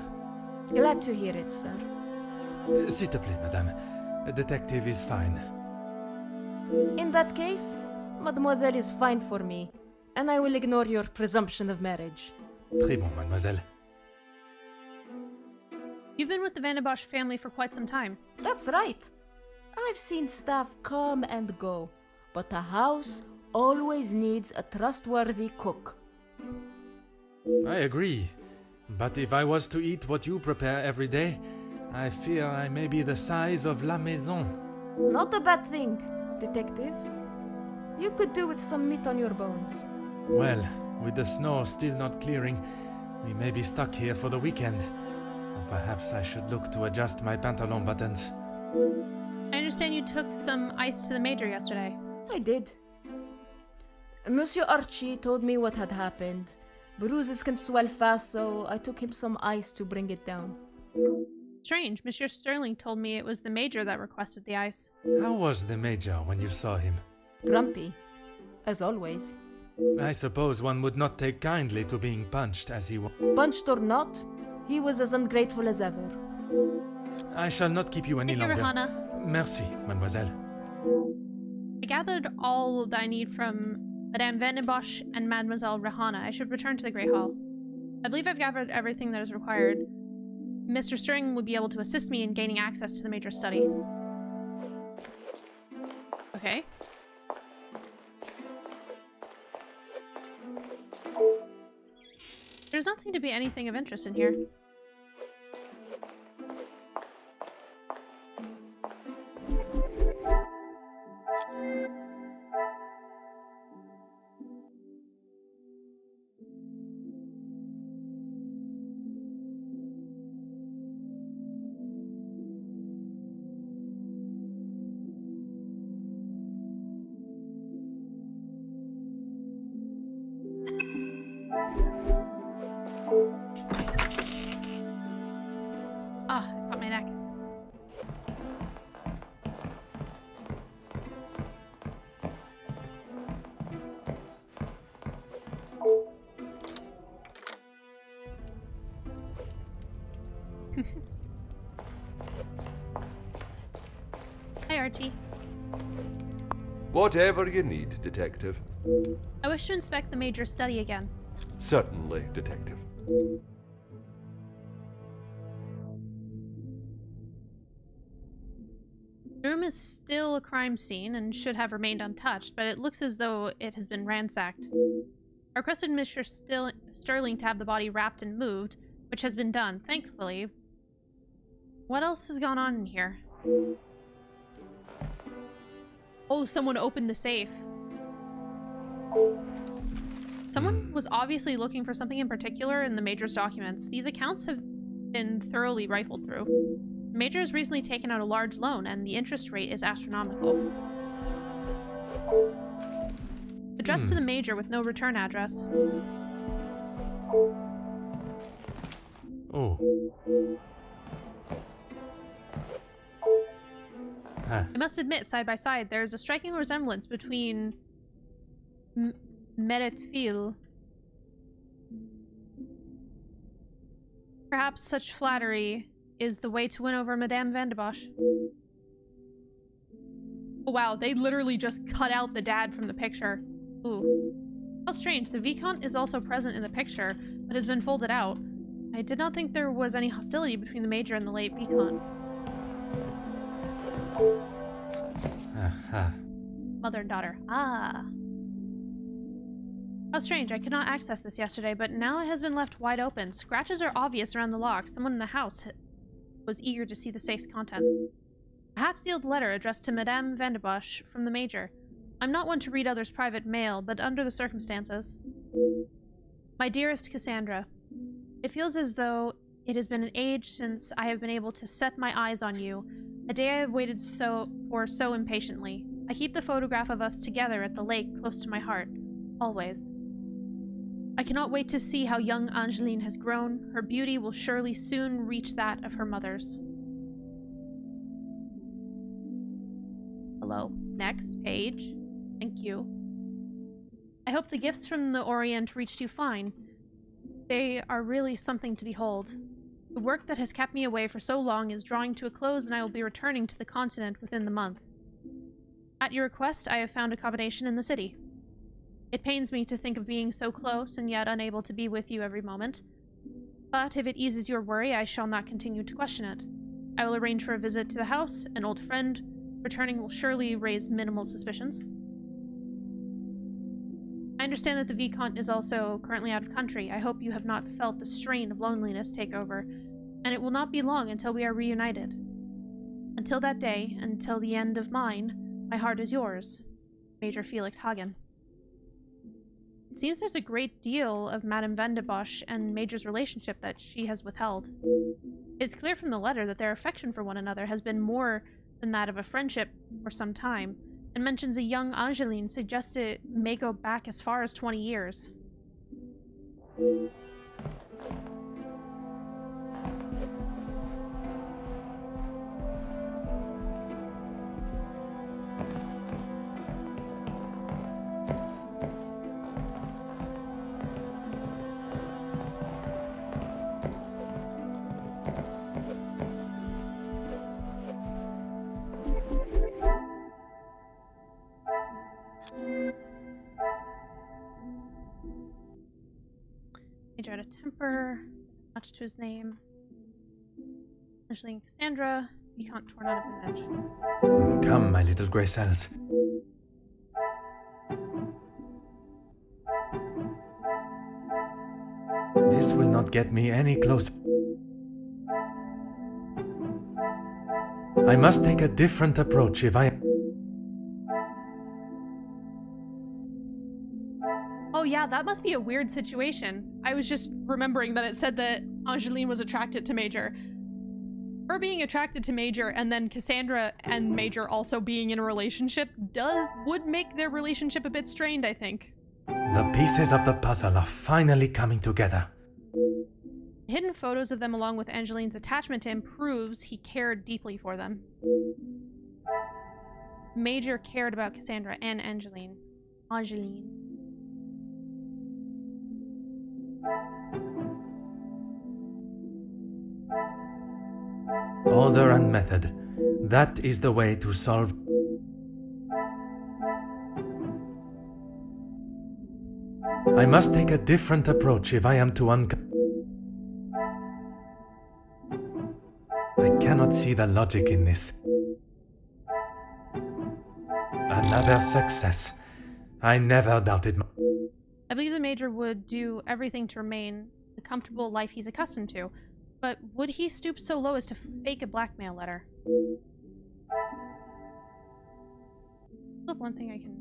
Glad to hear it, sir. S'il te plaît, madame. A detective is fine. In that case, mademoiselle is fine for me, and I will ignore your presumption of marriage. Très bon, mademoiselle. You've been with the Vandenbosch family for quite some time. That's right. I've seen staff come and go, but a house always needs a trustworthy cook. I agree. But if I was to eat what you prepare every day, I fear I may be the size of La Maison. Not a bad thing, detective. You could do with some meat on your bones. Well, with the snow still not clearing, we may be stuck here for the weekend. Perhaps I should look to adjust my pantalon buttons. I understand you took some ice to the Major yesterday. I did. Monsieur Archie told me what had happened. Bruises can swell fast, so I took him some ice to bring it down. Strange. Monsieur Sterling told me it was the Major that requested the ice. How was the Major when you saw him? Grumpy, as always. I suppose one would not take kindly to being punched as he was. Punched or not, he was as ungrateful as ever. I shall not keep you any Thank you, longer. Rihanna. Merci, mademoiselle. I gathered all that I need from Madame Vandenbosch and Mademoiselle Rihanna. I should return to the Great Hall. I believe I've gathered everything that is required. Mr. Sterling would be able to assist me in gaining access to the Major's study. Okay. There's not seem to be anything of interest in here. Ah, I caught my neck. Hi, Archie. Whatever you need, Detective. I wish to inspect the Major's study again. Certainly, Detective. The room is still a crime scene and should have remained untouched, but it looks as though it has been ransacked. I requested Mr. Sterling to have the body wrapped and moved, which has been done, thankfully. What else has gone on in here? Oh, someone opened the safe. Someone was obviously looking for something in particular in the Major's documents. These accounts have been thoroughly rifled through. The Major has recently taken out a large loan, and the interest rate is astronomical. Addressed to the Major with no return address. Oh. I must admit, side by side, there is a striking resemblance between Meretfil. Perhaps such flattery is the way to win over Madame Vandenbosch. Oh wow, they literally just cut out the dad from the picture. Ooh. How strange, the Vicomte is also present in the picture, but has been folded out. I did not think there was any hostility between the Major and the late Vicomte. Mother and daughter. Ah. How strange, I could not access this yesterday, but now it has been left wide open. Scratches are obvious around the lock. Someone in the house was eager to see the safe's contents. A half-sealed letter addressed to Madame Vandenbosch from the Major. I'm not one to read others' private mail, but under the circumstances. My dearest Cassandra, it feels as though it has been an age since I have been able to set my eyes on you, a day I have waited so impatiently. I keep the photograph of us together at the lake close to my heart, always. I cannot wait to see how young Angeline has grown. Her beauty will surely soon reach that of her mother's. Hello. Next page. Thank you. I hope the gifts from the Orient reached you fine. They are really something to behold. The work that has kept me away for so long is drawing to a close, and I will be returning to the continent within the month. At your request, I have found accommodation in the city. It pains me to think of being so close and yet unable to be with you every moment. But if it eases your worry, I shall not continue to question it. I will arrange for a visit to the house. An old friend returning will surely raise minimal suspicions. I understand that the Vicomte is also currently out of country. I hope you have not felt the strain of loneliness take over, and it will not be long until we are reunited. Until that day, until the end of mine, my heart is yours. Major Felix Hagen. It seems there's a great deal of Madame Van de Bosch and Major's relationship that she has withheld. It's clear from the letter that their affection for one another has been more than that of a friendship for some time, and mentions a young Angeline suggests it may go back as far as 20 years. Major had a temper, much to his name. Angeline Cassandra, Vicomte torn out of image. Come, my little grey cells. This will not get me any closer. I must take a different approach if I... Oh yeah, that must be a weird situation. I was just remembering that it said that Angeline was attracted to Major. Her being attracted to Major and then Cassandra and Major also being in a relationship would make their relationship a bit strained, I think. The pieces of the puzzle are finally coming together. Hidden photos of them along with Angeline's attachment to him proves he cared deeply for them. Major cared about Cassandra and Angeline. Order and method. That is the way to solve... I must take a different approach if I am to I cannot see the logic in this. Another success. I never doubted I believe the Major would do everything to remain the comfortable life he's accustomed to, but would he stoop so low as to fake a blackmail letter? Look, one thing I can...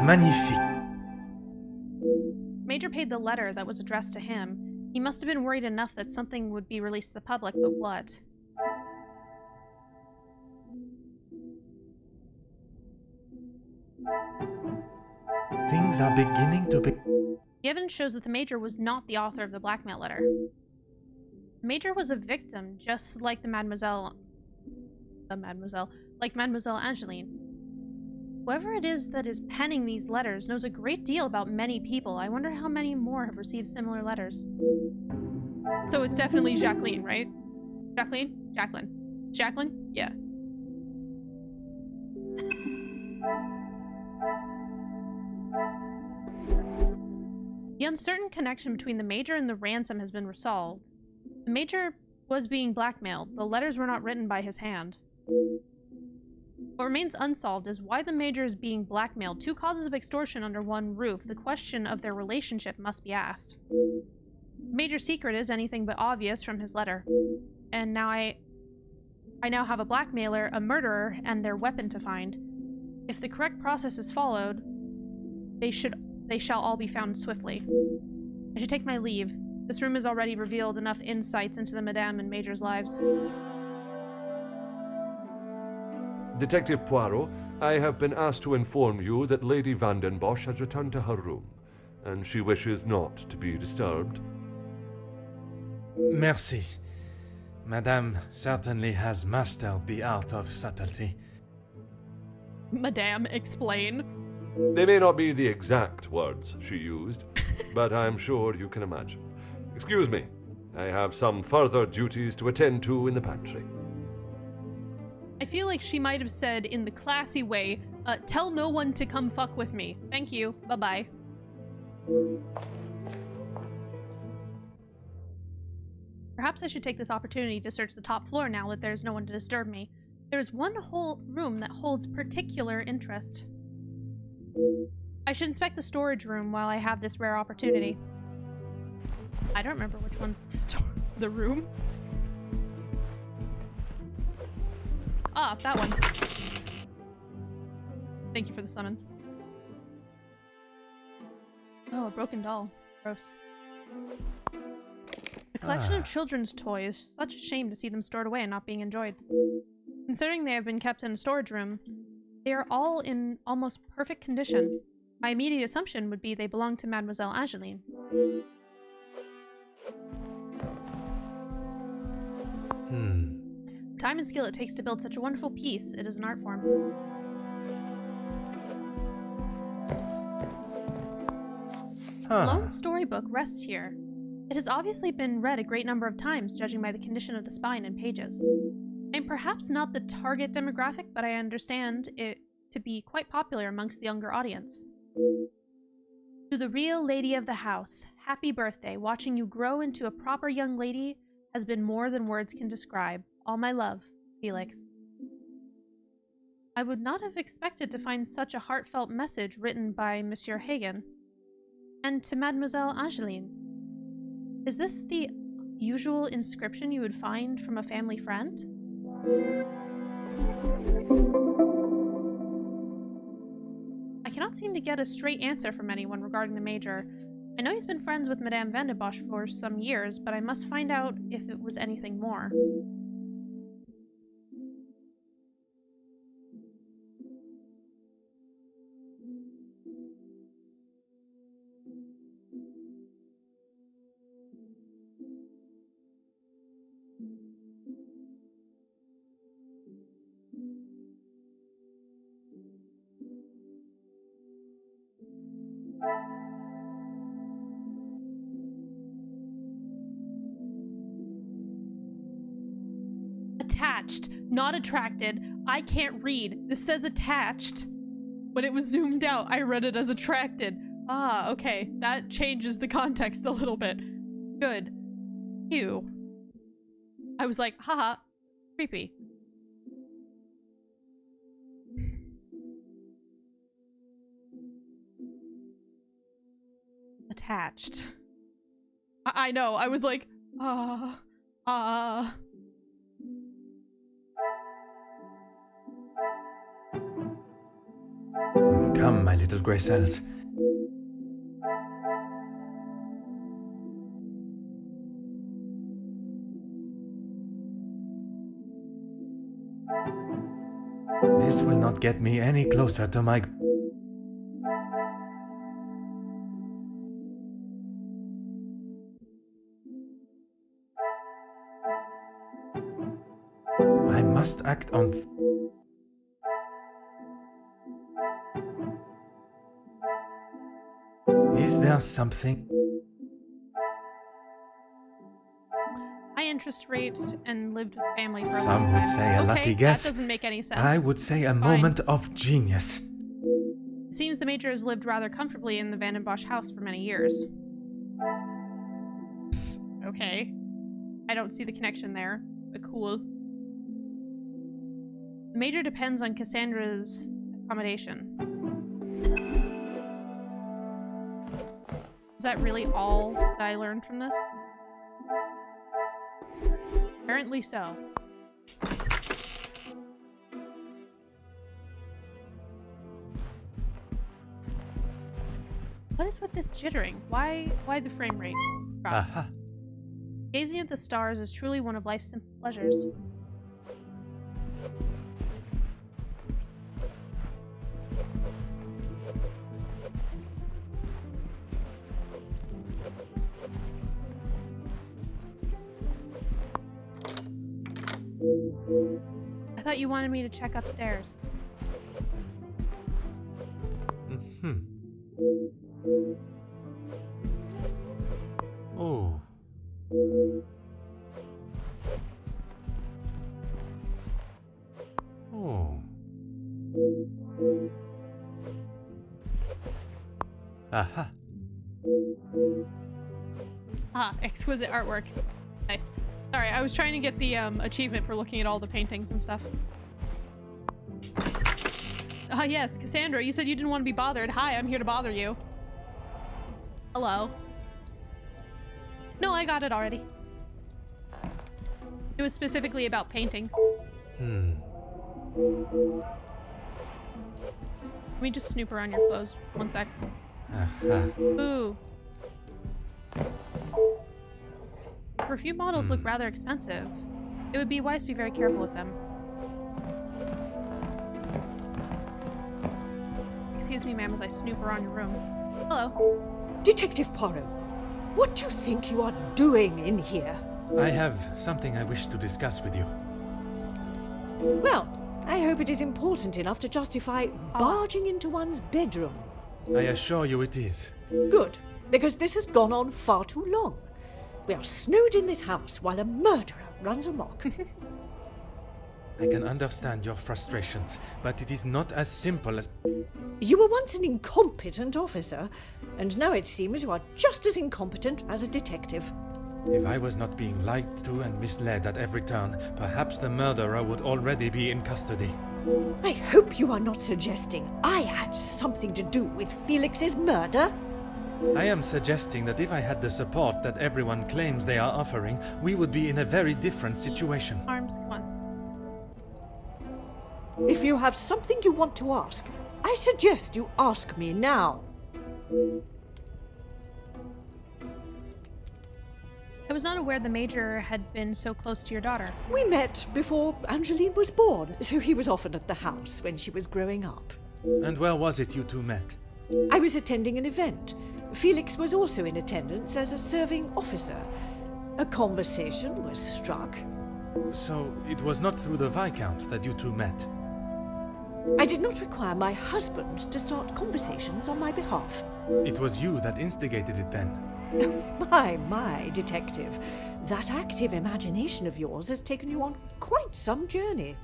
Magnifique. Major paid the letter that was addressed to him. He must have been worried enough that something would be released to the public, but what? Things are beginning to be... The evidence shows that the Major was not the author of the blackmail letter. The Major was a victim, just like Mademoiselle Angeline. Whoever it is that is penning these letters knows a great deal about many people. I wonder how many more have received similar letters. So it's definitely Jacqueline, right? Jacqueline? Jacqueline. Jacqueline? Yeah. The uncertain connection between the Major and the ransom has been resolved. The Major was being blackmailed. The letters were not written by his hand. What remains unsolved is why the Major is being blackmailed. Two causes of extortion under one roof. The question of their relationship must be asked. The Major's secret is anything but obvious from his letter. And now I now have a blackmailer, a murderer, and their weapon to find. If the correct process is followed, they shall all be found swiftly. I should take my leave. This room has already revealed enough insights into the Madame and Major's lives. Detective Poirot, I have been asked to inform you that Lady Van den Bosch has returned to her room, and she wishes not to be disturbed. Merci. Madame certainly has mastered the art of subtlety. Madame, explain. They may not be the exact words she used, but I'm sure you can imagine. Excuse me, I have some further duties to attend to in the pantry. I feel like she might have said in the classy way, tell no one to come fuck with me. Thank you. Bye-bye. Perhaps I should take this opportunity to search the top floor now that there's no one to disturb me. There's one whole room that holds particular interest. I should inspect the storage room while I have this rare opportunity. I don't remember which one's the room. Ah, that one. Thank you for the summon. Oh, a broken doll. Gross. A collection of children's toys. Such a shame to see them stored away and not being enjoyed. Considering they have been kept in a storage room, they are all in almost perfect condition. My immediate assumption would be they belong to Mademoiselle Angeline. Time and skill it takes to build such a wonderful piece. It is an art form. The lone storybook rests here. It has obviously been read a great number of times, judging by the condition of the spine and pages. I am perhaps not the target demographic, but I understand it to be quite popular amongst the younger audience. To the real lady of the house, happy birthday. Watching you grow into a proper young lady has been more than words can describe. All my love, Felix. I would not have expected to find such a heartfelt message written by Monsieur Hagen. And to Mademoiselle Angeline. Is this the usual inscription you would find from a family friend? I cannot seem to get a straight answer from anyone regarding the Major. I know he's been friends with Madame Van den Bosch for some years, but I must find out if it was anything more. Attached, not attracted. I can't read. This says attached. When it was zoomed out, I read it as attracted. Ah, okay. That changes the context a little bit. Good. Ew. I was like, haha, creepy. Attached. I know. I was like, Come, my little grey cells. This will not get me any closer to my... I must act on... Is there something? High interest rate and lived with family for a long Some time. would say a Okay, lucky guess. that doesn't make any sense. I would say a moment of genius. It seems the Major has lived rather comfortably in the Van den Bosch house for many years. Okay. I don't see the connection there, but cool. The Major depends on Cassandra's accommodation. Is that really all that I learned from this? Apparently so. What is with this jittering? Why the frame rate drop? Aha. Gazing at the stars is truly one of life's simple pleasures. I thought you wanted me to check upstairs. Mm-hmm. Oh. Oh. Aha. Ah, exquisite artwork. Nice. Sorry, I was trying to get the achievement for looking at all the paintings and stuff. Ah, yes, Cassandra, you said you didn't want to be bothered. Hi, I'm here to bother you. Hello. No, I got it already. It was specifically about paintings. Let me just snoop around your clothes. One sec. Ooh. Perfume bottles look rather expensive. It would be wise to be very careful with them. Excuse me, ma'am, as I snoop around your room. Hello. Detective Poirot, what do you think you are doing in here? I have something I wish to discuss with you. Well, I hope it is important enough to justify barging into one's bedroom. I assure you it is. Good, because this has gone on far too long. We are snowed in this house while a murderer runs amok. I can understand your frustrations, but it is not as simple as... You were once an incompetent officer, and now it seems you are just as incompetent as a detective. If I was not being lied to and misled at every turn, perhaps the murderer would already be in custody. I hope you are not suggesting I had something to do with Felix's murder. I am suggesting that if I had the support that everyone claims they are offering, we would be in a very different situation. Arms, come on. If you have something you want to ask, I suggest you ask me now. I was not aware the Major had been so close to your daughter. We met before Angeline was born, so he was often at the house when she was growing up. And where was it you two met? I was attending an event. Felix was also in attendance as a serving officer. A conversation was struck. So it was not through the Viscount that you two met? I did not require my husband to start conversations on my behalf. It was you that instigated it then? My, detective. That active imagination of yours has taken you on quite some journey.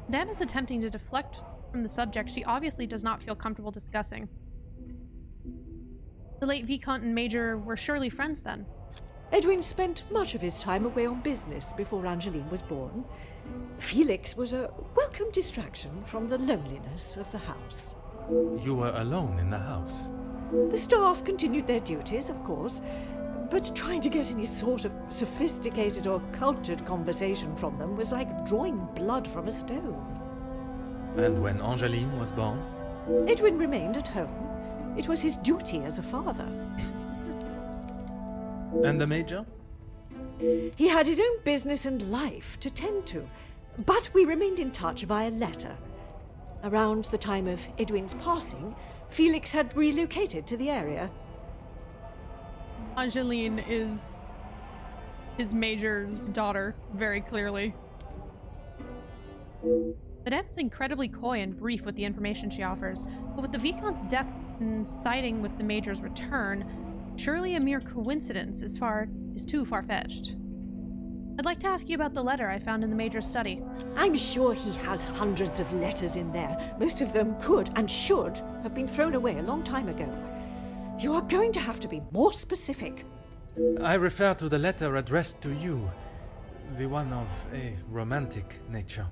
Madame is attempting to deflect from the subject she obviously does not feel comfortable discussing. The late Viscount and Major were surely friends then. Edwin spent much of his time away on business before Angeline was born. Felix was a welcome distraction from the loneliness of the house. You were alone in the house? The staff continued their duties, of course, but trying to get any sort of sophisticated or cultured conversation from them was like drawing blood from a stone. And when Angeline was born? Edwin remained at home. It was his duty as a father. And the Major? He had his own business and life to tend to, but we remained in touch via letter. Around the time of Edwin's passing, Felix had relocated to the area. Angeline is his Major's daughter, very clearly. Madame is incredibly coy and brief with the information she offers, but with the Viscount's death coinciding with the Major's return, surely a mere coincidence is too far-fetched. I'd like to ask you about the letter I found in the Major's study. I'm sure he has hundreds of letters in there. Most of them could and should have been thrown away a long time ago. You are going to have to be more specific. I refer to the letter addressed to you, the one of a romantic nature.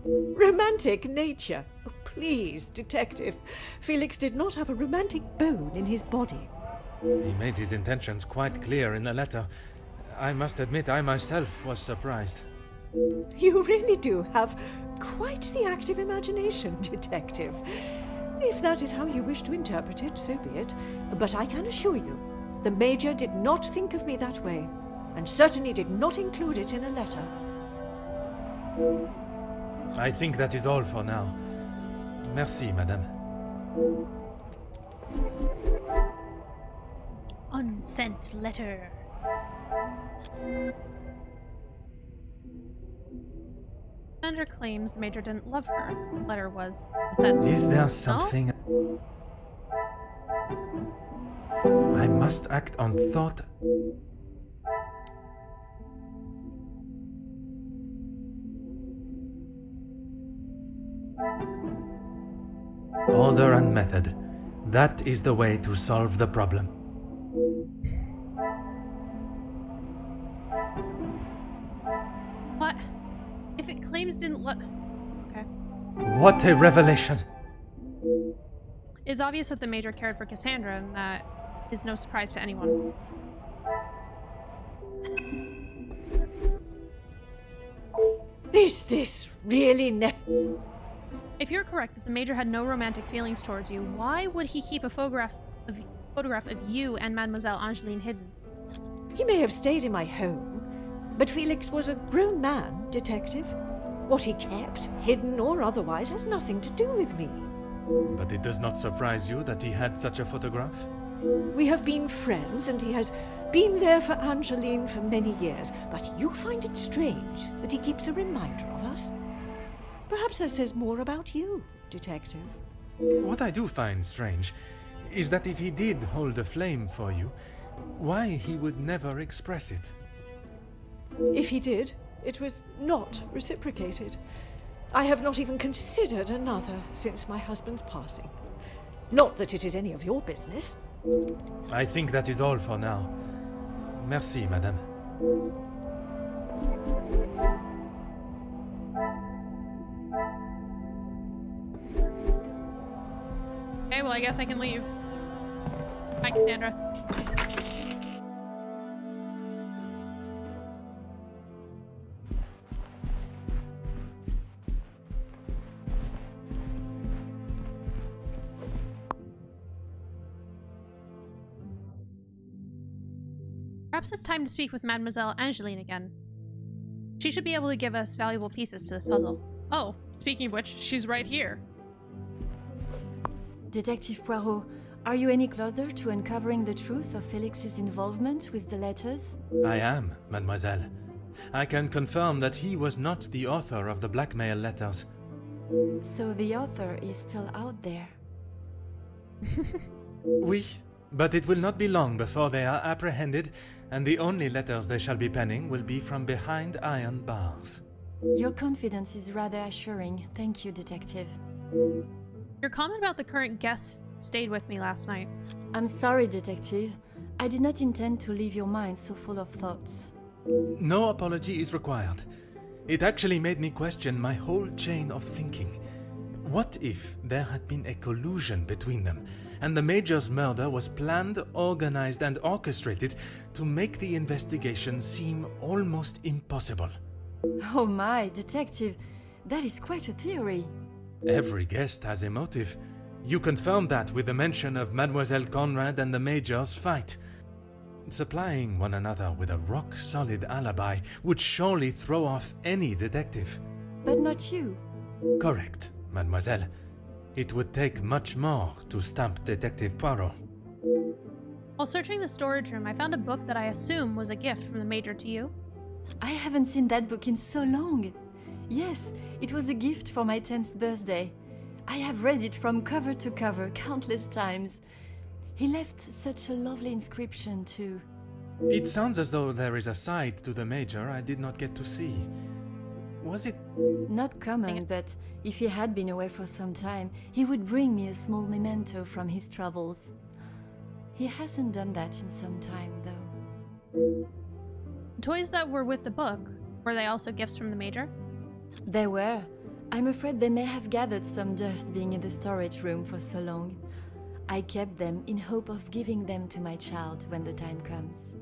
Romantic nature? Oh, please, detective. Felix did not have a romantic bone in his body. He made his intentions quite clear in the letter. I must admit I myself was surprised. You really do have quite the active imagination, detective. If that is how you wish to interpret it, so be it. But I can assure you, the Major did not think of me that way, and certainly did not include it in a letter. I think that is all for now. Merci, madame. Unsent letter. Cassandra claims the Major didn't love her. The letter was unsent. Is there No? something? I must act on thought. Order and method. That is the way to solve the problem. What? If it claims didn't love... Okay. What a revelation! It's obvious that the Major cared for Cassandra, and that is no surprise to anyone. Is this really If you're correct that the Major had no romantic feelings towards you, why would he keep a photograph of you and Mademoiselle Angeline hidden? He may have stayed in my home, but Felix was a grown man, Detective. What he kept, hidden or otherwise, has nothing to do with me. But it does not surprise you that he had such a photograph? We have been friends, and he has been there for Angeline for many years, but you find it strange that he keeps a reminder of us. Perhaps that says more about you, Detective. What I do find strange is that if he did hold a flame for you, why he would never express it. If he did, it was not reciprocated. I have not even considered another since my husband's passing. Not that it is any of your business. I think that is all for now. Merci, madame. Okay, well, I guess I can leave. Bye, Cassandra. Perhaps it's time to speak with Mademoiselle Angeline again. She should be able to give us valuable pieces to this puzzle. Oh, speaking of which, she's right here. Detective Poirot, are you any closer to uncovering the truth of Felix's involvement with the letters? I am, mademoiselle. I can confirm that he was not the author of the blackmail letters. So the author is still out there. Oui, but it will not be long before they are apprehended, and the only letters they shall be penning will be from behind iron bars. Your confidence is rather assuring. Thank you, Detective. Your comment about the current guest stayed with me last night. I'm sorry, Detective. I did not intend to leave your mind so full of thoughts. No apology is required. It actually made me question my whole chain of thinking. What if there had been a collusion between them, and the Major's murder was planned, organized, and orchestrated to make the investigation seem almost impossible? Oh my, Detective, that is quite a theory. Every guest has a motive. You confirmed that with the mention of Mademoiselle Conrad and the Major's fight. Supplying one another with a rock-solid alibi would surely throw off any detective. But not you. Correct, mademoiselle. It would take much more to stamp Detective Poirot. While searching the storage room, I found a book that I assume was a gift from the Major to you. I haven't seen that book in so long. Yes, it was a gift for my 10th birthday. I have read it from cover to cover countless times. He left such a lovely inscription too. It sounds as though there is a side to the Major I did not get to see. Was it? Not common, but if he had been away for some time, he would bring me a small memento from his travels. He hasn't done that in some time, though. The toys that were with the book, were they also gifts from the Major? They were. I'm afraid they may have gathered some dust being in the storage room for so long. I kept them in hope of giving them to my child when the time comes.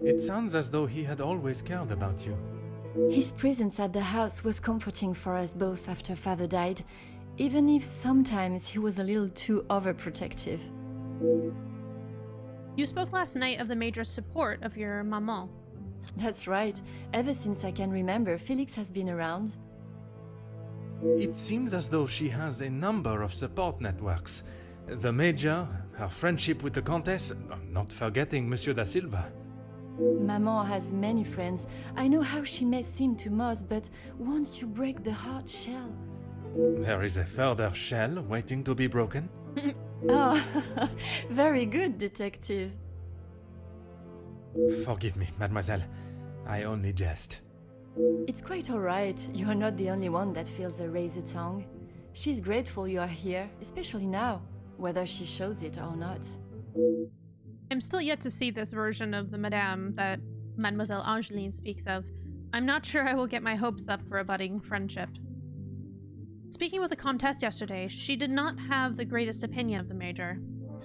It sounds as though he had always cared about you. His presence at the house was comforting for us both after Father died. even if sometimes he was a little too overprotective. You spoke last night of the Major's support of your maman. That's right. Ever since I can remember, Felix has been around. It seems as though she has a number of support networks. The Major, her friendship with the Countess, not forgetting Monsieur da Silva. Maman has many friends. I know how she may seem to most, but once you break the hard shell... There is a further shell waiting to be broken. Oh, very good, detective. Forgive me, mademoiselle. I only jest. It's quite alright. You are not the only one that feels a razor tongue. She's grateful you are here, especially now, whether she shows it or not. I'm still yet to see this version of the Madame that Mademoiselle Angeline speaks of. I'm not sure I will get my hopes up for a budding friendship. Speaking with the Comtesse yesterday, she did not have the greatest opinion of the Major.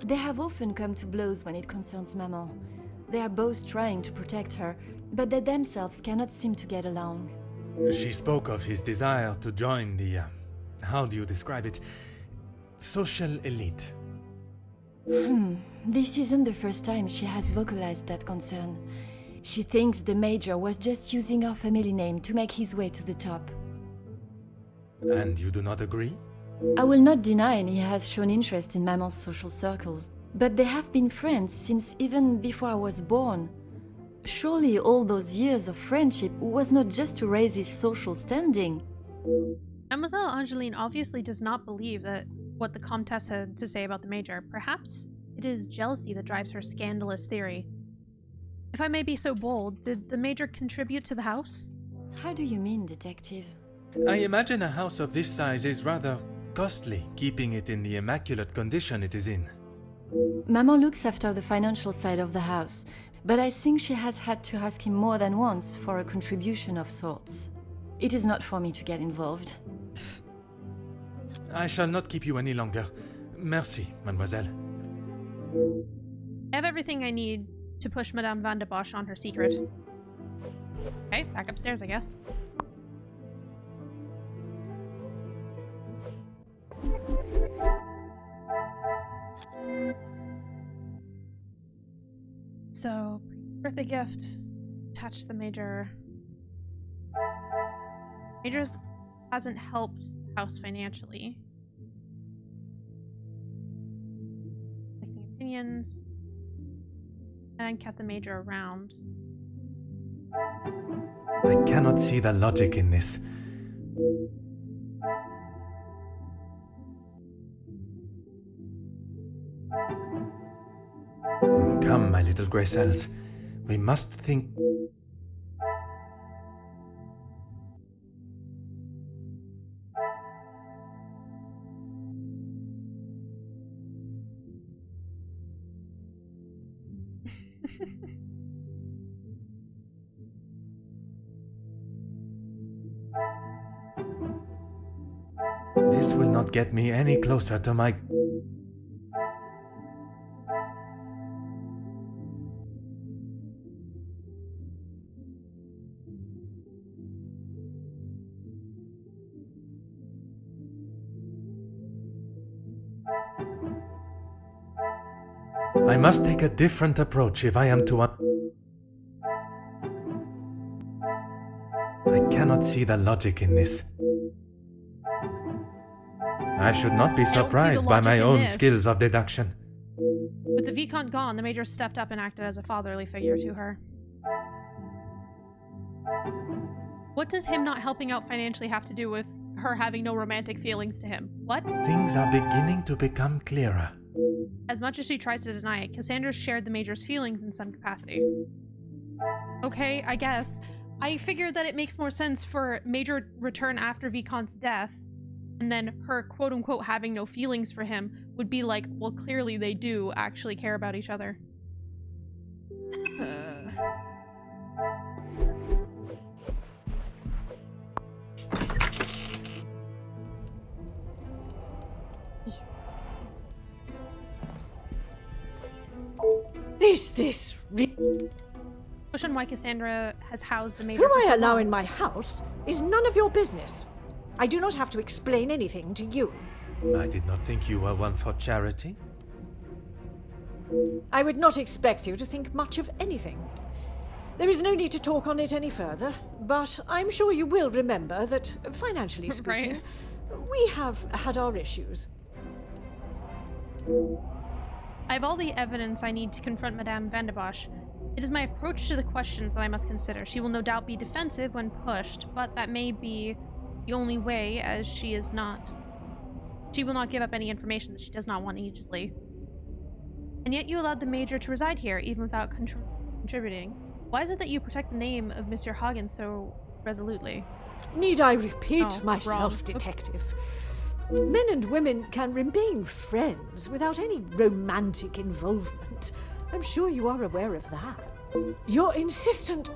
They have often come to blows when it concerns Maman. They are both trying to protect her, but they themselves cannot seem to get along. She spoke of his desire to join the, how do you describe it? Social elite. This isn't the first time she has vocalized that concern. She thinks the Major was just using our family name to make his way to the top. And you do not agree? I will not deny he has shown interest in Maman's social circles, but they have been friends since even before I was born. Surely all those years of friendship was not just to raise his social standing. Mademoiselle Angeline obviously does not believe that what the Comtesse had to say about the Major. Perhaps it is jealousy that drives her scandalous theory. If I may be so bold, did the Major contribute to the house? How do you mean, detective? I imagine a house of this size is rather costly, keeping it in the immaculate condition it is in. Maman looks after the financial side of the house, but I think she has had to ask him more than once for a contribution of sorts. It is not for me to get involved. I shall not keep you any longer. Merci, mademoiselle. I have everything I need to push Madame Van de Bosch on her secret. Okay, back upstairs, I guess. So, birthday gift. Attach the Major. Major's hasn't helped the house financially. Collecting opinions. And kept the Major around. I cannot see the logic in this. Come, my little grey cells. We must think... This will not get me any closer to my... I must take a different approach if I am to... I cannot see the logic in this. I should not be surprised by my own skills of deduction. With the Vicomte gone, the Major stepped up and acted as a fatherly figure to her. What does him not helping out financially have to do with her having no romantic feelings to him? What? Things are beginning to become clearer. As much as she tries to deny it, Cassandra shared the Major's feelings in some capacity. Okay, I guess. I figured that it makes more sense for Major return after Vicomte's death, and then her quote-unquote having no feelings for him would be like, well, clearly they do actually care about each other. Is this Question why Cassandra has housed the Major Who for I so allow long. in my house is none of your business. I do not have to explain anything to you. I did not think you were one for charity. I would not expect you to think much of anything. There is no need to talk on it any further, but I'm sure you will remember that, financially speaking, we have had our issues. I have all the evidence I need to confront Madame Van de Bosch. It is my approach to the questions that I must consider. She will no doubt be defensive when pushed, but that may be the only way, as she will not give up any information that she does not want easily. And yet you allowed the Major to reside here, even without contributing. Why is it that you protect the name of Mr. Hagen so resolutely? Need I repeat myself, wrong. Detective? Men and women can remain friends without any romantic involvement. I'm sure you are aware of that. Your insistent...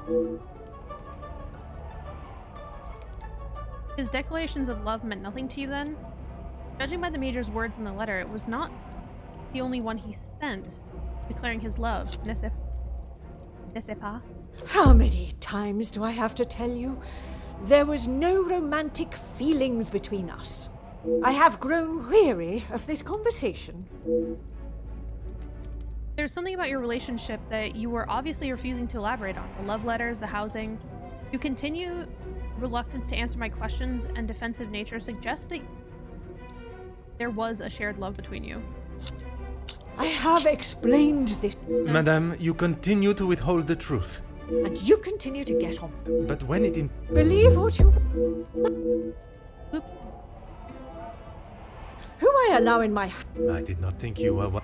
His declarations of love meant nothing to you then? Judging by the Major's words in the letter, it was not the only one he sent, declaring his love. N'est-ce pas? How many times do I have to tell you? There was no romantic feelings between us. I have grown weary of this conversation. There's something about your relationship that you were obviously refusing to elaborate on. The love letters, the housing. You continue reluctance to answer my questions, and defensive nature suggests that there was a shared love between you. I have explained this. Madame, you continue to withhold the truth. And you continue to get on. But when it in... Believe what you... Oops. Who I allow in my... I did not think you were...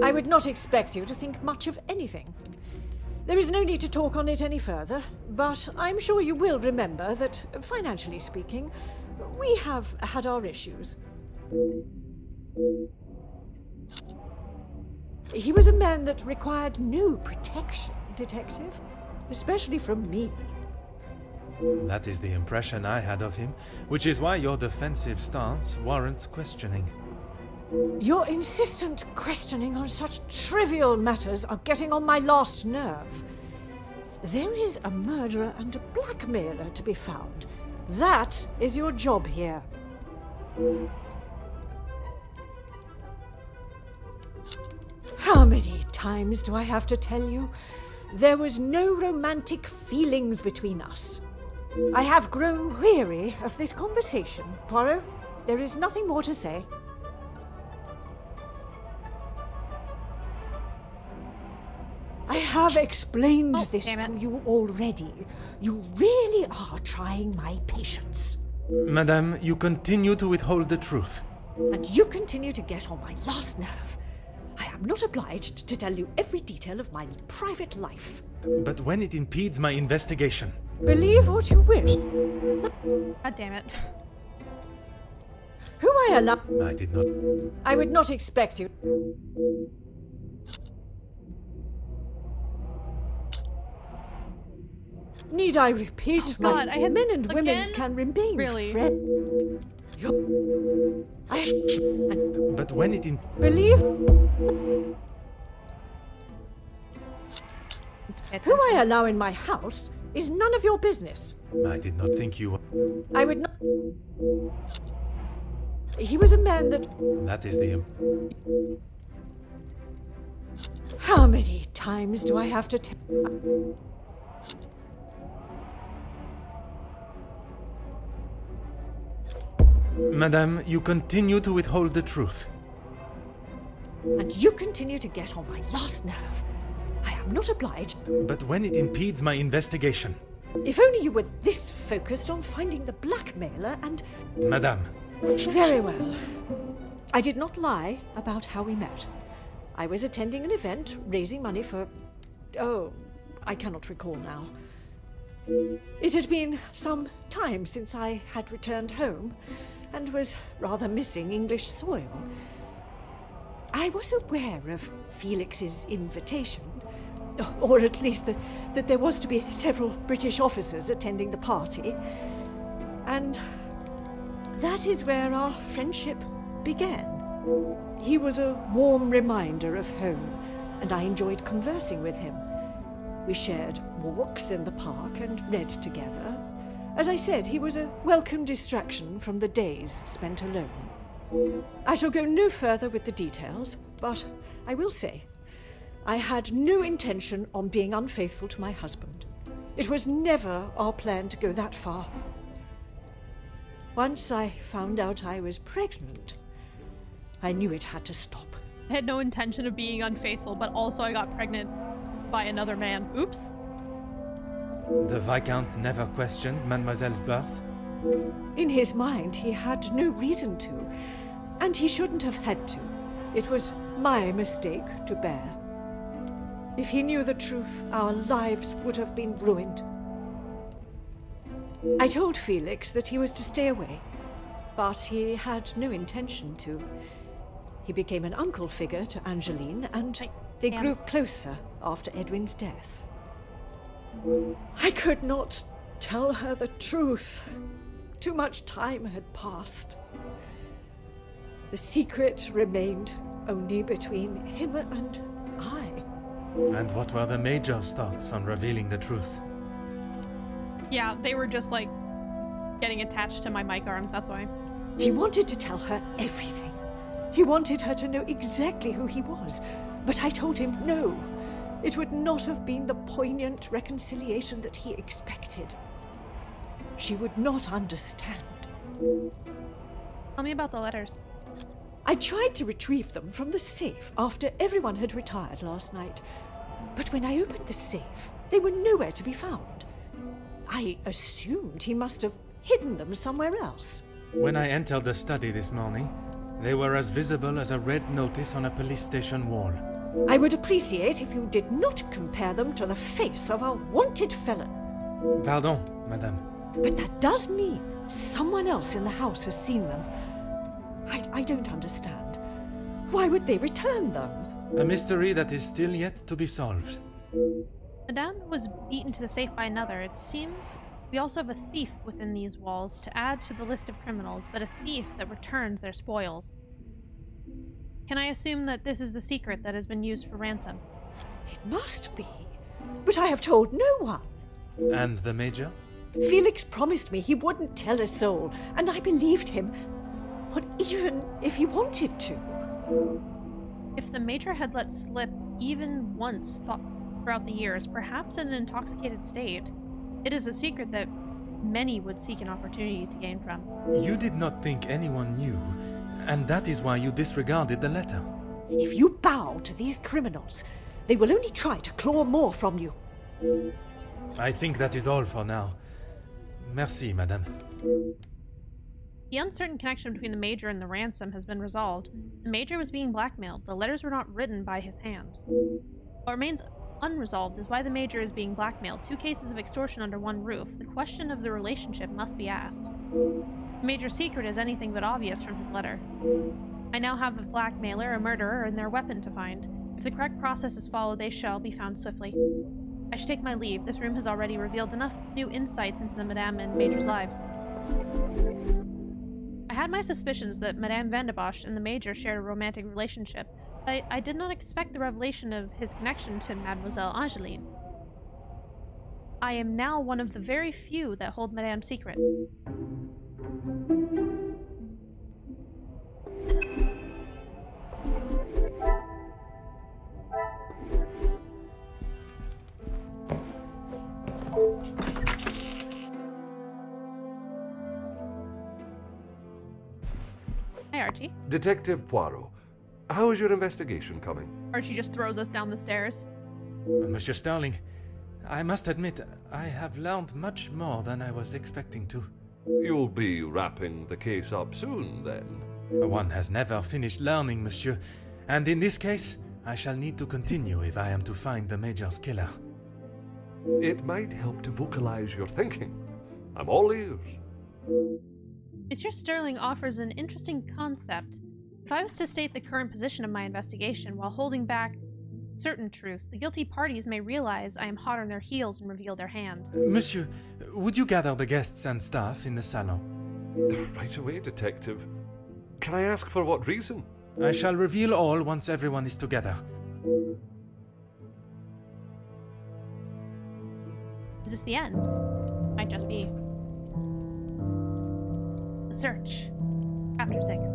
I would not expect you to think much of anything. There is no need to talk on it any further, but I'm sure you will remember that, financially speaking, we have had our issues. He was a man that required no protection, Detective, especially from me. That is the impression I had of him, which is why your defensive stance warrants questioning. Your insistent questioning on such trivial matters are getting on my last nerve. There is a murderer and a blackmailer to be found. That is your job here. How many times do I have to tell you? There was no romantic feelings between us. I have grown weary of this conversation, Poirot. There is nothing more to say. I have explained this to you already. You really are trying my patience. Madame, you continue to withhold the truth. And you continue to get on my last nerve. I am not obliged to tell you every detail of my private life. But when it impedes my investigation... Believe what you wish. God damn it. Who I allow... I did not... I would not expect you... Need I repeat? Oh God, I had men and women again? can remain Really? friends. But when it in... Believe... Who I allow in my house is none of your business. I did not think you were... I would not... He was a man that... That is the... How many times do I have to tell... Madame, you continue to withhold the truth. And you continue to get on my last nerve. I am not obliged. But when it impedes my investigation... If only you were this focused on finding the blackmailer and... Madame. Very well. I did not lie about how we met. I was attending an event, raising money for... Oh, I cannot recall now. It had been some time since I had returned home, and was rather missing English soil. I was aware of Felix's invitation, or at least that there was to be several British officers attending the party, and that is where our friendship began. He was a warm reminder of home, and I enjoyed conversing with him. We shared walks in the park and read together. As I said, he was a welcome distraction from the days spent alone. I shall go no further with the details, but I will say, I had no intention on being unfaithful to my husband. It was never our plan to go that far. Once I found out I was pregnant, I knew it had to stop. I had no intention of being unfaithful, but also I got pregnant by another man. Oops. The Viscount never questioned Mademoiselle's birth? In his mind, he had no reason to, and he shouldn't have had to. It was my mistake to bear. If he knew the truth, our lives would have been ruined. I told Felix that he was to stay away, but he had no intention to. He became an uncle figure to Angeline, and they grew closer after Edwin's death. I could not tell her the truth. Too much time had passed. The secret remained only between him and I. And what were the Major's thoughts on revealing the truth? Yeah, they were just like getting attached to my mic arm, that's why. He wanted to tell her everything. He wanted her to know exactly who he was. But I told him no. It would not have been the poignant reconciliation that he expected. She would not understand. Tell me about the letters. I tried to retrieve them from the safe after everyone had retired last night. But when I opened the safe, they were nowhere to be found. I assumed he must have hidden them somewhere else. When I entered the study this morning, they were as visible as a red notice on a police station wall. I would appreciate if you did not compare them to the face of a wanted felon. Pardon, madame. But that does mean someone else in the house has seen them. I don't understand. Why would they return them? A mystery that is still yet to be solved. Madame was beaten to the safe by another. It seems we also have a thief within these walls to add to the list of criminals, but a thief that returns their spoils. Can I assume that this is the secret that has been used for ransom? It must be. But I have told no one. And the Major? Felix promised me he wouldn't tell a soul, and I believed him. Not even if he wanted to. If the Major had let slip even once throughout the years, perhaps in an intoxicated state, it is a secret that many would seek an opportunity to gain from. You did not think anyone knew, and that is why you disregarded the letter. If you bow to these criminals, they will only try to claw more from you. I think that is all for now. Merci, madame. The uncertain connection between the Major and the ransom has been resolved. The Major was being blackmailed. The letters were not written by his hand. What remains unresolved is why the Major is being blackmailed. 2 cases of extortion under one roof. The question of the relationship must be asked. The Major's secret is anything but obvious from his letter. I now have a blackmailer, a murderer, and their weapon to find. If the correct process is followed, they shall be found swiftly. I should take my leave. This room has already revealed enough new insights into the Madame and Major's lives. I had my suspicions that Madame Van de Bosch and the Major shared a romantic relationship, but I did not expect the revelation of his connection to Mademoiselle Angeline. I am now one of the very few that hold Madame's secrets. Hi, Archie. Detective Poirot, how is your investigation coming? Archie just throws us down the stairs. Monsieur Sterling, I must admit, I have learned much more than I was expecting to. You'll be wrapping the case up soon, then? One has never finished learning, monsieur, and in this case, I shall need to continue if I am to find the Major's killer. It might help to vocalize your thinking. I'm all ears. Monsieur Sterling offers an interesting concept. If I was to state the current position of my investigation while holding back certain truths, the guilty parties may realize I am hot on their heels and reveal their hand. Monsieur, would you gather the guests and staff in the salon? Right away, Detective. Can I ask for what reason? I shall reveal all once everyone is together. Is this the end? Might just be. search. Chapter 6.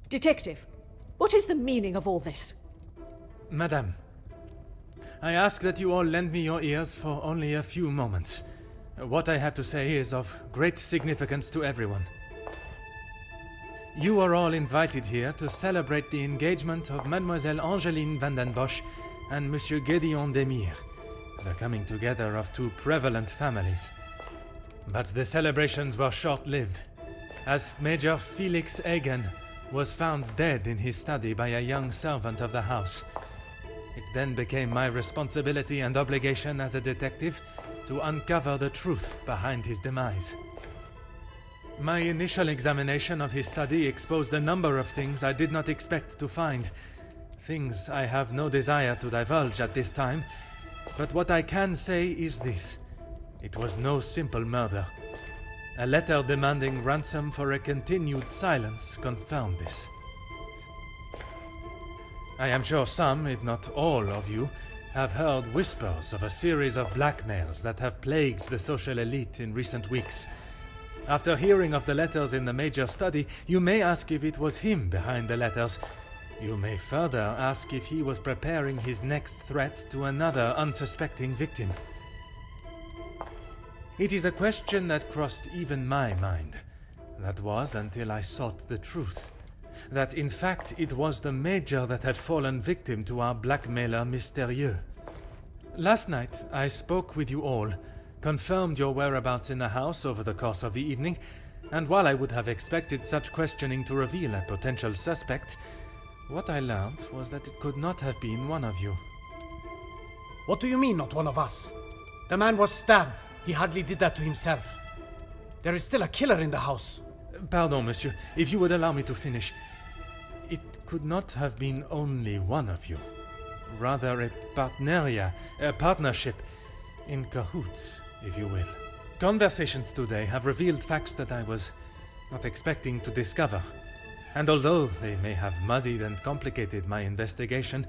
Detective, what is the meaning of all this? Madame, I ask that you all lend me your ears for only a few moments. What I have to say is of great significance to everyone. You are all invited here to celebrate the engagement of Mademoiselle Angeline van den Bosch and Monsieur Gédéon Demire, the coming together of two prevalent families. But the celebrations were short-lived, as Major Felix Egan was found dead in his study by a young servant of the house. It then became my responsibility and obligation as a detective to uncover the truth behind his demise. My initial examination of his study exposed a number of things I did not expect to find. Things I have no desire to divulge at this time, but what I can say is this. It was no simple murder. A letter demanding ransom for a continued silence confirmed this. I am sure some, if not all of you, have heard whispers of a series of blackmails that have plagued the social elite in recent weeks. After hearing of the letters in the Major's study, you may ask if it was him behind the letters. You may further ask if he was preparing his next threat to another unsuspecting victim. It is a question that crossed even my mind. That was until I sought the truth. That in fact it was the Major that had fallen victim to our blackmailer Mystérieux. Last night I spoke with you all, confirmed your whereabouts in the house over the course of the evening, and while I would have expected such questioning to reveal a potential suspect, what I learned was that it could not have been one of you. What do you mean, not one of us? The man was stabbed. He hardly did that to himself. There is still a killer in the house. Pardon, monsieur, if you would allow me to finish. It could not have been only one of you. Rather a partnership, in cahoots, if you will. Conversations today have revealed facts that I was not expecting to discover. And although they may have muddied and complicated my investigation,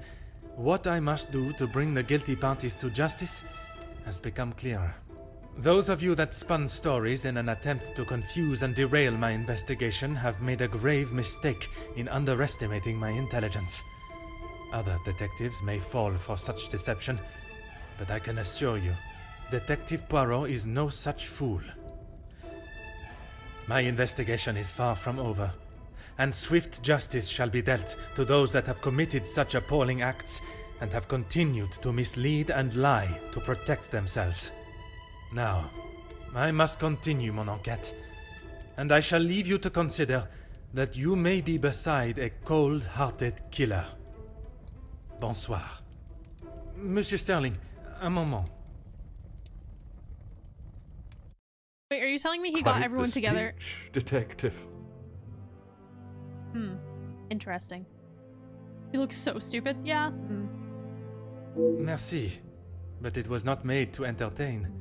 what I must do to bring the guilty parties to justice has become clearer. Those of you that spun stories in an attempt to confuse and derail my investigation have made a grave mistake in underestimating my intelligence. Other detectives may fall for such deception, but I can assure you, Detective Poirot is no such fool. My investigation is far from over, and swift justice shall be dealt to those that have committed such appalling acts and have continued to mislead and lie to protect themselves. Now, I must continue mon enquête, and I shall leave you to consider that you may be beside a cold-hearted killer. Bonsoir. Monsieur Sterling, un moment. Wait, are you telling me he got Quite everyone the together? speech, Detective. Interesting. He looks so stupid. Yeah. Merci, but it was not made to entertain.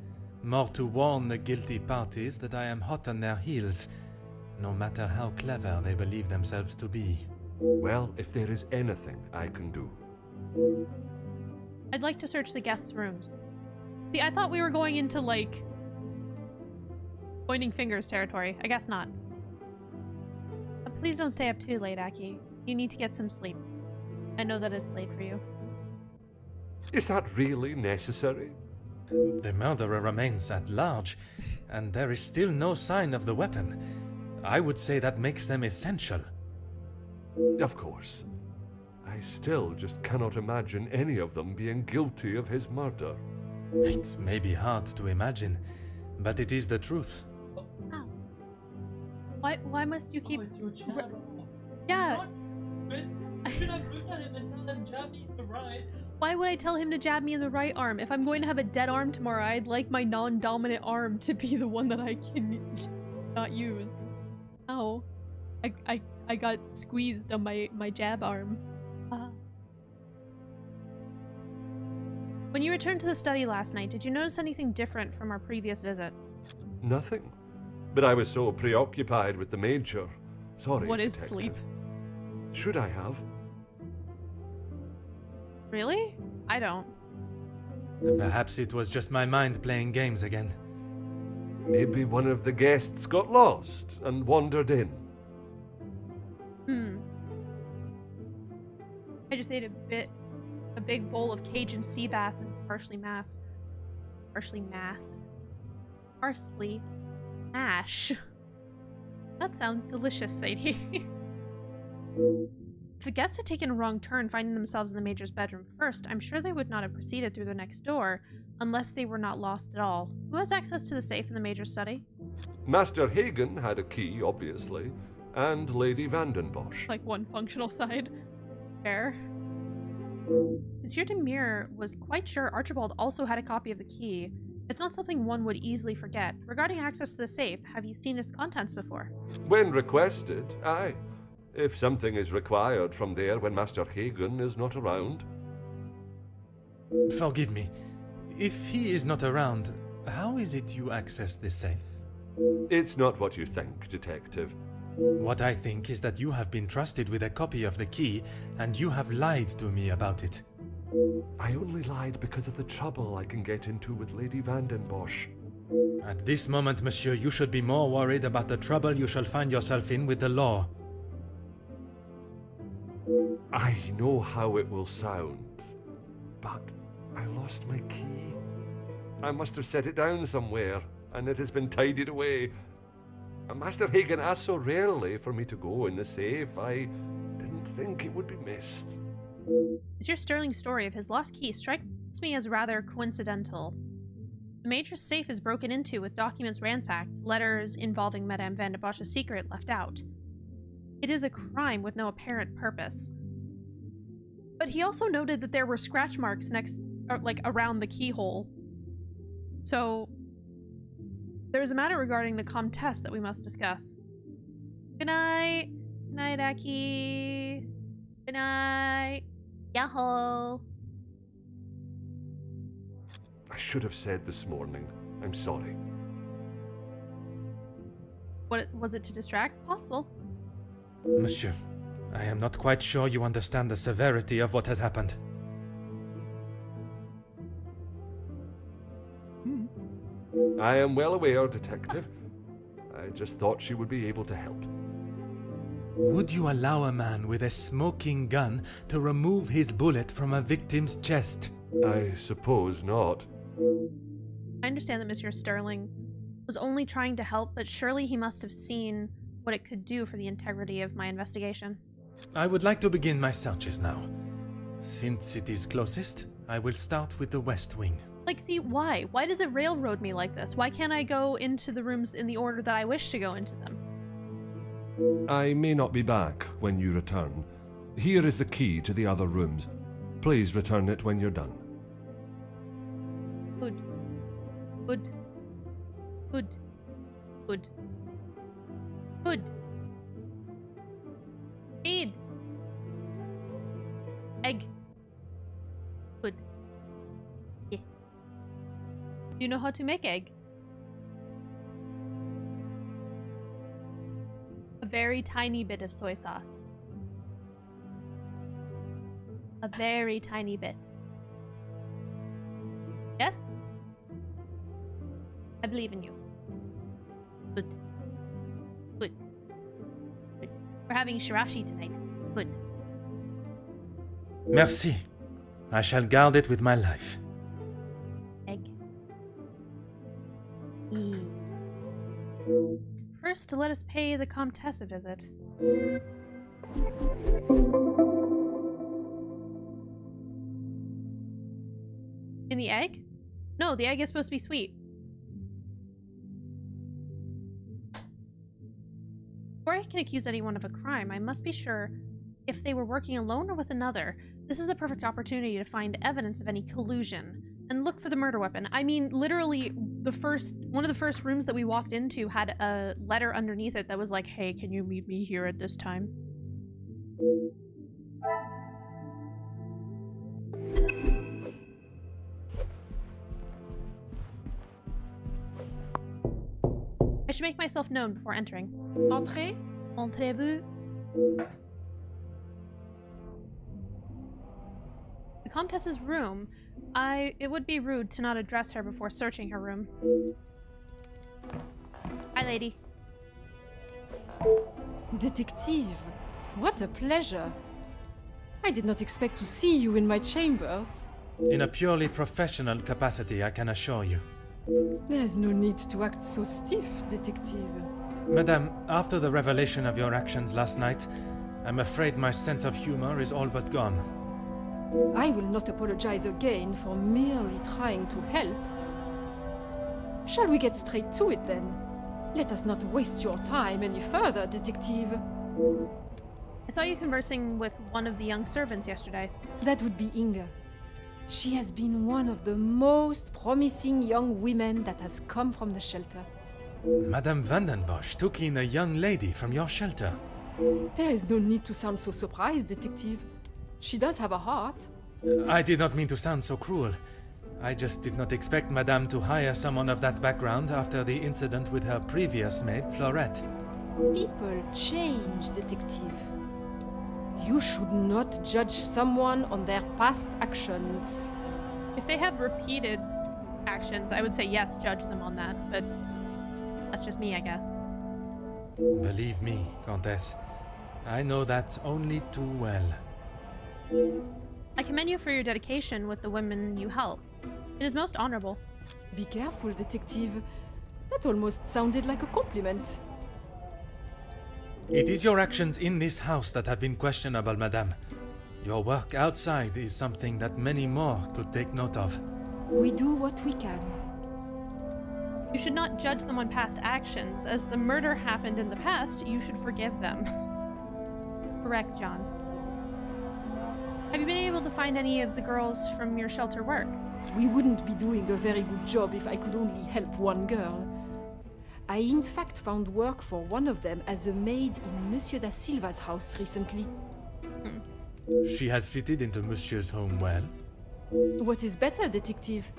More to warn the guilty parties that I am hot on their heels, no matter how clever they believe themselves to be. Well, if there is anything I can do. I'd like to search the guests' rooms. See, I thought we were going into, like, pointing fingers territory. I guess not. Please don't stay up too late, Aki. You need to get some sleep. I know that it's late for you. Is that really necessary? The murderer remains at large, and there is still no sign of the weapon. I would say that makes them essential. Of course. I still just cannot imagine any of them being guilty of his murder. It may be hard to imagine, but it is the truth. Ow. Why must you keep... Oh, it's your channel. Yeah. I should have looked at him and told him jab me in the right. Why would I tell him to jab me in the right arm? If I'm going to have a dead arm tomorrow, I'd like my non-dominant arm to be the one that I can not use. Oh. I got squeezed on my jab arm. When you returned to the study last night, did you notice anything different from our previous visit? Nothing. But I was so preoccupied with the Major. Sorry, What is Detective. sleep? Should I have? Really? I don't. Perhaps it was just my mind playing games again. Maybe one of the guests got lost and wandered in. I just ate a big bowl of Cajun sea bass and parsley mash. That sounds delicious, Sadie. If the guests had taken a wrong turn, finding themselves in the Major's bedroom first, I'm sure they would not have proceeded through the next door, unless they were not lost at all. Who has access to the safe in the Major's study? Master Hagen had a key, obviously, and Lady Vandenbosch. Like one functional side. Fair. Monsieur Demure was quite sure Archibald also had a copy of the key. It's not something one would easily forget. Regarding access to the safe, have you seen its contents before? When requested, aye. If something is required from there when Master Hagen is not around. Forgive me. If he is not around, how is it you access this safe? It's not what you think, Detective. What I think is that you have been trusted with a copy of the key, and you have lied to me about it. I only lied because of the trouble I can get into with Lady Vandenbosch. At this moment, monsieur, you should be more worried about the trouble you shall find yourself in with the law. I know how it will sound, but I lost my key. I must have set it down somewhere, and it has been tidied away. Master Hagen asked so rarely for me to go in the safe, I didn't think it would be missed. Monsieur Sterling's story of his lost key strikes me as rather coincidental. The Major's safe is broken into with documents ransacked, letters involving Madame Van de Bosch's secret left out. It is a crime with no apparent purpose. But he also noted that there were scratch marks around the keyhole. So there is a matter regarding the Comtesse that we must discuss. Good night. Good night, Aki. Good night. Yahoo. I should have said this morning. I'm sorry. What was it to distract? Possible. Monsieur, I am not quite sure you understand the severity of what has happened. I am well aware, Detective. I just thought she would be able to help. Would you allow a man with a smoking gun to remove his bullet from a victim's chest? I suppose not. I understand that Monsieur Sterling was only trying to help, but surely he must have seen what it could do for the integrity of my investigation. I would like to begin my searches now. Since it is closest, I will start with the west wing. Like, see, why? Why does it railroad me like this? Why can't I go into the rooms in the order that I wish to go into them? I may not be back when you return. Here is the key to the other rooms. Please return it when you're done. Good. Good. Good. Good. Good. Feed. Egg. Good. Yeah. Do you know how to make egg? A very tiny bit of soy sauce. A very tiny bit. Yes? I believe in you. Good. Good. Good. We're having shirashi tonight. Good. Merci. I shall guard it with my life. Egg. First, let us pay the Comtesse a visit. In the egg? No, the egg is supposed to be sweet. Before I can accuse anyone of a crime, I must be sure if they were working alone or with another. This is the perfect opportunity to find evidence of any collusion and look for the murder weapon. I mean, literally, one of the first rooms that we walked into had a letter underneath it that was like, hey, can you meet me here at this time? I should make myself known before entering. Entrez. Entrez-vous? The Comtesse's room. It would be rude to not address her before searching her room. Hi, lady. Detective, what a pleasure. I did not expect to see you in my chambers. In a purely professional capacity, I can assure you. There is no need to act so stiff, Detective. Madame, after the revelation of your actions last night, I'm afraid my sense of humor is all but gone. I will not apologize again for merely trying to help. Shall we get straight to it then? Let us not waste your time any further, Detective. I saw you conversing with one of the young servants yesterday. That would be Inga. She has been one of the most promising young women that has come from the shelter. Madame Vandenbosch took in a young lady from your shelter. There is no need to sound so surprised, Detective. She does have a heart. I did not mean to sound so cruel. I just did not expect Madame to hire someone of that background after the incident with her previous maid, Florette. People change, Detective. You should not judge someone on their past actions. If they have repeated actions, I would say yes, judge them on that, but that's just me, I guess. Believe me, Countess, I know that only too well. I commend you for your dedication with the women you help. It is most honorable. Be careful, Detective. That almost sounded like a compliment. It is your actions in this house that have been questionable, Madame. Your work outside is something that many more could take note of. We do what we can. You should not judge them on past actions. As the murder happened in the past, you should forgive them. Correct, John. Have you been able to find any of the girls from your shelter work? We wouldn't be doing a very good job if I could only help one girl. I in fact found work for one of them as a maid in Monsieur da Silva's house recently. She has fitted into Monsieur's home well. What is better, Detective?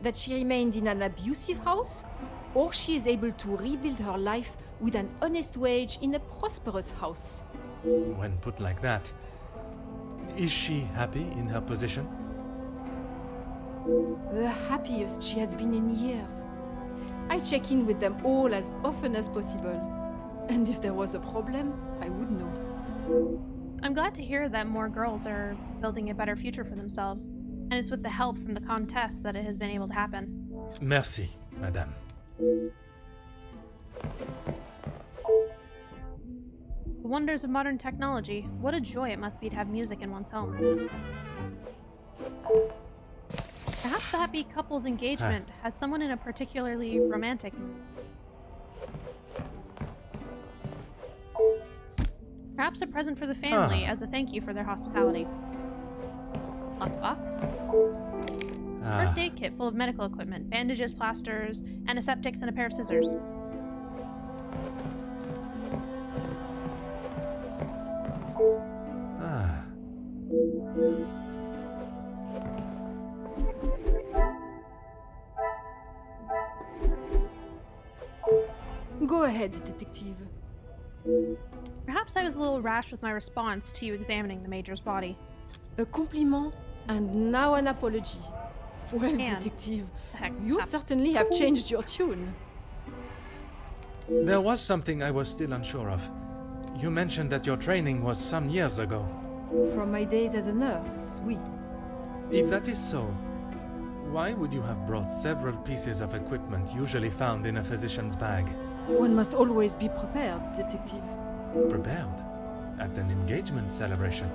That she remained in an abusive house, or she is able to rebuild her life with an honest wage in a prosperous house? When put like that, is she happy in her position? The happiest she has been in years. I check in with them all as often as possible. And if there was a problem, I would know. I'm glad to hear that more girls are building a better future for themselves. And it's with the help from the Comtesse that it has been able to happen. Merci, Madame. The wonders of modern technology. What a joy it must be to have music in one's home. Perhaps the happy couple's engagement has someone in a particularly romantic mood. Perhaps a present for the family as a thank you for their hospitality. Lockbox. First aid kit full of medical equipment, bandages, plasters, antiseptics, and a pair of scissors. Go ahead, Detective. Perhaps I was a little rash with my response to you examining the Major's body. A compliment and now an apology. Well, Detective, you certainly have changed your tune. There was something I was still unsure of. You mentioned that your training was some years ago. From my days as a nurse, oui. If that is so, why would you have brought several pieces of equipment usually found in a physician's bag? One must always be prepared, Detective. Prepared? At an engagement celebration?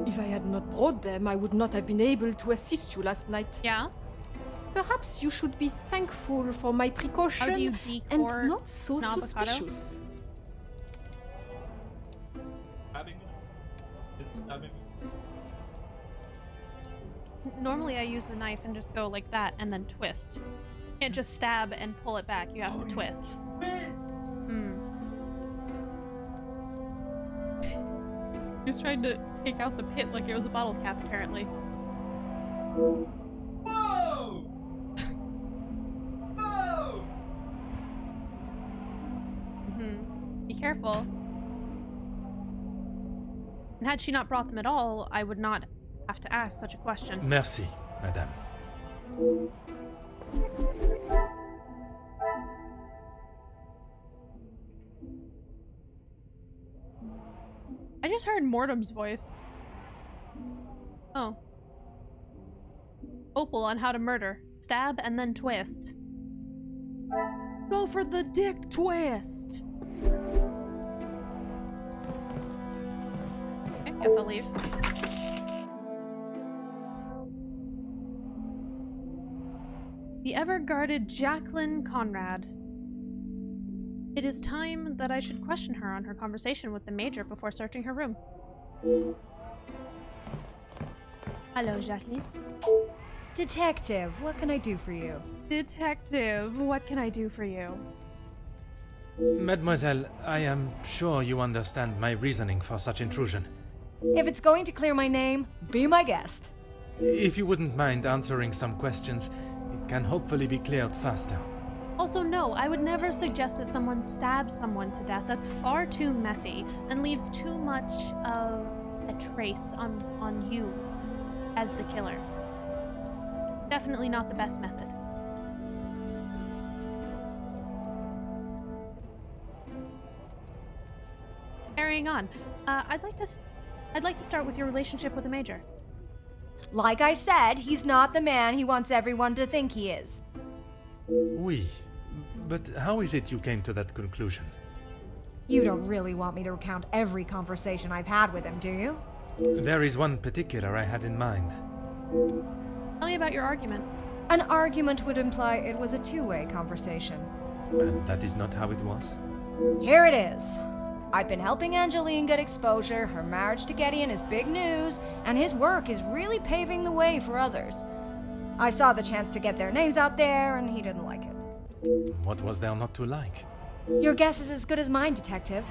If I had not brought them, I would not have been able to assist you last night. Yeah? Perhaps you should be thankful for my precaution How do you and decor not so an avocado? suspicious. Normally I use the knife and just go like that and then twist. You can't just stab and pull it back, you have to twist. He was trying to take out the pit like it was a bottle cap, apparently. Whoa! Whoa! Be careful. And had she not brought them at all, I would not have to ask such a question. Merci, madame. I just heard Mortem's voice. Oh. Opal on how to murder. Stab and then twist. Go for the dick twist! Okay, guess I'll leave. The ever-guarded Jacqueline Conrad. It is time that I should question her on her conversation with the Major before searching her room. Hello, Jacqueline. Detective, what can I do for you? Detective, what can I do for you? Mademoiselle, I am sure you understand my reasoning for such intrusion. If it's going to clear my name, be my guest. If you wouldn't mind answering some questions, it can hopefully be cleared faster. Also, no, I would never suggest that someone stabs someone to death. That's far too messy and leaves too much of a trace on you as the killer. Definitely not the best method. Carrying on, I'd like to start with your relationship with the Major. Like I said, he's not the man he wants everyone to think he is. Oui, but how is it you came to that conclusion? You don't really want me to recount every conversation I've had with him, do you? There is one particular I had in mind. Tell me about your argument. An argument would imply it was a two-way conversation. And that is not how it was? Here it is. I've been helping Angeline get exposure, her marriage to Gideon is big news, and his work is really paving the way for others. I saw the chance to get their names out there, and he didn't like it. What was there not to like? Your guess is as good as mine, Detective.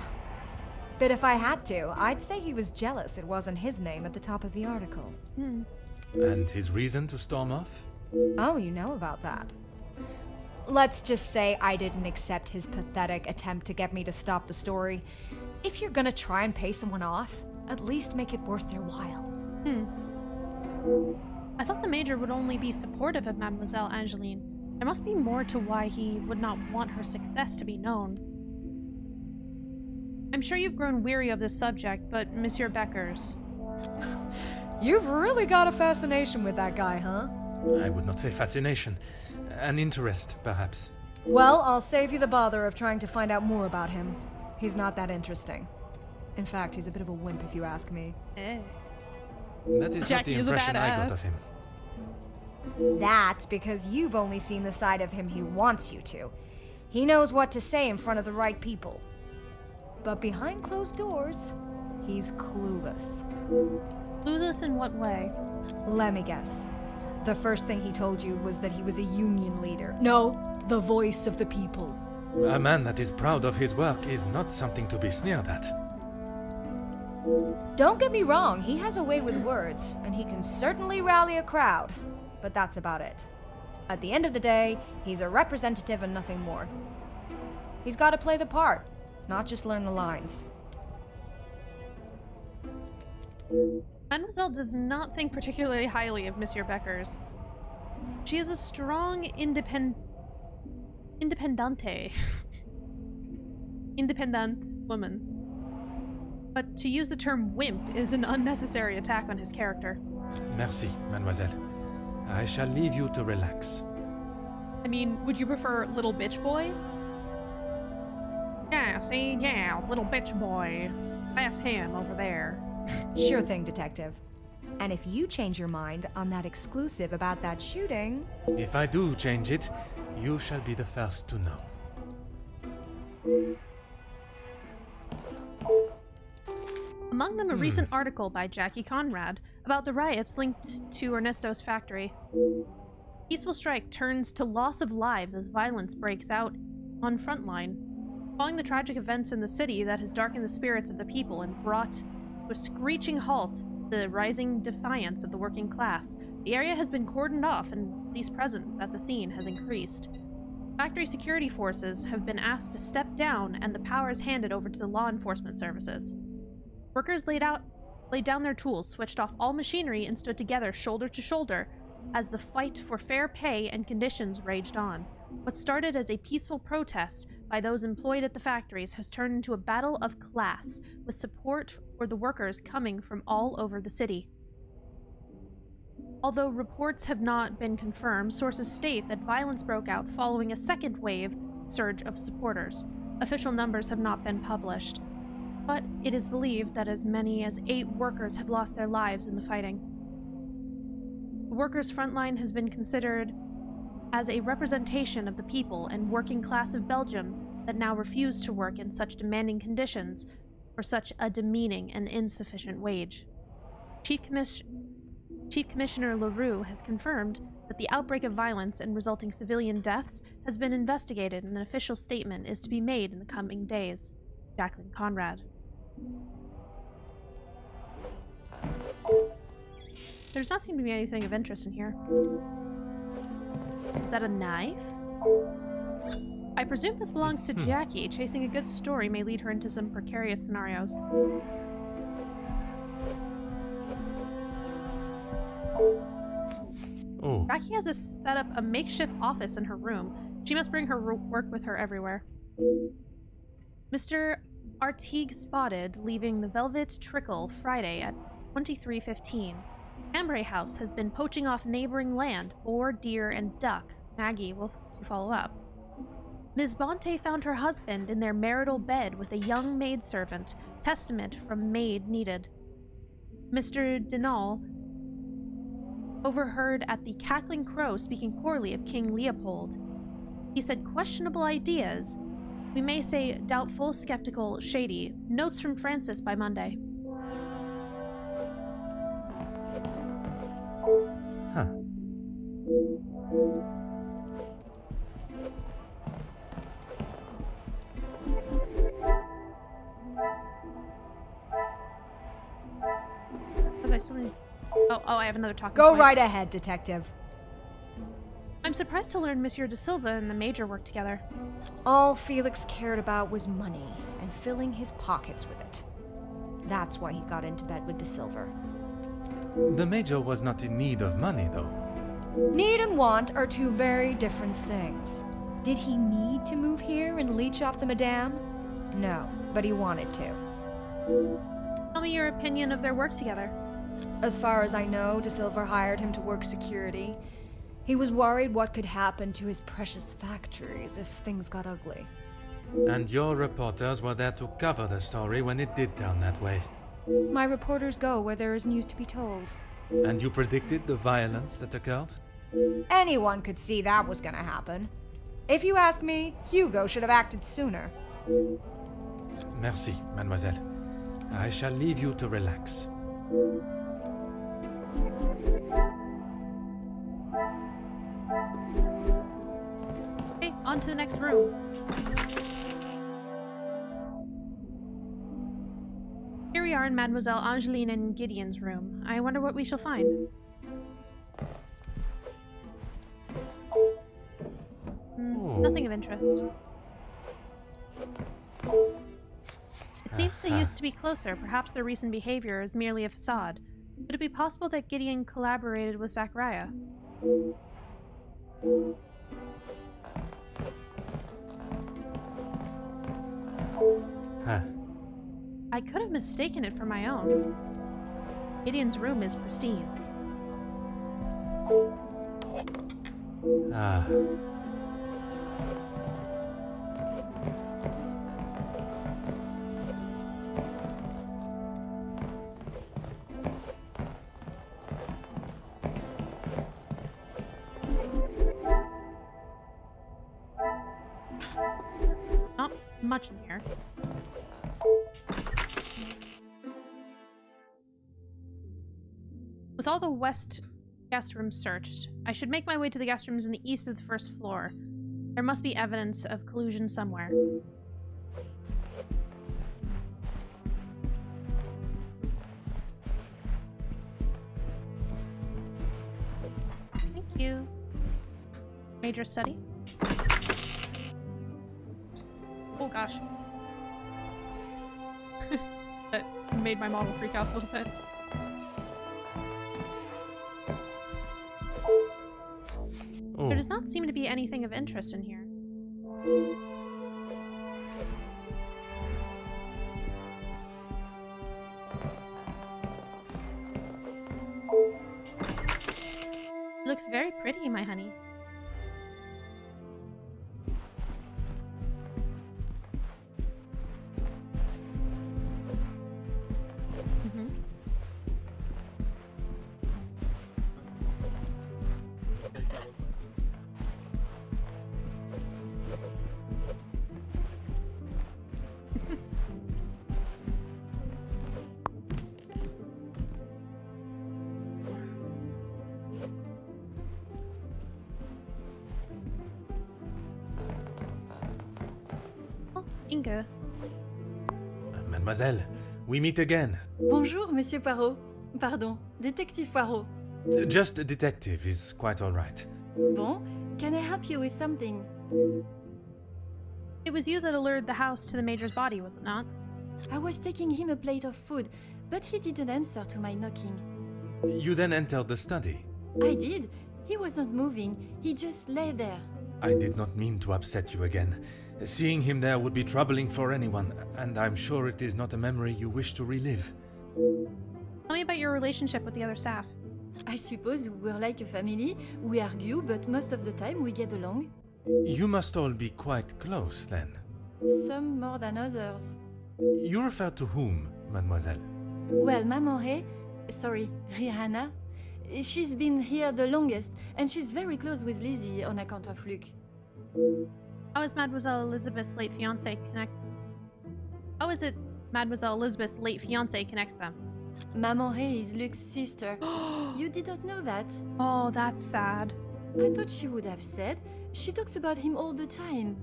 But if I had to, I'd say he was jealous it wasn't his name at the top of the article. And his reason to storm off? Oh, you know about that. Let's just say I didn't accept his pathetic attempt to get me to stop the story. If you're gonna try and pay someone off, at least make it worth their while. I thought the Major would only be supportive of Mademoiselle Angeline. There must be more to why he would not want her success to be known. I'm sure you've grown weary of this subject, but Monsieur Beckers... You've really got a fascination with that guy, huh? I would not say fascination. An interest, perhaps. Well, I'll save you the bother of trying to find out more about him. He's not that interesting. In fact, he's a bit of a wimp if you ask me. That is Jackie not the is a impression I got badass. of him. That's because you've only seen the side of him he wants you to. He knows what to say in front of the right people. But behind closed doors, he's clueless. Clueless in what way? Let me guess. The first thing he told you was that he was a union leader. No, the voice of the people. A man that is proud of his work is not something to be sneered at. Don't get me wrong, he has a way with words, and he can certainly rally a crowd. But that's about it. At the end of the day, he's a representative and nothing more. He's got to play the part, not just learn the lines. Mademoiselle does not think particularly highly of Monsieur Beckers. She is a strong, independent woman. But to use the term wimp is an unnecessary attack on his character. Merci, mademoiselle. I shall leave you to relax. I mean, would you prefer little bitch boy? Yeah, little bitch boy. That's him over there. Sure thing, Detective. And if you change your mind on that exclusive about that shooting... If I do change it, you shall be the first to know. Among them, a recent article by Jackie Conrad about the riots linked to Ernesto's factory. Peaceful strike turns to loss of lives as violence breaks out on Frontline. Following the tragic events in the city that has darkened the spirits of the people and brought to a screeching halt the rising defiance of the working class, the area has been cordoned off and police presence at the scene has increased. Factory security forces have been asked to step down and the powers handed over to the law enforcement services. Workers laid out laid down their tools, switched off all machinery, and stood together shoulder to shoulder as the fight for fair pay and conditions raged on. What started as a peaceful protest by those employed at the factories has turned into a battle of class, with support for the workers coming from all over the city. Although reports have not been confirmed, sources state that violence broke out following a second wave surge of supporters. Official numbers have not been published, but it is believed that as many as 8 workers have lost their lives in the fighting. The workers' frontline has been considered as a representation of the people and working class of Belgium that now refuse to work in such demanding conditions for such a demeaning and insufficient wage. Chief Commissioner LaRue has confirmed that the outbreak of violence and resulting civilian deaths has been investigated, and an official statement is to be made in the coming days. Jacqueline Conrad. There does not seem to be anything of interest in here. Is that a knife? I presume this belongs to Jackie. Chasing a good story may lead her into some precarious scenarios. Oh. Jackie has set up a makeshift office in her room. She must bring her work with her everywhere. Mr. Artigue spotted leaving the Velvet Trickle Friday at 23:15. Cambrai House has been poaching off neighboring land, boar, deer, and duck. Maggie will follow up. Ms. Bonte found her husband in their marital bed with a young maidservant. Testament from maid needed. Mr. Dinal overheard at the Cackling Crow speaking poorly of King Leopold. He said questionable ideas. We may say doubtful, skeptical, shady. Notes from Francis by Monday. Huh. Because I still need... Oh, I have another talking Go point. right ahead, detective. I'm surprised to learn Monsieur De Silva and the Major work together. All Felix cared about was money and filling his pockets with it. That's why he got into bed with De Silva. The Major was not in need of money, though. Need and want are two very different things. Did he need to move here and leech off the Madame? No, but he wanted to. Tell me your opinion of their work together. As far as I know, De Silva hired him to work security. He was worried what could happen to his precious factories if things got ugly. And your reporters were there to cover the story when it did turn that way. My reporters go where there is news to be told. And you predicted the violence that occurred? Anyone could see that was gonna happen. If you ask me, Hugo should have acted sooner. Merci, mademoiselle. I shall leave you to relax. Okay, on to the next room. Here we are in Mademoiselle Angeline and Gideon's room. I wonder what we shall find. Nothing of interest. It seems they used to be closer. Perhaps their recent behavior is merely a facade. Could it be possible that Gideon collaborated with Zachariah? Huh. I could have mistaken it for my own. Gideon's room is pristine. Ah. Not much in here. With all the west guest rooms searched, I should make my way to the guest rooms in the east of the first floor. There must be evidence of collusion somewhere. Thank you. Major study. Oh gosh. made my model freak out a little bit. Oh. There does not seem to be anything of interest in here. It looks very pretty, my honey. Inga. Mademoiselle, we meet again. Bonjour, Monsieur Poirot. Pardon, Détective Poirot. Just a detective is quite all right. Bon, can I help you with something? It was you that alerted the house to the Major's body, was it not? I was taking him a plate of food, but he didn't answer to my knocking. You then entered the study. I did. He wasn't moving. He just lay there. I did not mean to upset you again. Seeing him there would be troubling for anyone, and I'm sure it is not a memory you wish to relive. Tell me about your relationship with the other staff. I suppose we're like a family. We argue, but most of the time we get along. You must all be quite close, then. Some more than others. You refer to whom, mademoiselle? Well, Maman Rihanna, she's been here the longest, and she's very close with Lizzie on account of Luke. How is Mademoiselle Elizabeth's late fiancé connects them? Maman Ray is Luke's sister. You didn't know that? Oh, that's sad. I thought she would have said. She talks about him all the time.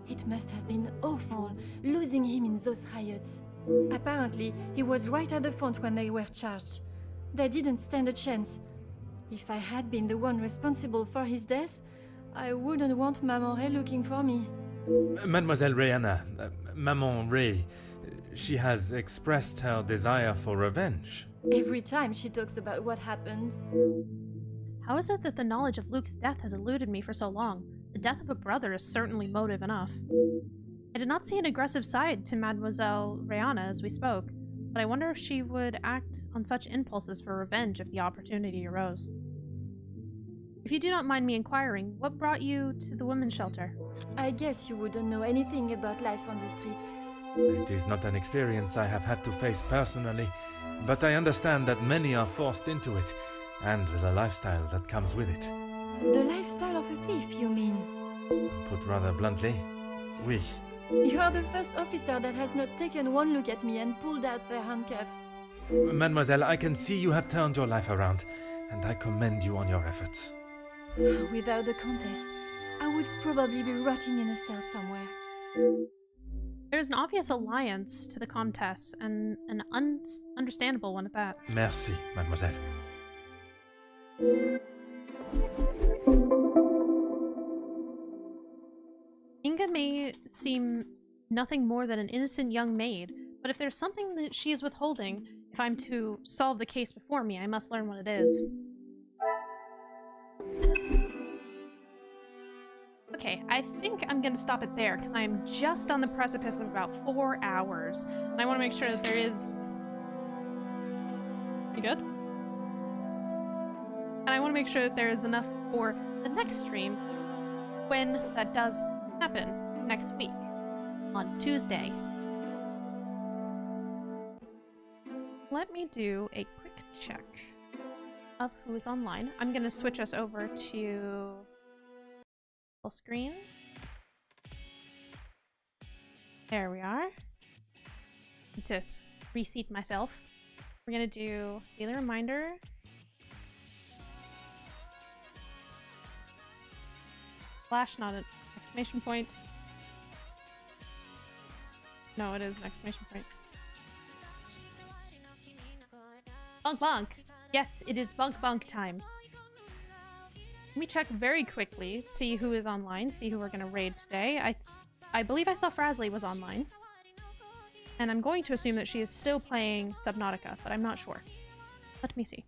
It must have been awful, losing him in those riots. Apparently, he was right at the front when they were charged. They didn't stand a chance. If I had been the one responsible for his death, I wouldn't want Maman Ray looking for me. Mademoiselle Rihanna, Maman Ray, she has expressed her desire for revenge. Every time she talks about what happened. How is it that the knowledge of Luke's death has eluded me for so long? The death of a brother is certainly motive enough. I did not see an aggressive side to Mademoiselle Rihanna as we spoke, but I wonder if she would act on such impulses for revenge if the opportunity arose. If you do not mind me inquiring, what brought you to the women's shelter? I guess you wouldn't know anything about life on the streets. It is not an experience I have had to face personally, but I understand that many are forced into it, and the lifestyle that comes with it. The lifestyle of a thief, you mean? Put rather bluntly, oui. You are the first officer that has not taken one look at me and pulled out their handcuffs. Mademoiselle, I can see you have turned your life around, and I commend you on your efforts. Without the Countess, I would probably be rotting in a cell somewhere. There is an obvious alliance to the Comtesse, and an understandable one at that. Merci, mademoiselle. Inga may seem nothing more than an innocent young maid, but if there's something that she is withholding, if I'm to solve the case before me, I must learn what it is. Okay, I think I'm gonna stop it there, because I am just on the precipice of about 4 hours, and I want to make sure that there is... You good? And I want to make sure that there is enough for the next stream, when that does happen next week, on Tuesday. Let me do a quick check of who is online. I'm gonna switch us over to full screen. There we are. Need to reseat myself. We're gonna do daily reminder. Flash, not an exclamation point. No, it is an exclamation point. Bunk bunk! Yes, it is bunk bunk time. Let me check very quickly, see who is online, see who we're gonna raid today. I believe I saw Frasley was online. And I'm going to assume that she is still playing Subnautica, but I'm not sure. Let me see.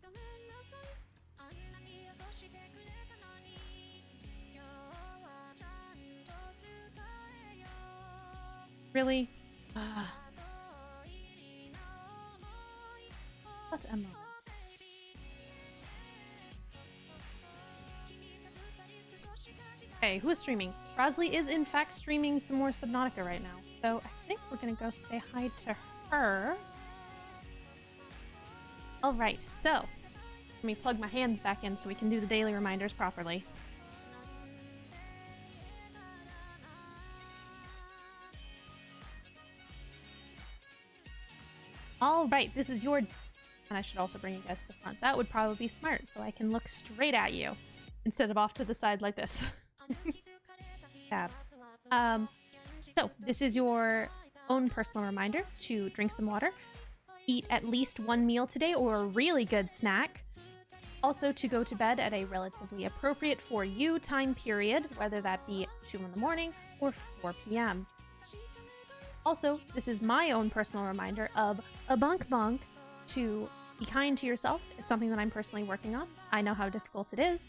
Really? What a moment. Okay, who is streaming? Rosalie is in fact streaming some more Subnautica right now. So I think we're gonna go say hi to her. Alright, so let me plug my hands back in so we can do the daily reminders properly. Alright, this is your... And I should also bring you guys to the front. That would probably be smart, so I can look straight at you instead of off to the side like this. Tab. So this is your own personal reminder to drink some water, eat at least one meal today or a really good snack. Also to go to bed at a relatively appropriate for you time period, whether that be 2 in the morning or 4 p.m. Also, this is my own personal reminder of a bunk to be kind to yourself. It's something that I'm personally working on. I know how difficult it is,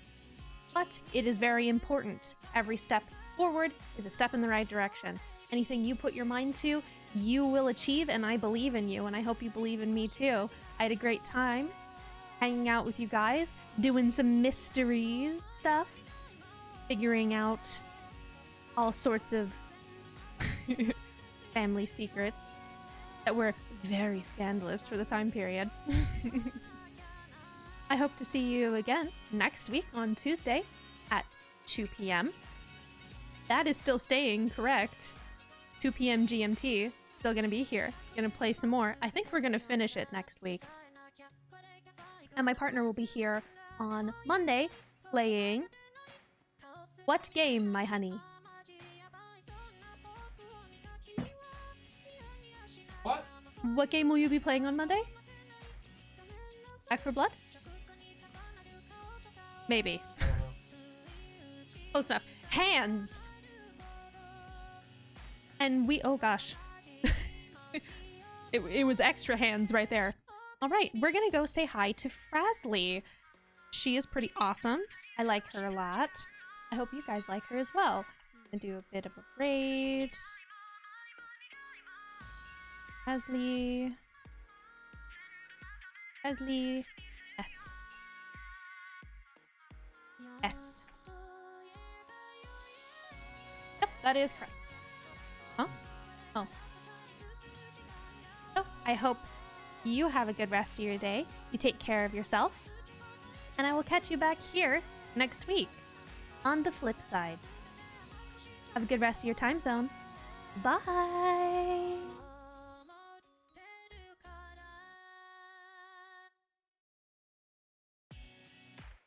but it is very important. Every step forward is a step in the right direction. Anything you put your mind to, you will achieve, and I believe in you, and I hope you believe in me too. I had a great time hanging out with you guys, doing some mysteries stuff, figuring out all sorts of family secrets that were very scandalous for the time period. I hope to see you again next week on Tuesday at 2 p.m. That is still staying correct. 2 p.m. GMT. Still gonna be here. Gonna play some more. I think we're gonna finish it next week. And my partner will be here on Monday playing... What game, my honey? What? What game will you be playing on Monday? Back for Blood? Maybe. Close enough. Hands! And we... Oh gosh. it was extra hands right there. Alright, we're gonna go say hi to Frasley. She is pretty awesome. I like her a lot. I hope you guys like her as well. I'm gonna do a bit of a raid. Frasley. Frasley. S. S. Yep, that is correct. Huh? Oh. So, I hope you have a good rest of your day. You take care of yourself. And I will catch you back here next week on the flip side. Have a good rest of your time zone. Bye!